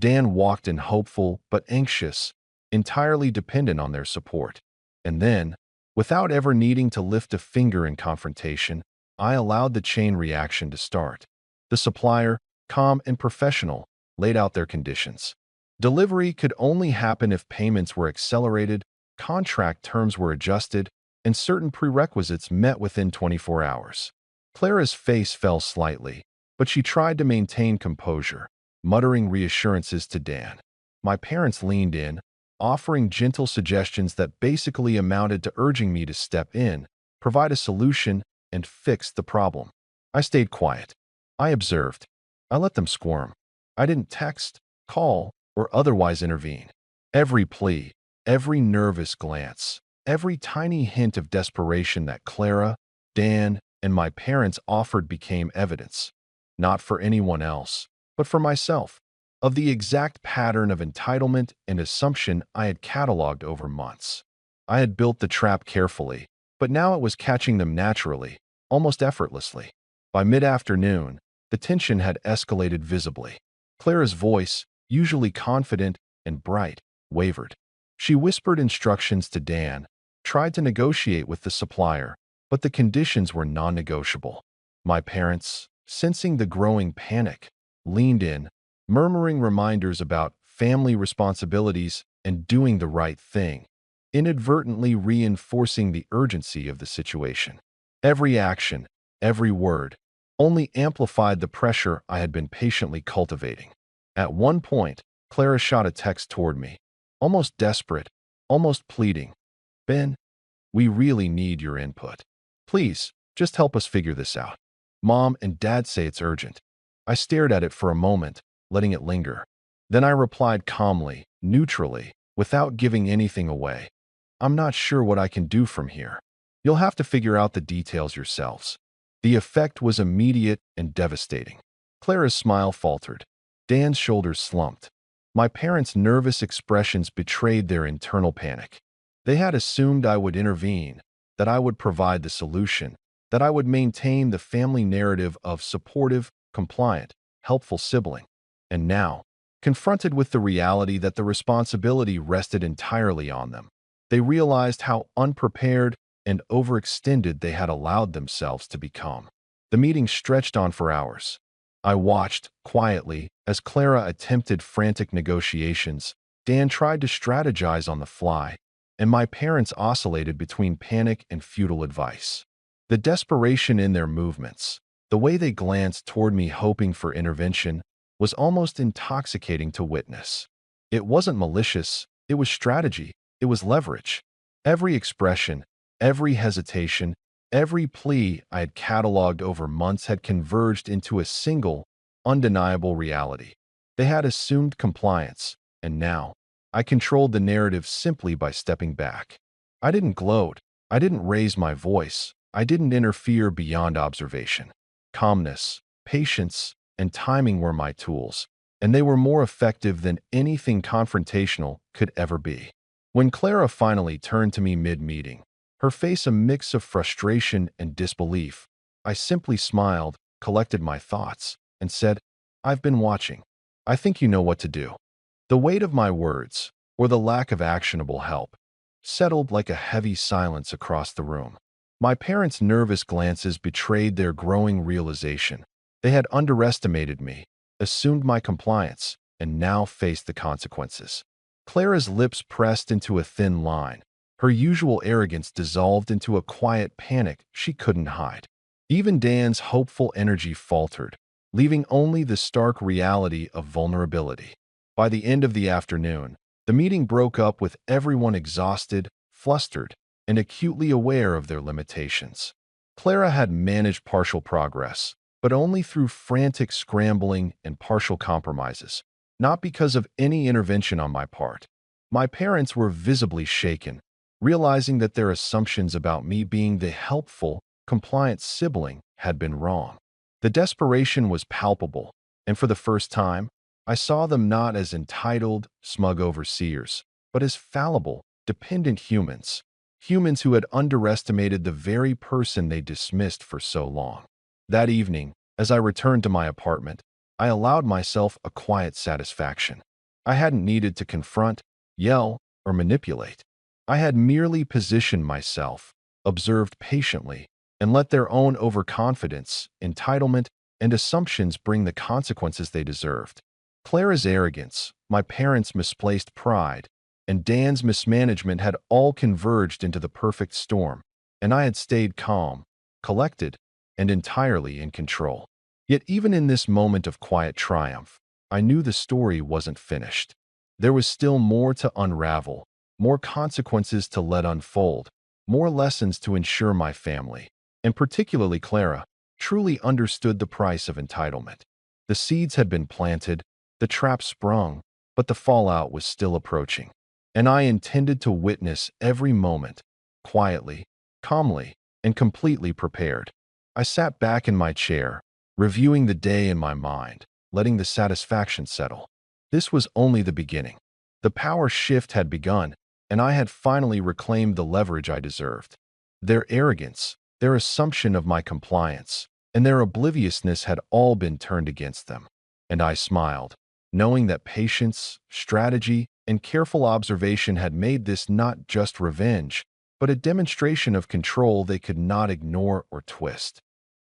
Dan walked in hopeful but anxious, entirely dependent on their support. And then, without ever needing to lift a finger in confrontation, I allowed the chain reaction to start. The supplier, calm and professional, laid out their conditions. Delivery could only happen if payments were accelerated, contract terms were adjusted, and certain prerequisites met within 24 hours. Clara's face fell slightly, but she tried to maintain composure, muttering reassurances to Dan. My parents leaned in, offering gentle suggestions that basically amounted to urging me to step in, provide a solution, and fix the problem. I stayed quiet. I observed. I let them squirm. I didn't text, call, or otherwise intervene. Every plea, every nervous glance, every tiny hint of desperation that Clara, Dan, and my parents offered became evidence, not for anyone else, but for myself, of the exact pattern of entitlement and assumption I had cataloged over months. I had built the trap carefully, but now it was catching them naturally, almost effortlessly. By mid-afternoon, the tension had escalated visibly. Clara's voice, usually confident and bright, wavered. She whispered instructions to Dan, tried to negotiate with the supplier, but the conditions were non-negotiable. My parents, sensing the growing panic, leaned in, murmuring reminders about family responsibilities and doing the right thing, inadvertently reinforcing the urgency of the situation. Every action, every word, only amplified the pressure I had been patiently cultivating. At one point, Clara shot a text toward me, almost desperate, almost pleading. "Ben, we really need your input. Please, just help us figure this out. Mom and Dad say it's urgent." I stared at it for a moment, letting it linger. Then I replied calmly, neutrally, without giving anything away. "I'm not sure what I can do from here. You'll have to figure out the details yourselves." The effect was immediate and devastating. Clara's smile faltered. Dan's shoulders slumped. My parents' nervous expressions betrayed their internal panic. They had assumed I would intervene, that I would provide the solution, that I would maintain the family narrative of supportive, compliant, helpful sibling. And now, confronted with the reality that the responsibility rested entirely on them, they realized how unprepared and overextended they had allowed themselves to become. The meeting stretched on for hours. I watched, quietly, as Clara attempted frantic negotiations. Dan tried to strategize on the fly, and my parents oscillated between panic and futile advice. The desperation in their movements, the way they glanced toward me hoping for intervention, was almost intoxicating to witness. It wasn't malicious, it was strategy, it was leverage. Every expression, every hesitation, every plea I had cataloged over months had converged into a single, undeniable reality. They had assumed compliance, and now, I controlled the narrative simply by stepping back. I didn't gloat, I didn't raise my voice, I didn't interfere beyond observation. Calmness, patience, and timing were my tools, and they were more effective than anything confrontational could ever be. When Clara finally turned to me mid-meeting, her face a mix of frustration and disbelief, I simply smiled, collected my thoughts, and said, "I've been watching. I think you know what to do." The weight of my words, or the lack of actionable help, settled like a heavy silence across the room. My parents' nervous glances betrayed their growing realization. They had underestimated me, assumed my compliance, and now faced the consequences. Clara's lips pressed into a thin line. Her usual arrogance dissolved into a quiet panic she couldn't hide. Even Dan's hopeful energy faltered, leaving only the stark reality of vulnerability. By the end of the afternoon, the meeting broke up with everyone exhausted, flustered, and acutely aware of their limitations. Clara had managed partial progress, but only through frantic scrambling and partial compromises, not because of any intervention on my part. My parents were visibly shaken, realizing that their assumptions about me being the helpful, compliant sibling had been wrong. The desperation was palpable, and for the first time, I saw them not as entitled, smug overseers, but as fallible, dependent humans. Humans who had underestimated the very person they dismissed for so long. That evening, as I returned to my apartment, I allowed myself a quiet satisfaction. I hadn't needed to confront, yell, or manipulate. I had merely positioned myself, observed patiently, and let their own overconfidence, entitlement, and assumptions bring the consequences they deserved. Clara's arrogance, my parents' misplaced pride, and Dan's mismanagement had all converged into the perfect storm, and I had stayed calm, collected, and entirely in control. Yet even in this moment of quiet triumph, I knew the story wasn't finished. There was still more to unravel, more consequences to let unfold, more lessons to ensure my family, and particularly Clara, truly understood the price of entitlement. The seeds had been planted, the trap sprung, but the fallout was still approaching. And I intended to witness every moment, quietly, calmly, and completely prepared. I sat back in my chair, reviewing the day in my mind, letting the satisfaction settle. This was only the beginning. The power shift had begun, and I had finally reclaimed the leverage I deserved. Their arrogance, their assumption of my compliance, and their obliviousness had all been turned against them. And I smiled, knowing that patience, strategy, and careful observation had made this not just revenge, but a demonstration of control they could not ignore or twist.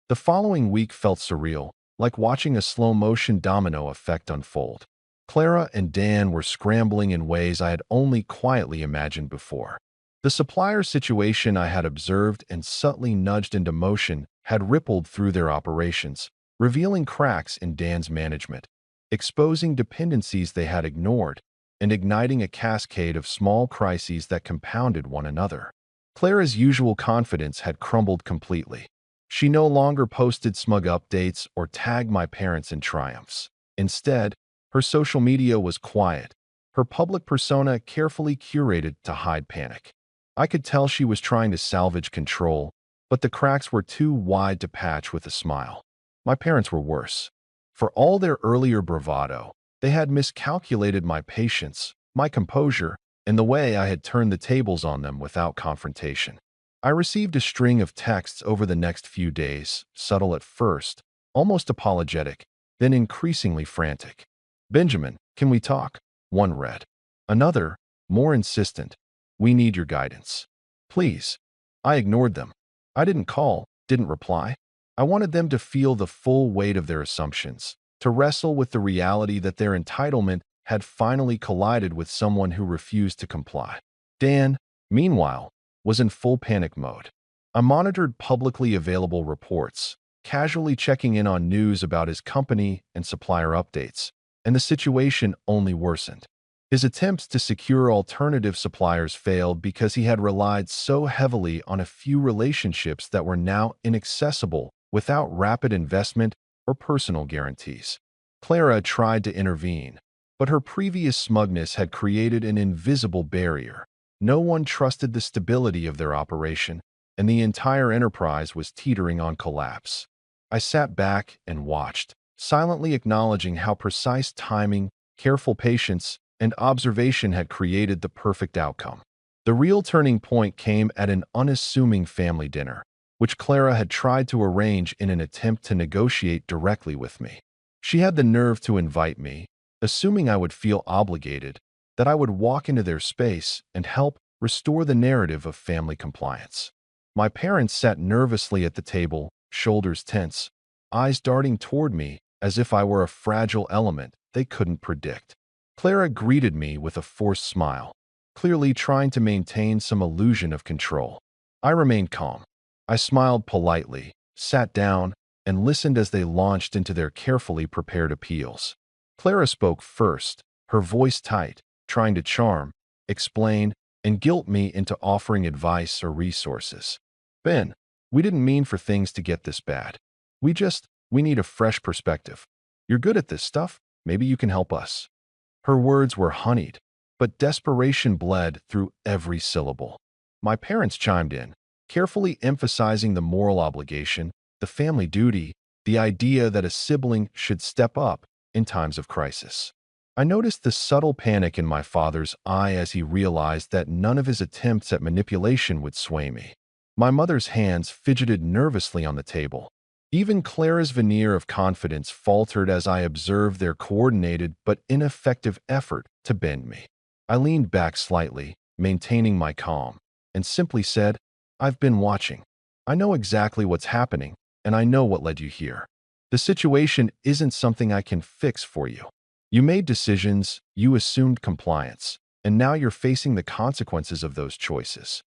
The following week felt surreal, like watching a slow-motion domino effect unfold. Clara and Dan were scrambling in ways I had only quietly imagined before. The supplier situation I had observed and subtly nudged into motion had rippled through their operations, revealing cracks in Dan's management, exposing dependencies they had ignored, and igniting a cascade of small crises that compounded one another. Clara's usual confidence had crumbled completely. She no longer posted smug updates or tagged my parents in triumphs. Instead, her social media was quiet, her public persona carefully curated to hide panic. I could tell she was trying to salvage control, but the cracks were too wide to patch with a smile. My parents were worse. For all their earlier bravado, they had miscalculated my patience, my composure, and the way I had turned the tables on them without confrontation. I received a string of texts over the next few days, subtle at first, almost apologetic, then increasingly frantic. "Benjamin, can we talk?" one read. Another, more insistent, "We need your guidance. Please." I ignored them. I didn't call, didn't reply. I wanted them to feel the full weight of their assumptions, to wrestle with the reality that their entitlement had finally collided with someone who refused to comply. Dan, meanwhile, was in full panic mode. I monitored publicly available reports, casually checking in on news about his company and supplier updates, and the situation only worsened. His attempts to secure alternative suppliers failed because he had relied so heavily on a few relationships that were now inaccessible without rapid investment or personal guarantees. Clara tried to intervene, but her previous smugness had created an invisible barrier. No one trusted the stability of their operation, and the entire enterprise was teetering on collapse. I sat back and watched, silently acknowledging how precise timing, careful patience, and observation had created the perfect outcome. The real turning point came at an unassuming family dinner, which Clara had tried to arrange in an attempt to negotiate directly with me. She had the nerve to invite me, assuming I would feel obligated, that I would walk into their space and help restore the narrative of family compliance. My parents sat nervously at the table, shoulders tense, eyes darting toward me as if I were a fragile element they couldn't predict. Clara greeted me with a forced smile, clearly trying to maintain some illusion of control. I remained calm. I smiled politely, sat down, and listened as they launched into their carefully prepared appeals. Clara spoke first, her voice tight, trying to charm, explain, and guilt me into offering advice or resources. Ben, we didn't mean for things to get this bad. We need a fresh perspective. You're good at this stuff. Maybe you can help us. Her words were honeyed, but desperation bled through every syllable. My parents chimed in, carefully emphasizing the moral obligation, the family duty, the idea that a sibling should step up in times of crisis. I noticed the subtle panic in my father's eye as he realized that none of his attempts at manipulation would sway me. My mother's hands fidgeted nervously on the table. Even Clara's veneer of confidence faltered as I observed their coordinated but ineffective effort to bend me. I leaned back slightly, maintaining my calm, and simply said, "I've been watching. I know exactly what's happening, and I know what led you here. The situation isn't something I can fix for you. You made decisions, you assumed compliance, and now you're facing the consequences of those choices."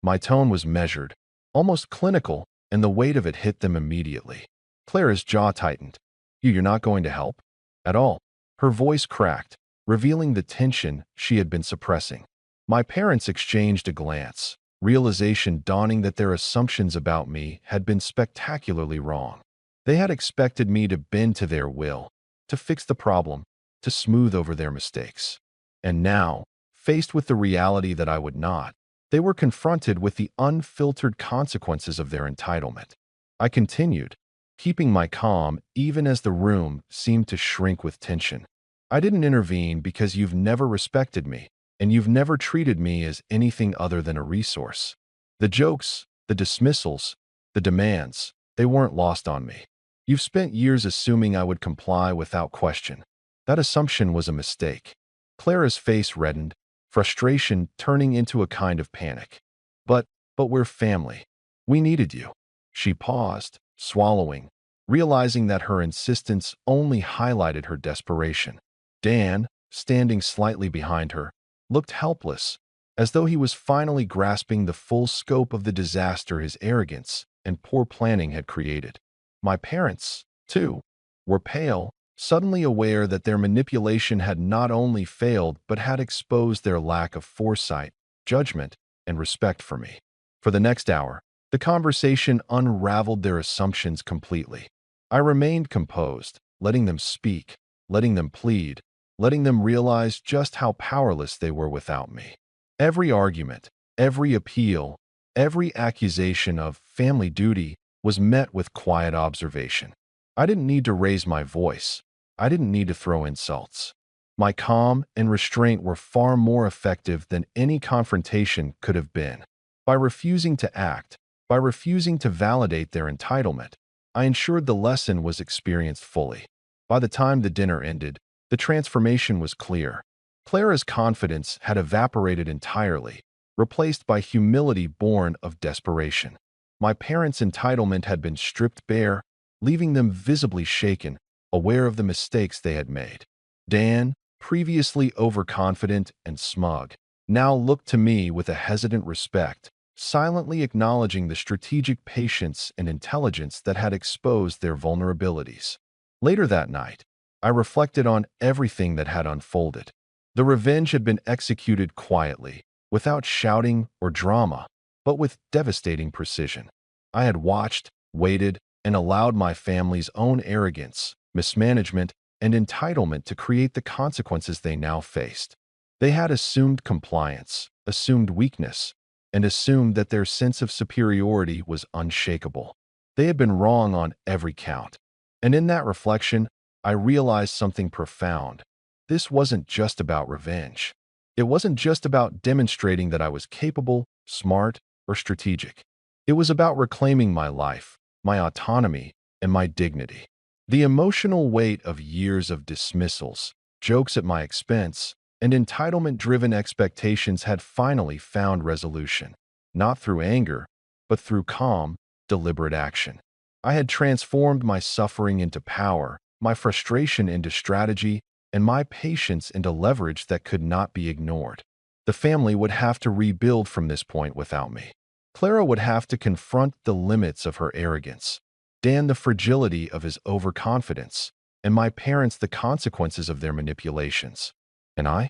My tone was measured, almost clinical, and the weight of it hit them immediately. Clara's jaw tightened. You're not going to help? At all. Her voice cracked, revealing the tension she had been suppressing. My parents exchanged a glance, realization dawning that their assumptions about me had been spectacularly wrong. They had expected me to bend to their will, to fix the problem, to smooth over their mistakes. And now, faced with the reality that I would not, they were confronted with the unfiltered consequences of their entitlement. I continued, keeping my calm even as the room seemed to shrink with tension. I didn't intervene because you've never respected me, and you've never treated me as anything other than a resource. The jokes, the dismissals, the demands, they weren't lost on me. You've spent years assuming I would comply without question. That assumption was a mistake. Clara's face reddened, frustration turning into a kind of panic. But we're family. We needed you. She paused, swallowing, realizing that her insistence only highlighted her desperation. Dan, standing slightly behind her, looked helpless, as though he was finally grasping the full scope of the disaster his arrogance and poor planning had created. My parents, too, were pale, suddenly aware that their manipulation had not only failed but had exposed their lack of foresight, judgment, and respect for me. For the next hour, the conversation unraveled their assumptions completely. I remained composed, letting them speak, letting them plead, letting them realize just how powerless they were without me. Every argument, every appeal, every accusation of family duty was met with quiet observation. I didn't need to raise my voice. I didn't need to throw insults. My calm and restraint were far more effective than any confrontation could have been. By refusing to act, by refusing to validate their entitlement, I ensured the lesson was experienced fully. By the time the dinner ended, the transformation was clear. Clara's confidence had evaporated entirely, replaced by humility born of desperation. My parents' entitlement had been stripped bare, leaving them visibly shaken, aware of the mistakes they had made. Dan, previously overconfident and smug, now looked to me with a hesitant respect, silently acknowledging the strategic patience and intelligence that had exposed their vulnerabilities. Later that night, I reflected on everything that had unfolded. The revenge had been executed quietly, without shouting or drama, but with devastating precision. I had watched, waited, and allowed my family's own arrogance, mismanagement, and entitlement to create the consequences they now faced. They had assumed compliance, assumed weakness, and assumed that their sense of superiority was unshakable. They had been wrong on every count. And in that reflection, I realized something profound. This wasn't just about revenge. It wasn't just about demonstrating that I was capable, smart, or strategic. It was about reclaiming my life, my autonomy, and my dignity. The emotional weight of years of dismissals, jokes at my expense, and entitlement-driven expectations had finally found resolution, not through anger, but through calm, deliberate action. I had transformed my suffering into power, my frustration into strategy, and my patience into leverage that could not be ignored. The family would have to rebuild from this point without me. Clara would have to confront the limits of her arrogance, Dan the fragility of his overconfidence, and my parents the consequences of their manipulations. And I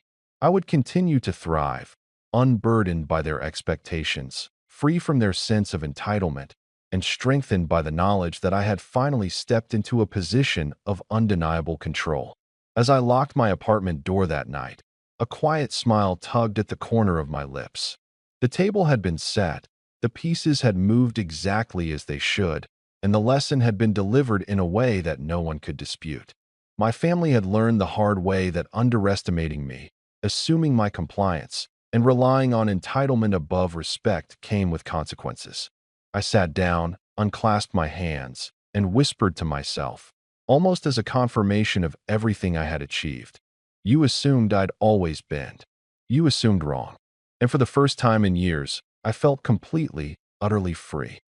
would continue to thrive, unburdened by their expectations, free from their sense of entitlement, and strengthened by the knowledge that I had finally stepped into a position of undeniable control. As I locked my apartment door that night, a quiet smile tugged at the corner of my lips. The table had been set, the pieces had moved exactly as they should, and the lesson had been delivered in a way that no one could dispute. My family had learned the hard way that underestimating me, assuming my compliance, and relying on entitlement above respect came with consequences. I sat down, unclasped my hands, and whispered to myself, almost as a confirmation of everything I had achieved. You assumed I'd always bend. You assumed wrong. And for the first time in years, I felt completely, utterly free.